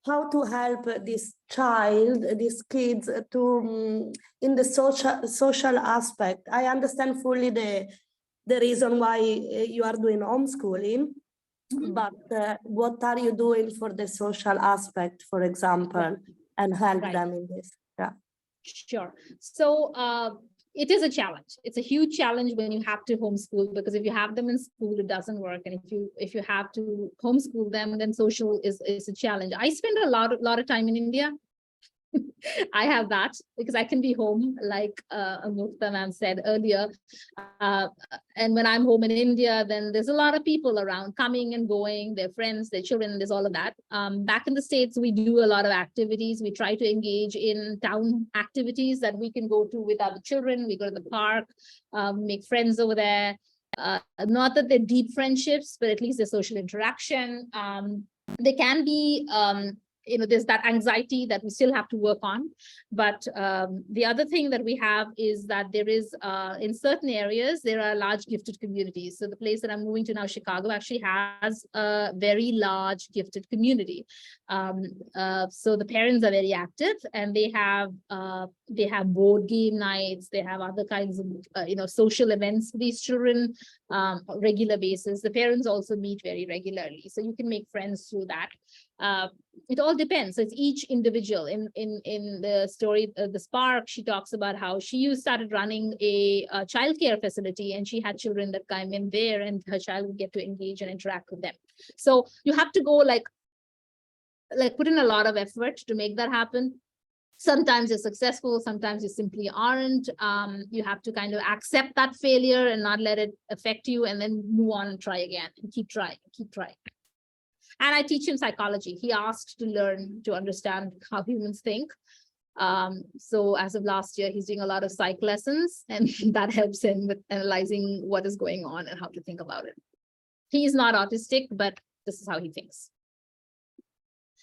how to help this child, these kids to in the social aspect. I understand fully the reason why you are doing homeschooling, but what are you doing for the social aspect, for example, and help them in this? Yeah. Sure. So it is a challenge. It's a huge challenge when you have to homeschool, because if you have them in school, it doesn't work. And if you have to homeschool them, then social is a challenge. I spend a lot of time in India. I have that because I can be home, like Mukta ma'am said earlier. And when I'm home in India, then there's a lot of people around coming and going, their friends, their children, there's all of that. Back in the States, we do a lot of activities. We try to engage in town activities that we can go to with other children. We go to the park, make friends over there. Not that they're deep friendships, but at least there's social interaction. They can be there's that anxiety that we still have to work on. But the other thing that we have is that there is, in certain areas, there are large gifted communities. So the place that I'm moving to now, Chicago, actually has a very large gifted community. So the parents are very active, and they have board game nights. They have other kinds of, social events for these children on a regular basis. The parents also meet very regularly. So you can make friends through that. It all depends. So it's each individual. In the story, The Spark, she talks about how she started running a childcare facility, and she had children that came in there, and her child would get to engage and interact with them. So you have to go like put in a lot of effort to make that happen. Sometimes you're successful, sometimes you simply aren't. You have to kind of accept that failure and not let it affect you, and then move on and try again and keep trying. And I teach him psychology. He asked to learn to understand how humans think. So as of last year, he's doing a lot of psych lessons, and that helps him with analyzing what is going on and how to think about it. He is not autistic, but this is how he thinks.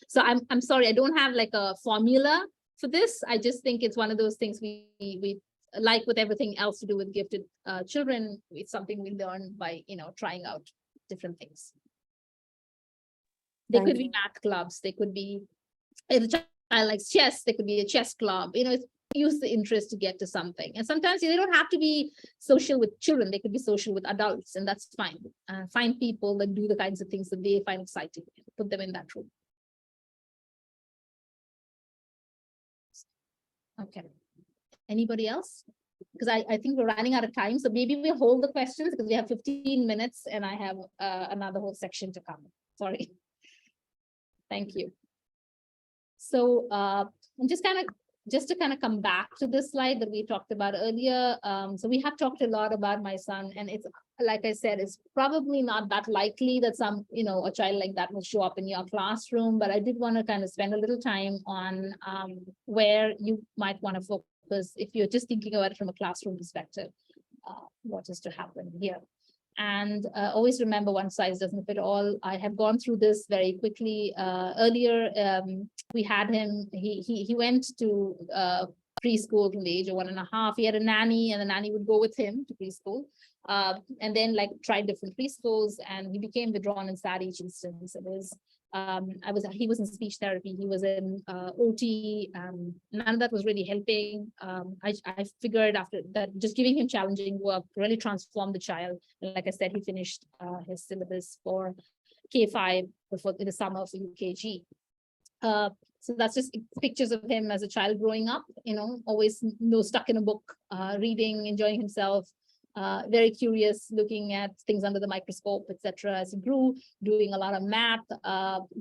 So I'm sorry, I don't have like a formula for this. I just think it's one of those things we like with everything else to do with gifted children. It's something we learn by trying out different things. They could be math clubs. They could be, if a child likes chess, there could be a chess club. Use the interest to get to something. And sometimes they don't have to be social with children. They could be social with adults, and that's fine. Find people that do the kinds of things that they find exciting. Put them in that room. Okay. Anybody else? Because I think we're running out of time. So maybe we'll hold the questions because we have 15 minutes and I have another whole section to come. Sorry. Thank you. So just to kind of come back to this slide that we talked about earlier. So we have talked a lot about my son, and it's, like I said, it's probably not that likely that a child like that will show up in your classroom, but I did want to kind of spend a little time on where you might want to focus if you're just thinking about it from a classroom perspective, what is to happen here. And always remember, one size doesn't fit all. I have gone through this very quickly. Earlier, we had him, he went to preschool from the age of 1.5. He had a nanny, and the nanny would go with him to preschool. And then tried different preschools, and he became withdrawn and sad each instance. It was he was in speech therapy, he was in OT, none of that was really helping. I figured after that, just giving him challenging work really transformed the child. And like I said, he finished his syllabus for K5 before in the summer for UKG. So that's just pictures of him as a child growing up, always stuck in a book, reading, enjoying himself. Very curious, looking at things under the microscope, etc. As he grew, doing a lot of math.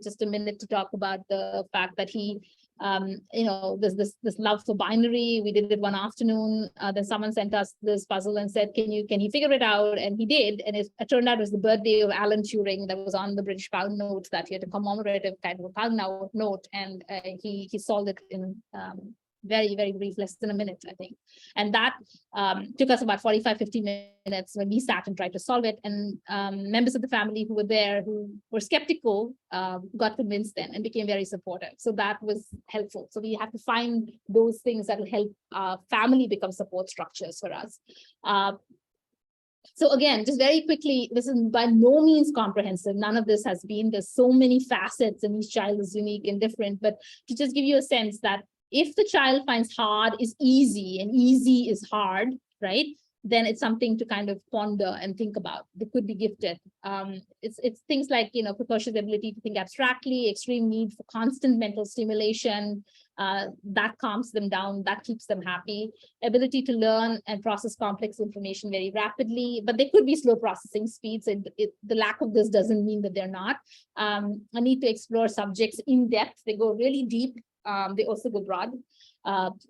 Just a minute to talk about the fact that he, there's this love for binary. We did it one afternoon. Then someone sent us this puzzle and said, "Can he figure it out?" And he did. And it turned out it was the birthday of Alan Turing that was on the British pound note, that he had a commemorative kind of a pound note, and he solved it in very, very brief, less than a minute, I think. And that took us about 45-50 minutes when we sat and tried to solve it. And members of the family who were there, who were skeptical, got convinced then and became very supportive. So that was helpful. So we have to find those things that will help family become support structures for us. So again, just very quickly, this is by no means comprehensive. None of this has been. There's so many facets and each child is unique and different. But to just give you a sense that if the child finds hard is easy and easy is hard, right? Then it's something to kind of ponder and think about. They could be gifted. It's things like, precocious ability to think abstractly, extreme need for constant mental stimulation, that calms them down, that keeps them happy, ability to learn and process complex information very rapidly, but they could be slow processing speeds. And the lack of this doesn't mean that they're not. A need to explore subjects in depth. They go really deep. They also go broad.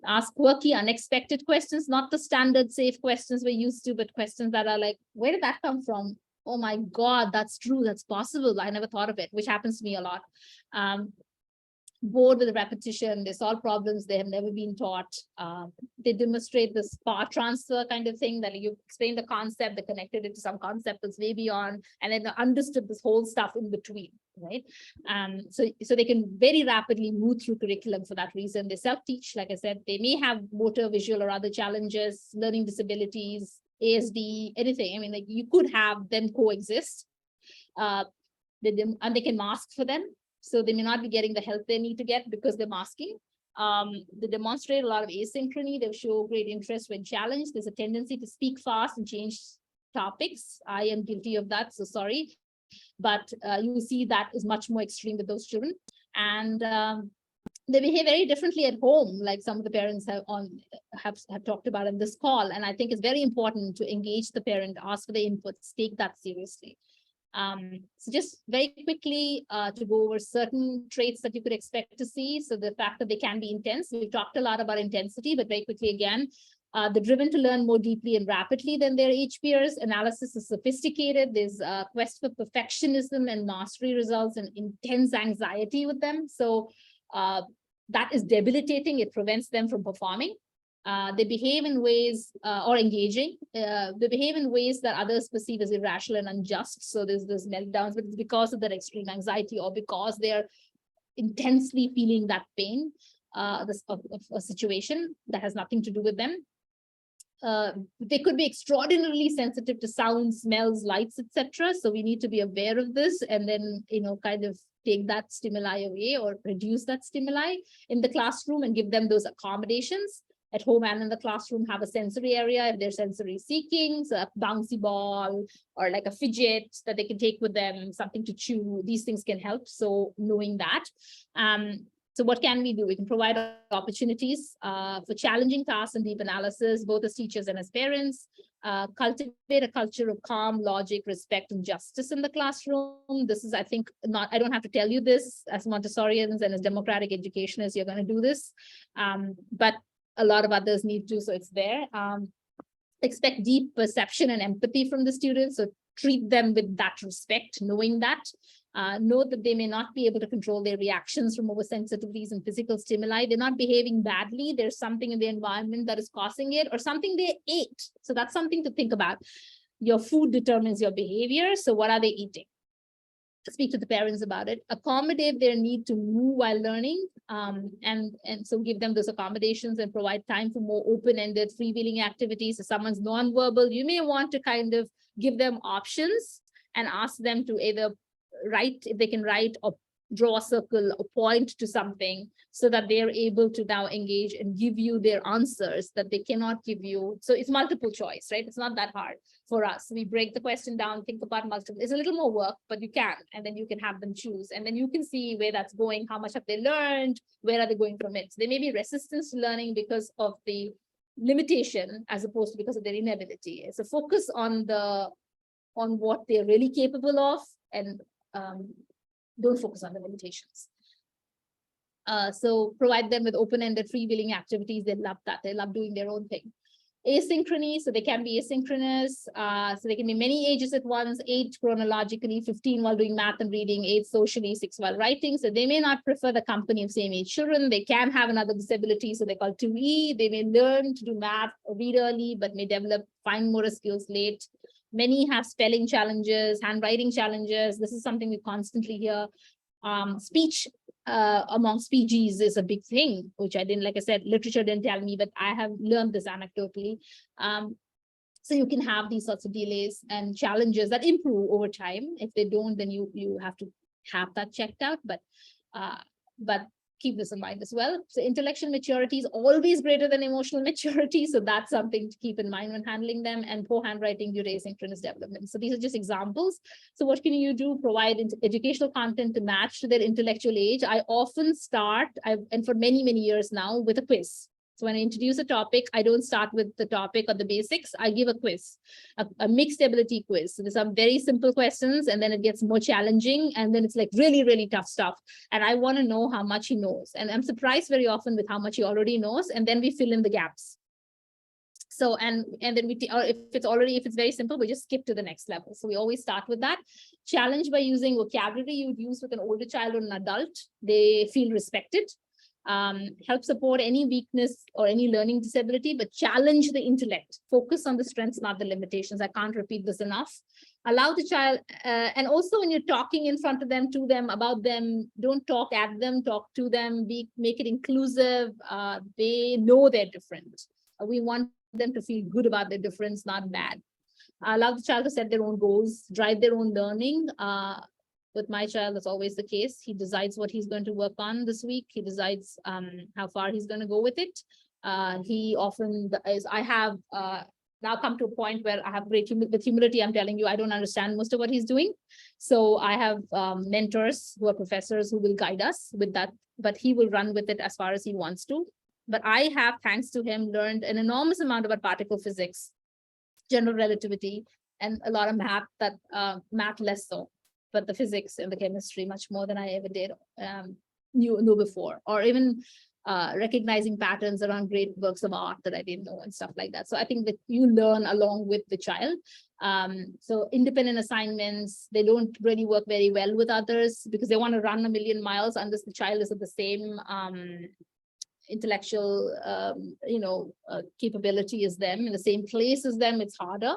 Ask quirky, unexpected questions, not the standard safe questions we're used to, but questions that are like, where did that come from? Oh my God, that's true, that's possible. I never thought of it, which happens to me a lot. Bored with the repetition, they solve problems they have never been taught. They demonstrate this power transfer kind of thing, that you explain the concept, they connected it to some concept that's way beyond, and then they understood this whole stuff in between, right? So they can very rapidly move through curriculum for that reason. They self-teach, like I said, they may have motor, visual, or other challenges, learning disabilities, ASD, anything. I mean, like you could have them coexist, and they can mask for them. So they may not be getting the help they need to get because they're masking. They demonstrate a lot of asynchrony. They show great interest when challenged. There's a tendency to speak fast and change topics. I am guilty of that, so sorry. But you see that is much more extreme with those children. And they behave very differently at home, like some of the parents have talked about in this call. And I think it's very important to engage the parent, ask for the inputs, take that seriously. So just very quickly to go over certain traits that you could expect to see. So the fact that they can be intense. We've talked a lot about intensity, but very quickly again, they're driven to learn more deeply and rapidly than their age peers. Analysis is sophisticated. There's a quest for perfectionism and mastery results in intense anxiety with them. So that is debilitating. It prevents them from performing. They behave in ways or engaging. They behave in ways that others perceive as irrational and unjust. So there's meltdowns, but it's because of that extreme anxiety or because they're intensely feeling that pain of a situation that has nothing to do with them. They could be extraordinarily sensitive to sounds, smells, lights, etc. So we need to be aware of this and then, kind of take that stimuli away or reduce that stimuli in the classroom and give them those accommodations. At home and in the classroom, have a sensory area if they're sensory seeking, so a bouncy ball or like a fidget that they can take with them, something to chew. These things can help. So knowing that. So what can we do? We can provide opportunities for challenging tasks and deep analysis, both as teachers and as parents. Cultivate a culture of calm, logic, respect, and justice in the classroom. This is, I think, I don't have to tell you this as Montessorians and as democratic educationists, you're going to do this. But a lot of others need to, so it's there. Expect deep perception and empathy from the students. So treat them with that respect, knowing that. Know that they may not be able to control their reactions from oversensitivities and physical stimuli. They're not behaving badly. There's something in the environment that is causing it or something they ate. So that's something to think about. Your food determines your behavior. So what are they eating? Speak to the parents about it, accommodate their need to move while learning, and so give them those accommodations and provide time for more open-ended freewheeling activities. If someone's nonverbal, you may want to kind of give them options and ask them to either write, if they can write, or draw a circle or point to something so that they're able to now engage and give you their answers that they cannot give you. So it's multiple choice, right? It's not that hard for us. We break the question down, think about multiple. It's a little more work, but you can, and then you can have them choose, and then you can see where that's going, how much have they learned, where are they going from it. So there may be resistance to learning because of the limitation as opposed to because of their inability. So focus on what they're really capable of, and don't focus on the limitations. So provide them with open-ended freewheeling activities. They love that. They love doing their own thing. Asynchrony, so they can be asynchronous. So they can be many ages at once, 8 chronologically, 15 while doing math and reading, 8 socially, 6 while writing. So they may not prefer the company of same age children. They can have another disability, so they call 2E. They may learn to do math or read early, but may develop fine motor skills late. Many have spelling challenges, handwriting challenges. This is something we constantly hear. Speech among speechies is a big thing, which I didn't, like I said, literature didn't tell me, but I have learned this anecdotally. So you can have these sorts of delays and challenges that improve over time. If they don't, then you have to have that checked out. But keep this in mind as well. So intellectual maturity is always greater than emotional maturity. So that's something to keep in mind when handling them. And poor handwriting due to asynchronous development. So these are just examples. So what can you do? Provide educational content to match to their intellectual age. I often start, and for many, many years now, with a quiz. So when I introduce a topic, I don't start with the topic or the basics. I give a quiz, a mixed ability quiz. So there's some very simple questions, and then it gets more challenging, and then it's like really, really tough stuff. And I want to know how much he knows. And I'm surprised very often with how much he already knows, and then we fill in the gaps. So, and then if it's very simple, we just skip to the next level. So we always start with that. Challenge by using vocabulary you would use with an older child or an adult. They feel respected. Help support any weakness or any learning disability, but challenge the intellect. Focus on the strengths, not the limitations. I can't repeat this enough. Allow the child, and also when you're talking in front of them, to them, about them, don't talk at them, talk to them, make it inclusive. They know they're different. We want them to feel good about their difference, not bad. Allow the child to set their own goals, drive their own learning. With my child, that's always the case. He decides what he's going to work on this week. He decides how far he's going to go with it. He often is, I have now come to a point where I have with humility, I'm telling you, I don't understand most of what he's doing. So I have mentors who are professors who will guide us with that, but he will run with it as far as he wants to. But I have, thanks to him, learned an enormous amount about particle physics, general relativity, and a lot of math, math less so. But the physics and the chemistry much more than I ever did knew before, or even recognizing patterns around great works of art that I didn't know and stuff like that. So I think that you learn along with the child. So independent assignments, they don't really work very well with others because they want to run a million miles unless the child is at the same intellectual capability as them, in the same place as them. It's harder.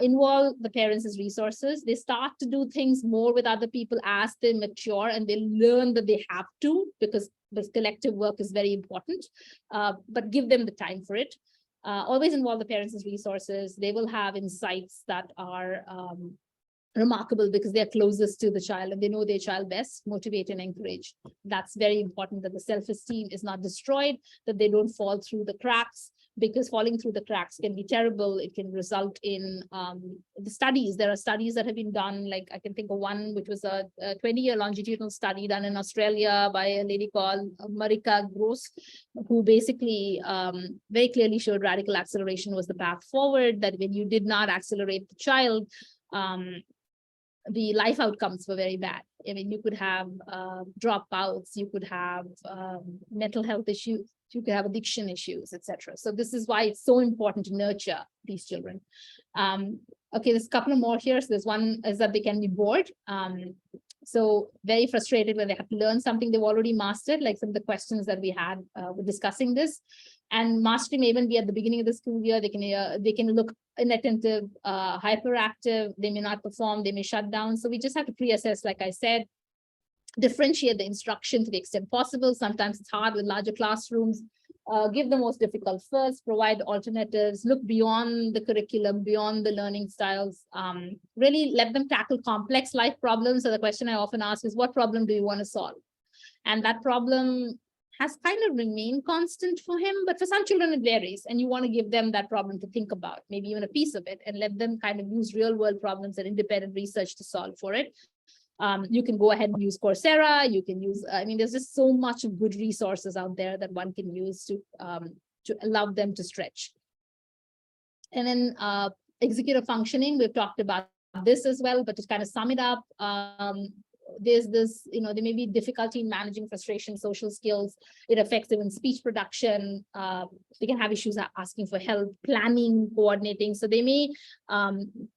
Involve the parents as resources. They start to do things more with other people as they mature, and they learn that they have to, because this collective work is very important, but give them the time for it. Always involve the parents as resources. They will have insights that are remarkable because they're closest to the child and they know their child best. Motivate and encourage. That's very important, that the self-esteem is not destroyed, that they don't fall through the cracks, because falling through the cracks can be terrible. It can result in the studies. There are studies that have been done, like I can think of one, which was a 20-year longitudinal study done in Australia by a lady called Marika Gross, who basically very clearly showed radical acceleration was the path forward, that when you did not accelerate the child, the life outcomes were very bad. I mean, you could have dropouts, you could have mental health issues, you could have addiction issues, etc. So this is why it's so important to nurture these children. Okay, there's a couple of more here. So there's one is that they can be bored. So very frustrated when they have to learn something they've already mastered, like some of the questions that we had with discussing this. And mastery may even be at the beginning of the school year. They can look inattentive, hyperactive. They may not perform. They may shut down. So we just have to pre-assess, like I said, differentiate the instruction to the extent possible. Sometimes it's hard with larger classrooms. Give the most difficult first, provide alternatives, look beyond the curriculum, beyond the learning styles, really let them tackle complex life problems. So the question I often ask is, what problem do you want to solve? And that problem has kind of remained constant for him, but for some children it varies, and you want to give them that problem to think about, maybe even a piece of it, and let them kind of use real world problems and independent research to solve for it. You can go ahead and use Coursera. You can use, I mean, there's just so much of good resources out there that one can use to allow them to stretch. And then executive functioning, we've talked about this as well, but to kind of sum it up, there's this, there may be difficulty in managing frustration, social skills. It affects even speech production. They can have issues asking for help, planning, coordinating. So they may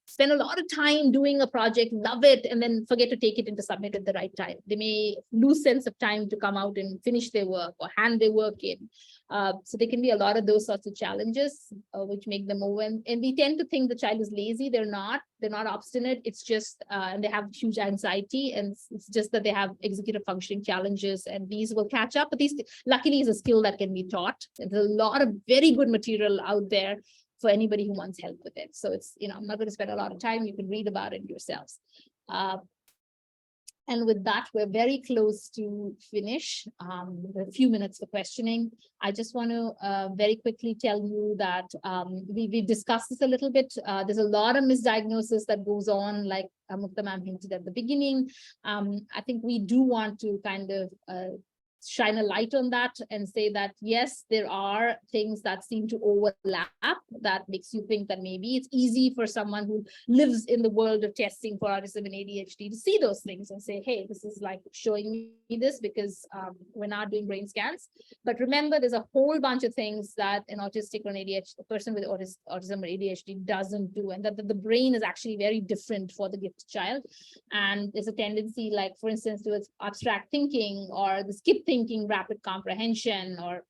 spend a lot of time doing a project, love it, and then forget to take it into submit at the right time. They may lose sense of time to come out and finish their work or hand their work in. So there can be a lot of those sorts of challenges which make them over. And we tend to think the child is lazy. They're not obstinate. It's just, and they have huge anxiety, and it's just that they have executive functioning challenges, and these will catch up. But these, luckily, is a skill that can be taught. There's a lot of very good material out there for anybody who wants help with it. So it's, I'm not going to spend a lot of time. You can read about it yourselves. And with that, we're very close to finish. A few minutes for questioning. I just want to very quickly tell you that we've discussed this a little bit. There's a lot of misdiagnosis that goes on, like Mukta ma'am hinted at the beginning. I think we do want to kind of shine a light on that and say that, yes, there are things that seem to overlap that makes you think that maybe it's easy for someone who lives in the world of testing for autism and ADHD to see those things and say, hey, this is like showing me this because we're not doing brain scans. But remember, there's a whole bunch of things that an autistic or an ADHD, a person with autism or ADHD doesn't do, and that the brain is actually very different for the gifted child. And there's a tendency, like, for instance, towards abstract thinking or the skip thinking, rapid comprehension, or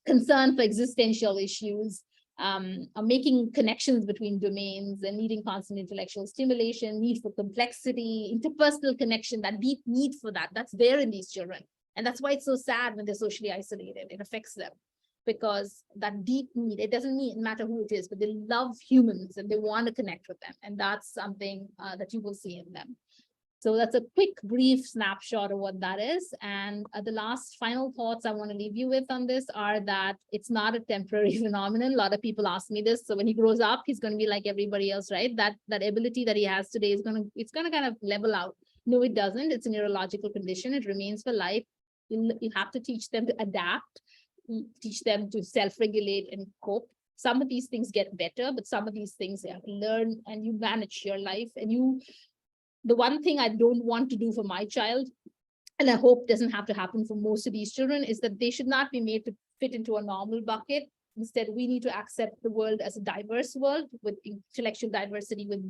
concern for existential issues, or making connections between domains and needing constant intellectual stimulation, need for complexity, interpersonal connection, that deep need for that's there in these children. And that's why it's so sad when they're socially isolated. It affects them because that deep need, it doesn't matter who it is, but they love humans and they want to connect with them. And that's something that you will see in them. So that's a quick, brief snapshot of what that is. And the last final thoughts I want to leave you with on this are that it's not a temporary phenomenon. A lot of people ask me this. So when he grows up, he's going to be like everybody else, right? That ability that he has today is going to kind of level out. No, it doesn't. It's a neurological condition. It remains for life. You have to teach them to adapt, teach them to self-regulate and cope. Some of these things get better, but some of these things you have to learn, and you manage your life. And the one thing I don't want to do for my child, and I hope doesn't have to happen for most of these children, is that they should not be made to fit into a normal bucket. Instead, we need to accept the world as a diverse world with intellectual diversity, with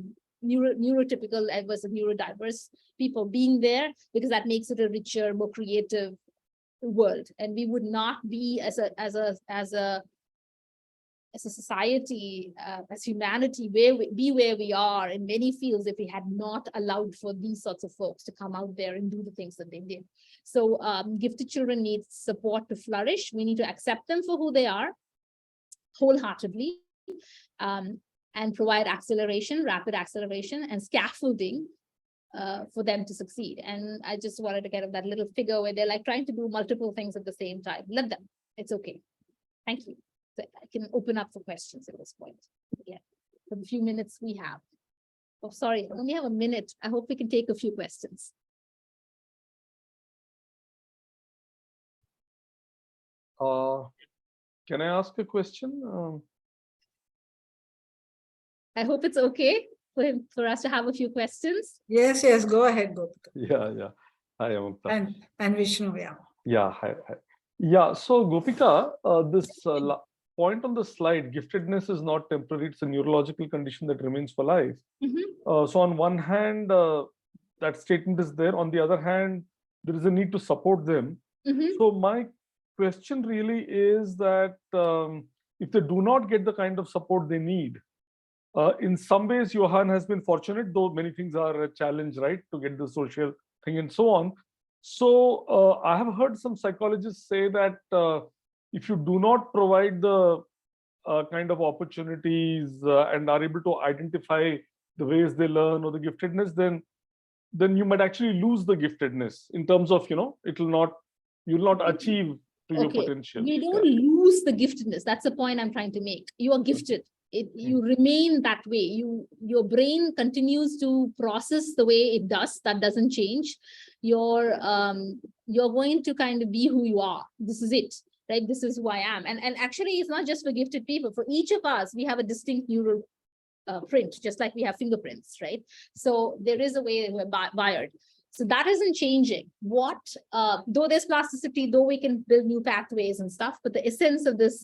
neurotypical versus neurodiverse people being there, because that makes it a richer, more creative world. And we would not be as a society, as humanity, where we are in many fields if we had not allowed for these sorts of folks to come out there and do the things that they did. So gifted children need support to flourish. We need to accept them for who they are wholeheartedly, and provide acceleration, rapid acceleration, and scaffolding for them to succeed. And I just wanted to get that little figure where they're like trying to do multiple things at the same time. Let them. It's okay. Thank you. So I can open up for questions at this point. Yeah, for the few minutes we have. Oh, sorry, I only have a minute. I hope we can take a few questions. Can I ask a question? I hope it's okay for us to have a few questions. Yes, go ahead, Gopika. Yeah. Hi, Amukta. And Vishnu, yeah. Yeah, hi. Yeah, so Gopika, this point on the slide, giftedness is not temporary, it's a neurological condition that remains for life. So on one hand, that statement is there. On the other hand, there is a need to support them. So my question really is that if they do not get the kind of support they need, in some ways, Johan has been fortunate, though many things are a challenge, right, to get the social thing and so on. So I have heard some psychologists say that if you do not provide the kind of opportunities and are able to identify the ways they learn or the giftedness, then you might actually lose the giftedness in terms of, you'll not achieve to your potential. You don't lose the giftedness. That's the point I'm trying to make. You are gifted. You remain that way. Your brain continues to process the way it does. That doesn't change. You're going to kind of be who you are. This is it, right? This is who I am. And actually, it's not just for gifted people. For each of us, we have a distinct neural print, just like we have fingerprints, right? So there is a way we're wired. So that isn't changing. Though there's plasticity, though we can build new pathways and stuff, but the essence of this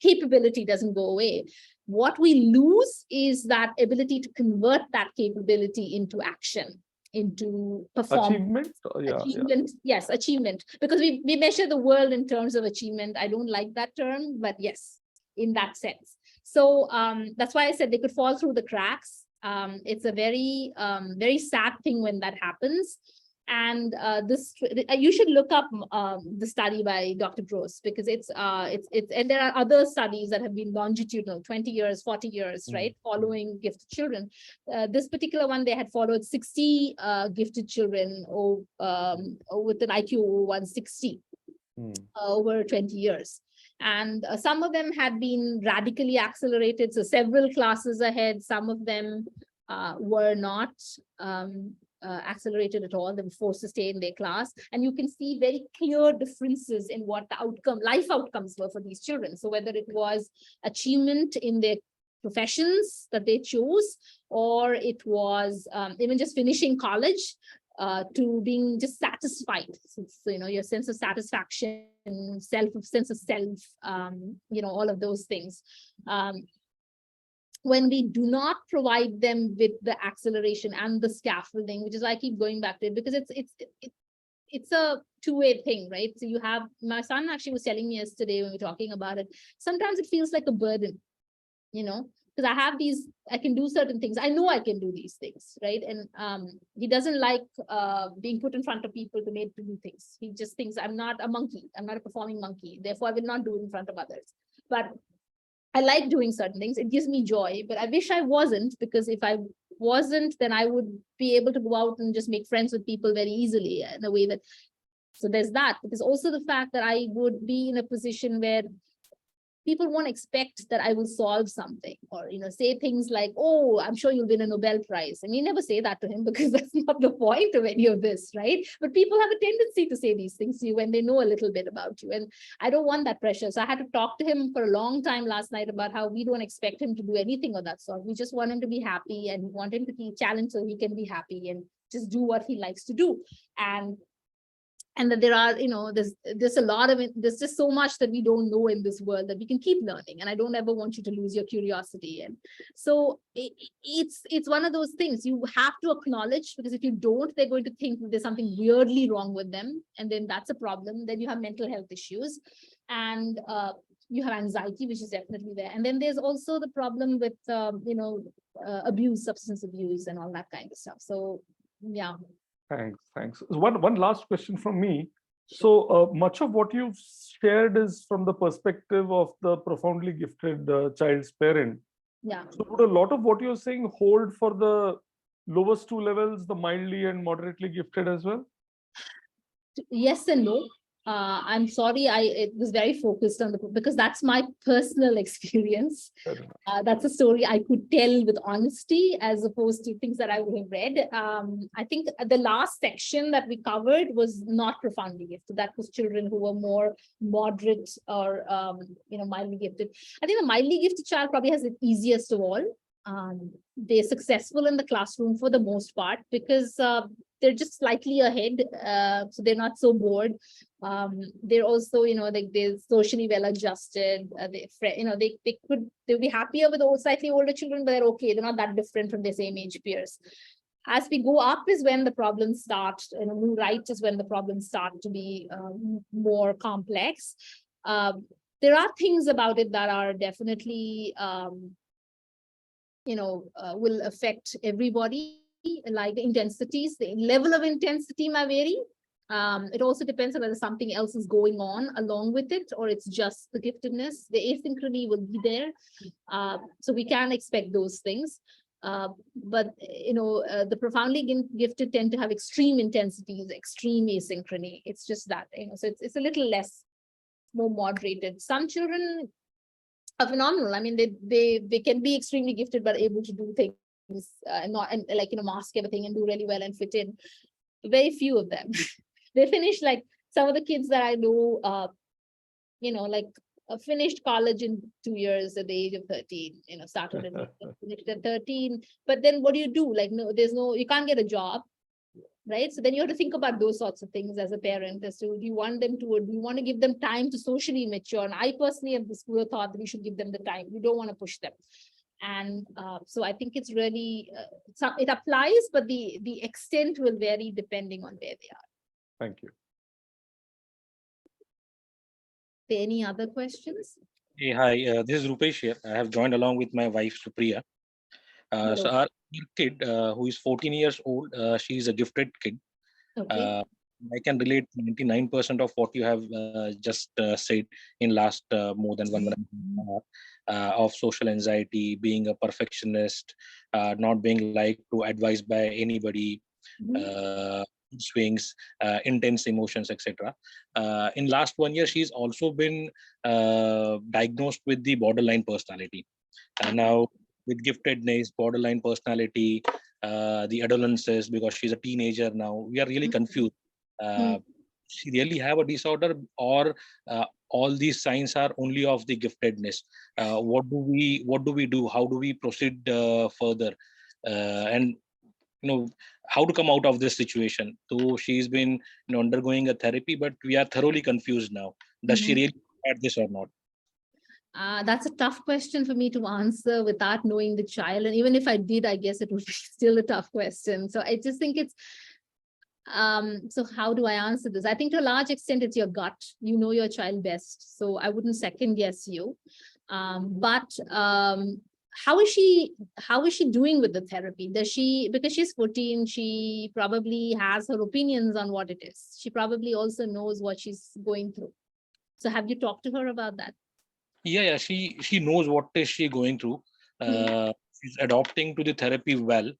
capability doesn't go away. What we lose is that ability to convert that capability into action, into performance. Achievement? Yes, achievement. Because we measure the world in terms of achievement. I don't like that term, but yes, in that sense. So that's why I said they could fall through the cracks. It's a very, very sad thing when that happens. And you should look up the study by Dr. Gross, because it's and there are other studies that have been longitudinal, 20 years, 40 years, right, following gifted children. This particular one, they had followed 60 gifted children with an IQ over 160 over 20 years. And some of them had been radically accelerated, so several classes ahead. Some of them were not accelerated at all. They were forced to stay in their class. And you can see very clear differences in what the life outcomes were for these children. So whether it was achievement in their professions that they chose, or it was even just finishing college, to being just satisfied. So, your sense of satisfaction, sense of self, all of those things. When we do not provide them with the acceleration and the scaffolding, which is why I keep going back to it, because it's a two-way thing, right? So my son actually was telling me yesterday when we were talking about it, sometimes it feels like a burden, because I can do certain things. I know I can do these things, right? And he doesn't like being put in front of people to do things. He just thinks, I'm not a monkey. I'm not a performing monkey. Therefore, I will not do it in front of others. But I like doing certain things. It gives me joy, but I wish I wasn't, because if I wasn't, then I would be able to go out and just make friends with people very easily in a way that, so there's that. But there's also the fact that I would be in a position where people won't expect that I will solve something, or, say things like, oh, I'm sure you'll win a Nobel Prize. And we never say that to him, because that's not the point of any of this, right? But people have a tendency to say these things to you when they know a little bit about you. And I don't want that pressure. So I had to talk to him for a long time last night about how we don't expect him to do anything of that sort. We just want him to be happy, and we want him to be challenged so he can be happy and just do what he likes to do. And that there are, there's a lot of it, there's just so much that we don't know in this world that we can keep learning. And I don't ever want you to lose your curiosity. And so it's one of those things you have to acknowledge, because if you don't, they're going to think that there's something weirdly wrong with them. And then that's a problem. Then you have mental health issues, and you have anxiety, which is definitely there. And then there's also the problem with, abuse, substance abuse, and all that kind of stuff. So, yeah. Thanks. One last question from me. So much of what you've shared is from the perspective of the profoundly gifted child's parent. Yeah. So would a lot of what you're saying hold for the lowest two levels, the mildly and moderately gifted as well? Yes and no. I'm sorry, it was very focused on because that's my personal experience. That's a story I could tell with honesty, as opposed to things that I would have read. I think the last section that we covered was not profoundly gifted. That was children who were more moderate or mildly gifted. I think the mildly gifted child probably has the easiest of all. They're successful in the classroom for the most part, because they're just slightly ahead, so they're not so bored. They're also, they're socially well adjusted. They'll be happier with slightly older children, but they're okay. They're not that different from their same age peers. As we go up is when the problems start. Move right is when the problems start to be more complex. There are things about it that are definitely will affect everybody, like the intensities. The level of intensity may vary. It also depends on whether something else is going on along with it, or it's just the giftedness. The asynchrony will be there. So we can expect those things. But the profoundly gifted tend to have extreme intensities, extreme asynchrony. It's just that, so it's a little less, more moderated. Some children are phenomenal. I mean, they can be extremely gifted, but able to do things mask everything and do really well and fit in. Very few of them. They finish, like some of the kids that I know, finished college in 2 years at the age of 13. Started finished at 13. But then what do you do? You can't get a job. Right. So then you have to think about those sorts of things as a parent, as to do you want to give them time to socially mature? And I personally have the school of thought that we should give them the time. We don't want to push them. And so I think it's really, it applies, but the extent will vary depending on where they are. Thank you. Any other questions? Hey, hi, this is Rupesh here. I have joined along with my wife, Supriya. So our kid, who is 14 years old, she is a gifted kid. Okay. I can relate 99% of what you have just said in last more than 1 hour of social anxiety, being a perfectionist, not being liked to advise by anybody, swings, intense emotions, etc. In last 1 year, she's also been diagnosed with the borderline personality. And now with giftedness, borderline personality, the adolescence, because she's a teenager now, we are really confused. She really have a disorder, or all these signs are only of the giftedness? What do we do? How do we proceed further? And how to come out of this situation? So she's been undergoing a therapy, but we are thoroughly confused now. Does she really had this or not? That's a tough question for me to answer without knowing the child. And even if I did, I guess it would be still a tough question. So I just think it's, so how do I answer this? I think to a large extent, it's your gut. You know your child best. So I wouldn't second guess you. But how is she doing with the therapy? Does she, because she's 14, she probably has her opinions on what it is. She probably also knows what she's going through. So have you talked to her about that? Yeah, she knows what is she going through. She's adopting to the therapy well.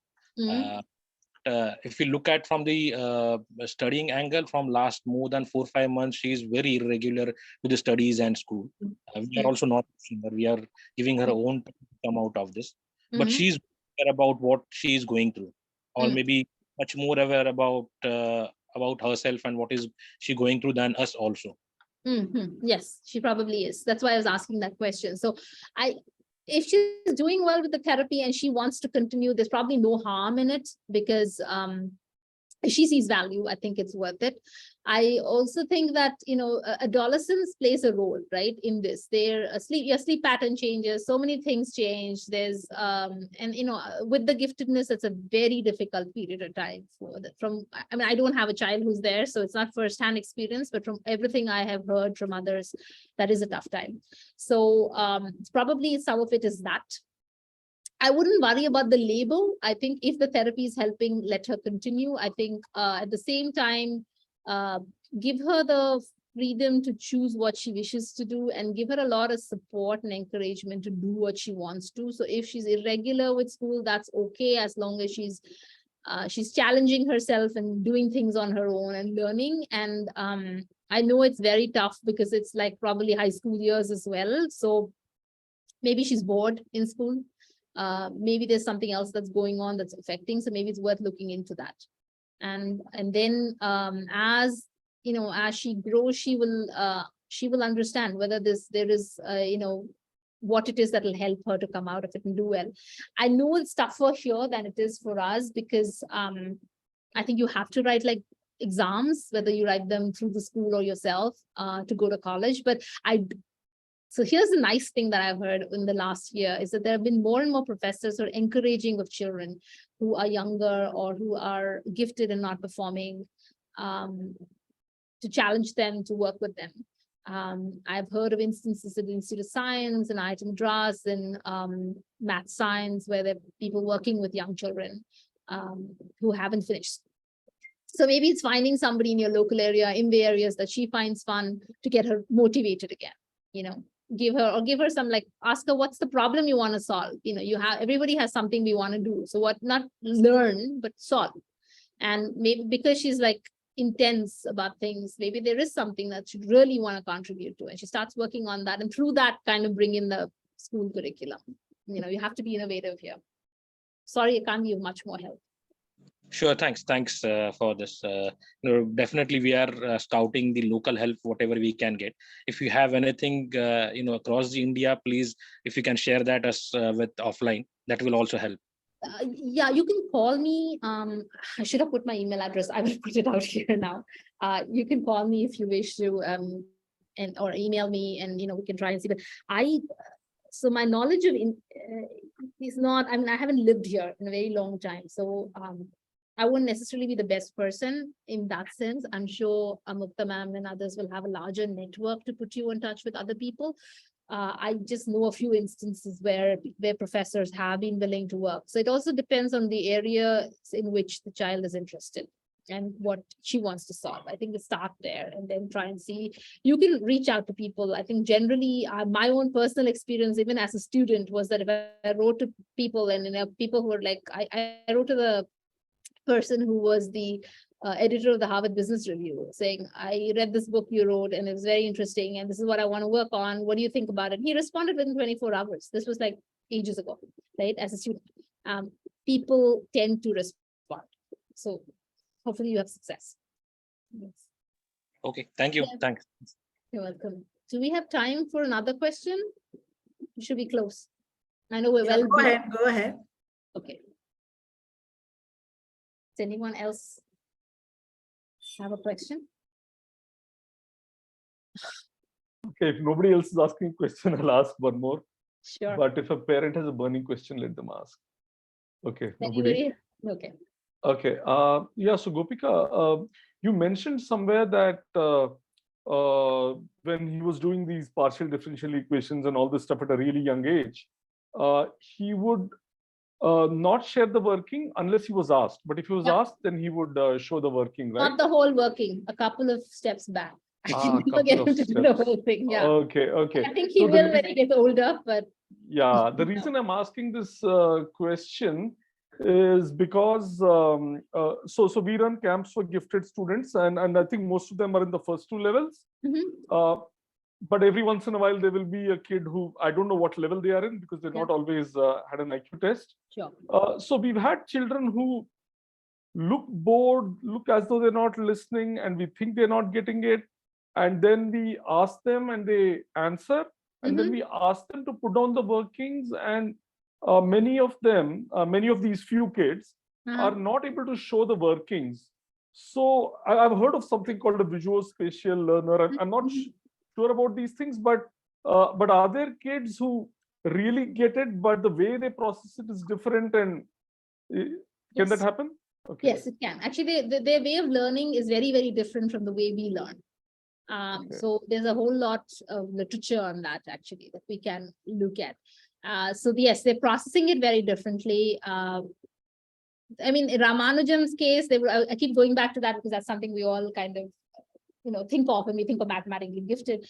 If you look at from the studying angle, from last more than 4-5 months, she is very irregular with the studies and school. We are also not pushing her. We are giving her own time to come out of this. But she's aware about what she is going through, or maybe much more aware about herself and what is she going through than us also. Yes, she probably is. That's why I was asking that question. So if she's doing well with the therapy and she wants to continue, there's probably no harm in it, because if she sees value, I think it's worth it. I also think that, adolescence plays a role, right, in this. Your sleep pattern changes, so many things change. There's, and with the giftedness, it's a very difficult period of time I don't have a child who's there, so it's not firsthand experience, but from everything I have heard from others, that is a tough time. So probably some of it is that. I wouldn't worry about the label. I think if the therapy is helping, let her continue. I think at the same time, give her the freedom to choose what she wishes to do, and give her a lot of support and encouragement to do what she wants to. So if she's irregular with school, that's okay, as long as she's challenging herself and doing things on her own and learning. And I know it's very tough because it's like probably high school years as well. So maybe she's bored in school. Maybe there's something else that's going on that's affecting. So maybe it's worth looking into that. And then as she grows, she will understand whether there is what it is that will help her to come out of it and do well. I know it's tougher here than it is for us, because I think you have to write like exams, whether you write them through the school or yourself to go to college. But so here's the nice thing that I've heard in the last year is that there have been more and more professors who are encouraging of children who are younger or who are gifted and not performing, to challenge them, to work with them. I've heard of instances at the Institute of Science and IIT Madras and math science, where there are people working with young children who haven't finished. So maybe it's finding somebody in your local area, in the areas that she finds fun, to get her motivated again, give her some, like, ask her what's the problem you want to solve. Everybody has something we want to do. So what, not learn, but solve. And maybe because she's like intense about things, maybe there is something that she really want to contribute to, and she starts working on that, and through that kind of bring in the school curriculum. You have to be innovative here. Sorry, I can't give much more help. Sure, thanks for this. Definitely we are scouting the local help, whatever we can get. If you have anything across the India, please, if you can share that us with offline, that will also help. Yeah, you can call me. I should have put my email address. I will put it out here now. You can call me if you wish to, or email me, and we can try and see. But so my knowledge of is not. I haven't lived here in a very long time, so I wouldn't necessarily be the best person in that sense. I'm sure Mukta ma'am and others will have a larger network to put you in touch with other people. I just know a few instances where professors have been willing to work. So it also depends on the area in which the child is interested. and what she wants to solve. I think we start there and then try and see. You can reach out to people. I think generally my own personal experience, even as a student, was that if I wrote to people and people who were like, I wrote to the person who was the editor of the Harvard Business Review saying, I read this book you wrote and it was very interesting and this is what I want to work on. What do you think about it? He responded within 24 hours. This was like ages ago, right? As a student, people tend to respond. So hopefully you have success. Yes. Okay, thank you. Yeah. Thanks. You're welcome. Do we have time for another question? Should we close? I know we're Yeah, well. go ahead. Go ahead. Okay. Does anyone else have a question? Okay, if nobody else is asking a question, I'll ask one more. Sure. But if a parent has a burning question, let them ask. Okay, nobody. Okay. Okay. Yeah. So Gopika, you mentioned somewhere that when he was doing these partial differential equations and all this stuff at a really young age, he would not share the working unless he was asked. But if he was asked, then he would show the working, right? Not the whole working, a couple of steps back. I Ah, can never get him to do the whole thing. Yeah. Okay. Okay. I think he So will when he gets older, but yeah, the reason I'm asking this question is because so we run camps for gifted students, and I think most of them are in the first two levels. But every once in a while there will be a kid who I don't know what level they are in because they're not always had an IQ test. Sure. So we've had children who look bored, look as though they're not listening, and we think they're not getting it, and then we ask them and they answer. And then we ask them to put down the workings, and many of them, many of these few kids are not able to show the workings. So I've heard of something called a visual spatial learner. I'm not sure about these things, but are there kids who really get it, but the way they process it is different? And can that happen? Okay. Yes, it can. Actually, their way of learning is very, very different from the way we learn. So there's a whole lot of literature on that actually that we can look at. So yes, they're processing it very differently. I mean, in Ramanujan's case, I keep going back to that because that's something we all kind of think of when we think of mathematically gifted.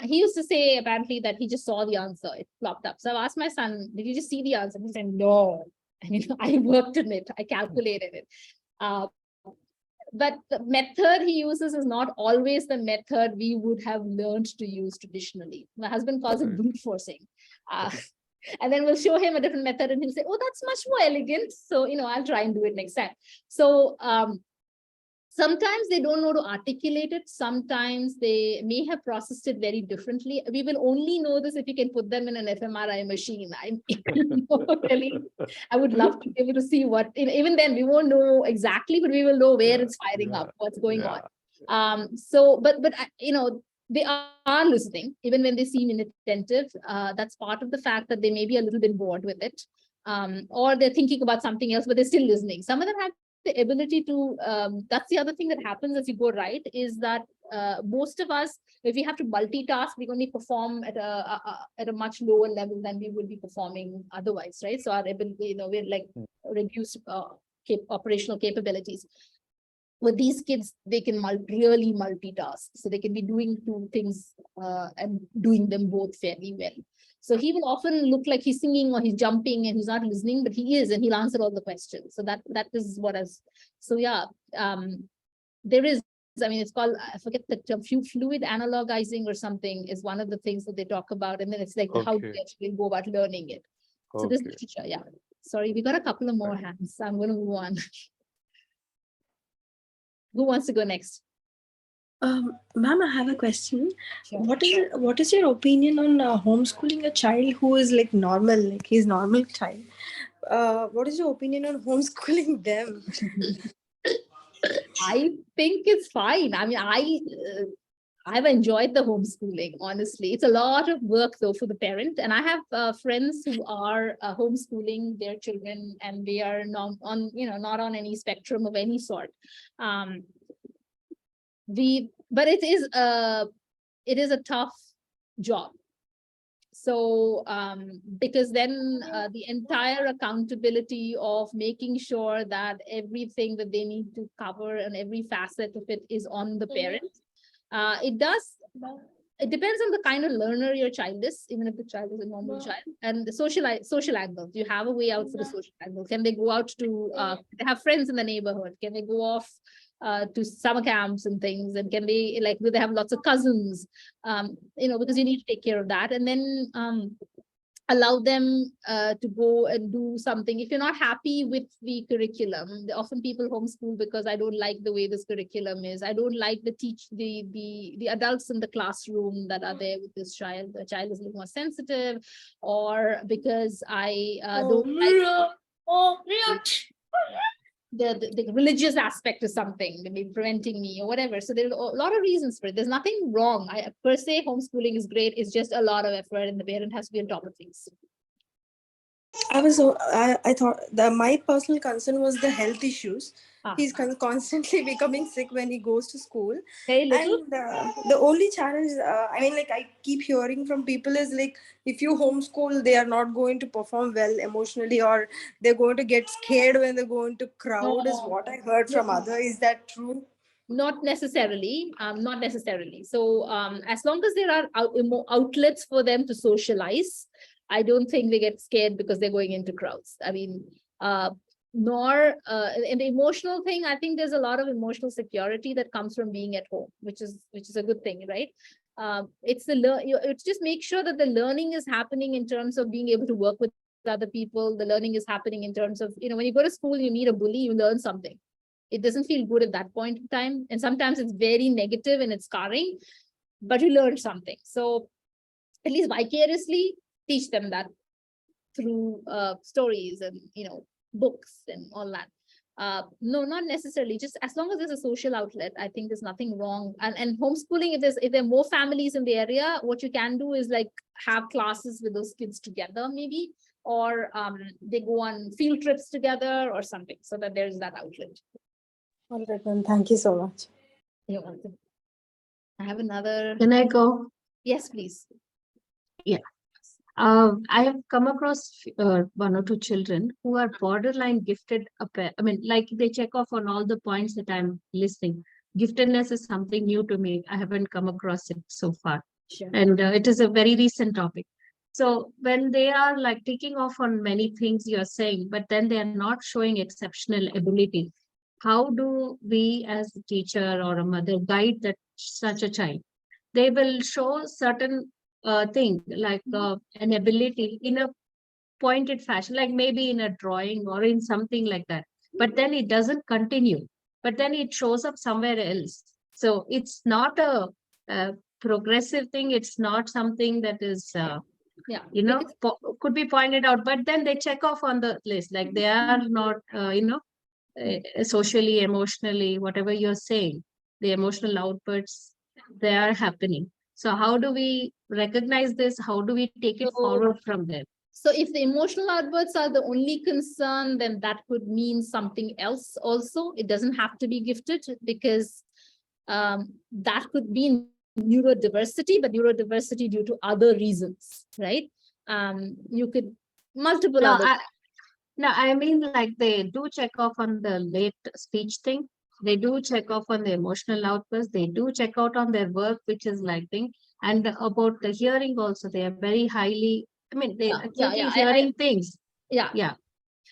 He used to say apparently that he just saw the answer, it plopped up. So I asked my son, did you just see the answer? He said, no. I mean, I worked on it, I calculated it. But the method he uses is not always the method we would have learned to use traditionally. My husband calls it brute forcing. And then we'll show him a different method and he'll say, oh, that's much more elegant. So, I'll try and do it next time. So sometimes they don't know to articulate it. Sometimes they may have processed it very differently. We will only know this if you can put them in an fMRI machine. Really, I would love to be able to see what, even then we won't know exactly, but we will know where it's firing up, what's going on. So, but they are listening, even when they seem inattentive. That's part of the fact that they may be a little bit bored with it. Or they're thinking about something else, but they're still listening. Some of them have the ability to, that's the other thing that happens as you go right, is that most of us, if we have to multitask, we only perform at a much lower level than we would be performing otherwise, right? So our ability, we're like reduced operational capabilities. With these kids, they can really multitask. So they can be doing two things and doing them both fairly well. So he will often look like he's singing or he's jumping and he's not listening, but he is, and he'll answer all the questions. So that is what so yeah, there is, I mean, it's called, I forget the term, fluid analogizing or something is one of the things that they talk about. And then it's like, how do you actually go about learning it? So this literature, yeah. Sorry, we got a couple of more hands. So I'm going to move on. Who wants to go next? Ma'am, I have a question. Sure. What is your opinion on homeschooling a child who is like normal, like he's normal child? What is your opinion on homeschooling them? I think it's fine. I mean, I've enjoyed the homeschooling, honestly. It's a lot of work though for the parent. And I have friends who are homeschooling their children and they are not on any spectrum of any sort. But it is a tough job. So because then the entire accountability of making sure that everything that they need to cover and every facet of it is on the parent. It depends on the kind of learner your child is, even if the child is a normal child, and the social angle. You have a way out for the social angle. Can they go out to they have friends in the neighborhood? Can they go off to summer camps and things? And can they, like, do they have lots of cousins? Because you need to take care of that. And then allow them to go and do something. If you're not happy with the curriculum, often people homeschool because I don't like the way this curriculum is. I don't like the adults in the classroom that are there with this child. The child is a little more sensitive, or because I don't like the religious aspect of something, maybe preventing me or whatever. So there's a lot of reasons for it. There's nothing wrong. Per se, homeschooling is great. It's just a lot of effort, and the parent has to be on top of things. I thought that my personal concern was the health issues. He's constantly becoming sick when he goes to school. Very little. And the only challenge, I keep hearing from people is like, if you homeschool, they are not going to perform well emotionally, or they're going to get scared when they're going to crowd, is what I heard from others. Is that true? Not necessarily. Not necessarily. So as long as there are outlets for them to socialize, I don't think they get scared because they're going into crowds. I mean, nor in the emotional thing, I think there's a lot of emotional security that comes from being at home, which is a good thing, right? It's just make sure that the learning is happening in terms of being able to work with other people. The learning is happening in terms of, when you go to school, you meet a bully, you learn something. It doesn't feel good at that point in time, and sometimes it's very negative and it's scarring, but you learn something. So at least vicariously teach them that through stories and books and all that. No, not necessarily. Just as long as there's a social outlet, I think there's nothing wrong. And homeschooling, if there are more families in the area, what you can do is like have classes with those kids together, maybe, or they go on field trips together or something, so that there's that outlet. All right, ma'am. Thank you so much. You're welcome. I have another. Can I go? Yes, please. Yeah. I have come across one or two children who are borderline gifted. Like they check off on all the points that I'm listing. Giftedness is something new to me. I haven't come across it so far. Sure. And it is a very recent topic. So when they are like ticking off on many things you're saying, but then they are not showing exceptional ability, how do we as a teacher or a mother guide such a child? They will show certain thing like an ability in a pointed fashion, like maybe in a drawing or in something like that, but then it doesn't continue, but then it shows up somewhere else. So it's not a progressive thing. It's not something that is could be pointed out, but then they check off on the list, like they are not socially, emotionally, whatever you're saying, the emotional outputs, they are happening. So how do we recognize this? How do we take it forward from there? So if the emotional outputs are the only concern, then that could mean something else also. It doesn't have to be gifted, because that could be neurodiversity, but neurodiversity due to other reasons, right? You could multiple other. No, I mean, like they do check off on the late speech thing. They do check off on the emotional outbursts. They do check out on their work, which is lighting. And about the hearing also, they are very highly, they are hearing things. Yeah.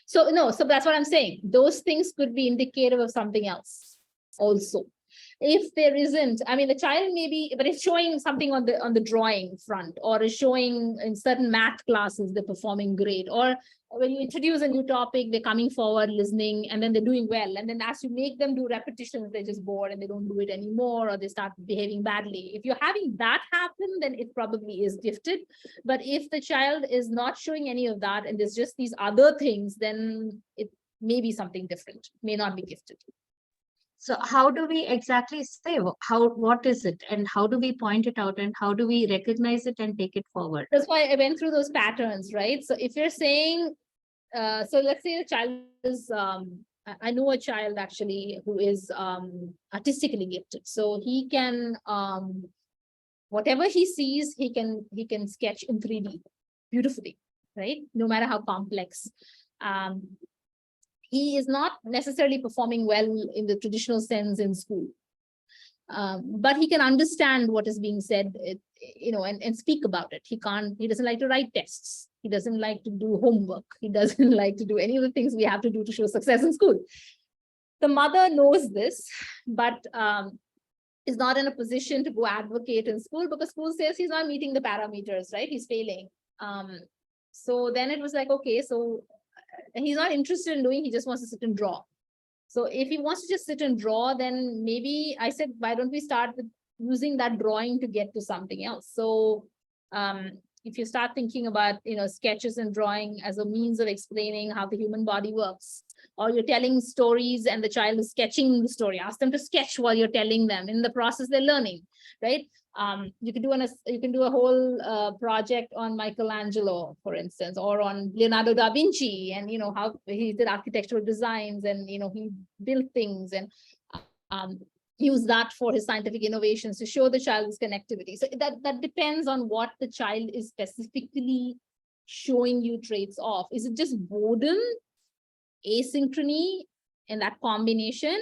So that's what I'm saying. Those things could be indicative of something else also. If there isn't, the child maybe, but it's showing something on the drawing front, or is showing in certain math classes, they're performing great, or when you introduce a new topic, they're coming forward, listening, and then they're doing well. And then as you make them do repetitions, they're just bored and they don't do it anymore, or they start behaving badly. If you're having that happen, then it probably is gifted. But if the child is not showing any of that and there's just these other things, then it may be something different, may not be gifted. So how do we exactly say what is it, and how do we point it out, and how do we recognize it and take it forward? That's why I went through those patterns, right? So if you're saying, so let's say the child is, I know a child actually who is artistically gifted. So he can whatever he sees, he can sketch in 3D beautifully, right? No matter how complex. He is not necessarily performing well in the traditional sense in school. But he can understand what is being said, and speak about it. He doesn't like to write tests. He doesn't like to do homework. He doesn't like to do any of the things we have to do to show success in school. The mother knows this, but is not in a position to go advocate in school because school says he's not meeting the parameters, right? He's failing. So then it was like, okay, so he's not interested in doing, he just wants to sit and draw. So if he wants to just sit and draw, then maybe I said, why don't we start with using that drawing to get to something else? So if you start thinking about, sketches and drawing as a means of explaining how the human body works, or you're telling stories and the child is sketching the story, ask them to sketch while you're telling them. In the process, they're learning, right? You can do a whole project on Michelangelo, for instance, or on Leonardo da Vinci, and how he did architectural designs, and he built things, and use that for his scientific innovations to show the child's connectivity. So that depends on what the child is specifically showing you traits of. Is it just boredom, asynchrony, and that combination,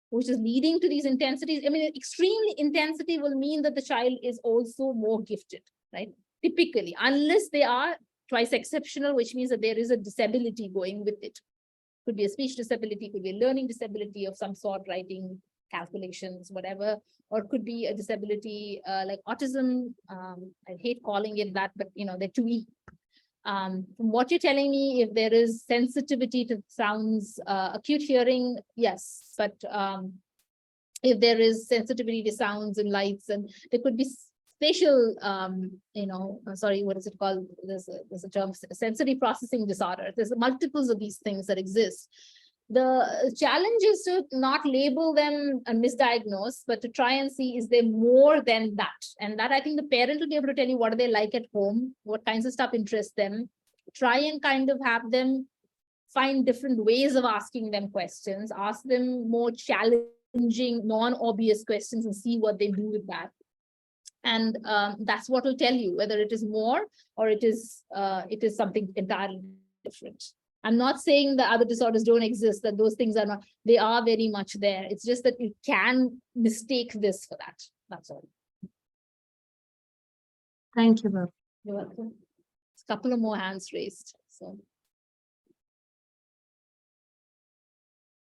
which is leading to these intensities? I mean, extreme intensity will mean that the child is also more gifted, right? Typically, unless they are twice exceptional, which means that there is a disability going with it. Could be a speech disability, could be a learning disability of some sort, writing, calculations, whatever, or could be a disability like autism. I hate calling it that, but they're too weak. From what you're telling me, if there is sensitivity to sounds, acute hearing, yes, but if there is sensitivity to sounds and lights, and there could be spatial, sorry, what is it called? There's a term, sensory processing disorder. There's multiples of these things that exist. The challenge is to not label them and misdiagnose, but to try and see, is there more than that? And that, I think, the parent will be able to tell you what do they like at home, what kinds of stuff interests them. Try and kind of have them find different ways of asking them questions, ask them more challenging, non-obvious questions, and see what they do with that. And that's what will tell you whether it is more or it is something entirely different. I'm not saying that other disorders don't exist, that those things are not, they are very much there. It's just that you can mistake this for that. That's all. Thank you, Bob. You're welcome. There's a couple of more hands raised. So.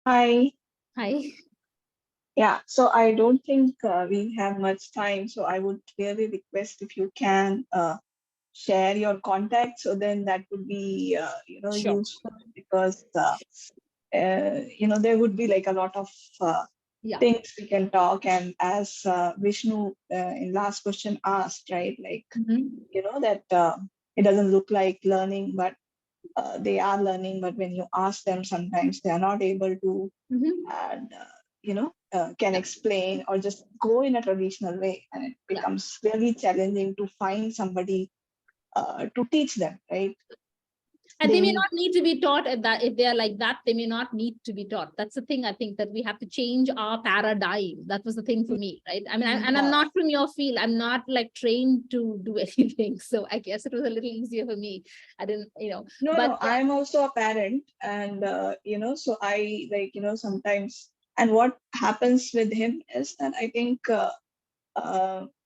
Hi. Hi. Yeah, so I don't think we have much time, so I would really request if you can share your contact, so then that would be Sure. useful, because there would be like a lot of things we can talk. And as Vishnu in last question asked, right, like that it doesn't look like learning, but they are learning. But when you ask them, sometimes they are not able to, and can explain or just go in a traditional way, and it becomes really challenging to find somebody to teach them, right? And they may not need to be taught at that. If they are like that, they may not need to be taught. That's the thing. I think that we have to change our paradigm. That was the thing for me, right? I mean, and I'm not from your field. I'm not like trained to do anything. So I guess it was a little easier for me. I didn't, No, I'm also a parent, and so I sometimes, and what happens with him is that I think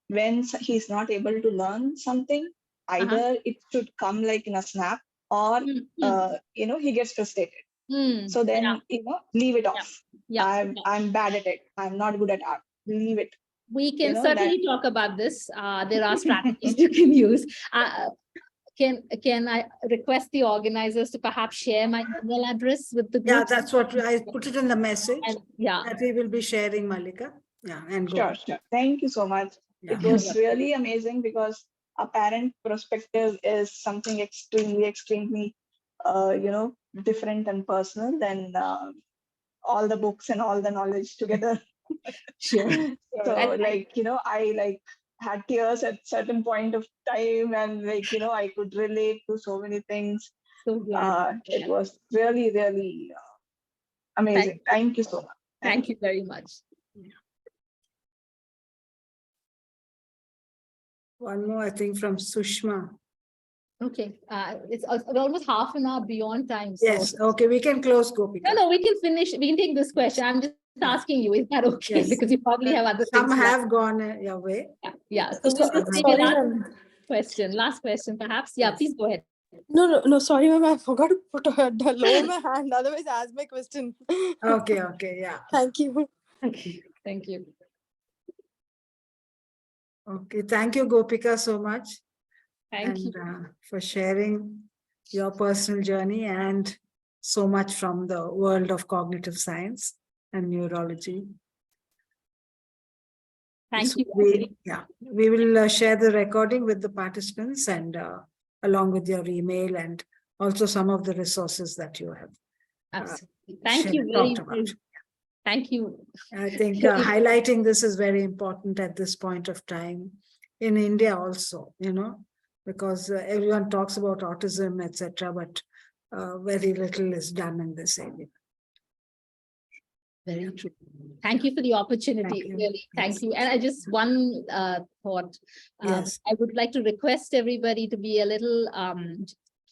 when he's not able to learn something, either it should come like in a snap, or he gets frustrated. So then leave it off. I'm bad at it. I'm not good at art. Leave it. We can certainly talk about this. There are strategies you can use. Can I request the organizers to perhaps share my email address with the group? Yeah, that's what I put it in the message. And, that we will be sharing, Malika. Yeah, and go. Sure. Thank you so much. Yeah. It was really amazing, because a parent perspective is something extremely different and personal than all the books and all the knowledge together. Sure. So I had tears at certain point of time, and I could relate to so many things. So glad. It was really, really amazing. Thank you so much. Thank you very much. One more, I think, from Sushma. Okay, it's almost half an hour beyond time. So. Yes, okay, we can close, Gopika. No, we can finish. We can take this question. I'm just asking you, is that okay? Yes. Because you probably have other Some things. have gone your way. Yeah. So we'll just take a last question, perhaps. Yeah, please go ahead. No, sorry, ma'am. I forgot to put lower my hand. Otherwise, ask my question. Okay, yeah. Thank you. Thank you. Okay, thank you, Gopika, so much. Thank you. For sharing your personal journey and so much from the world of cognitive science and neurology. Thank you. We will share the recording with the participants and along with your email and also some of the resources that you have. Absolutely. Thank you very much. Thank you. I think highlighting this is very important at this point of time in India also, because everyone talks about autism, etc., but very little is done in this area. Very true. Thank you for the opportunity. Really, thank you. And I just one thought. Yes. I would like to request everybody to be a little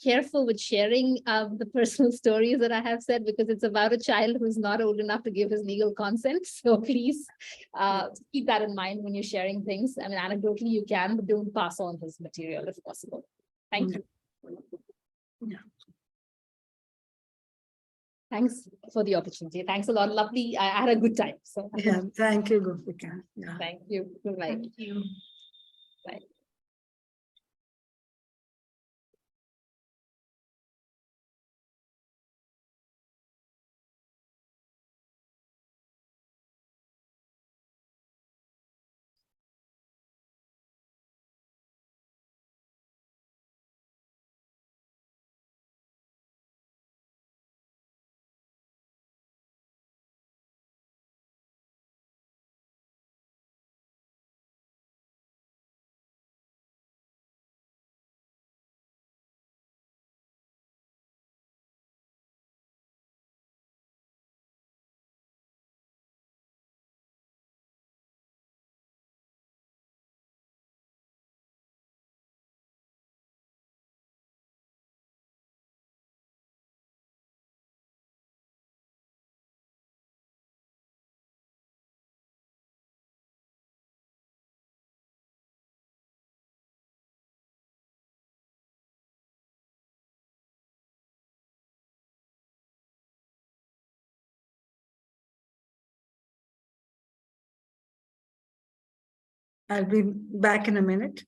careful with sharing the personal stories that I have said, because it's about a child who's not old enough to give his legal consent. So please keep that in mind when you're sharing things. I mean, anecdotally you can, but don't pass on his material if possible. Thank you. Yeah. Thanks for the opportunity. Thanks a lot. Lovely. I had a good time. So yeah, thank you, Gopika. Yeah. Thank you. Goodbye. Thank you. Bye. I'll be back in a minute.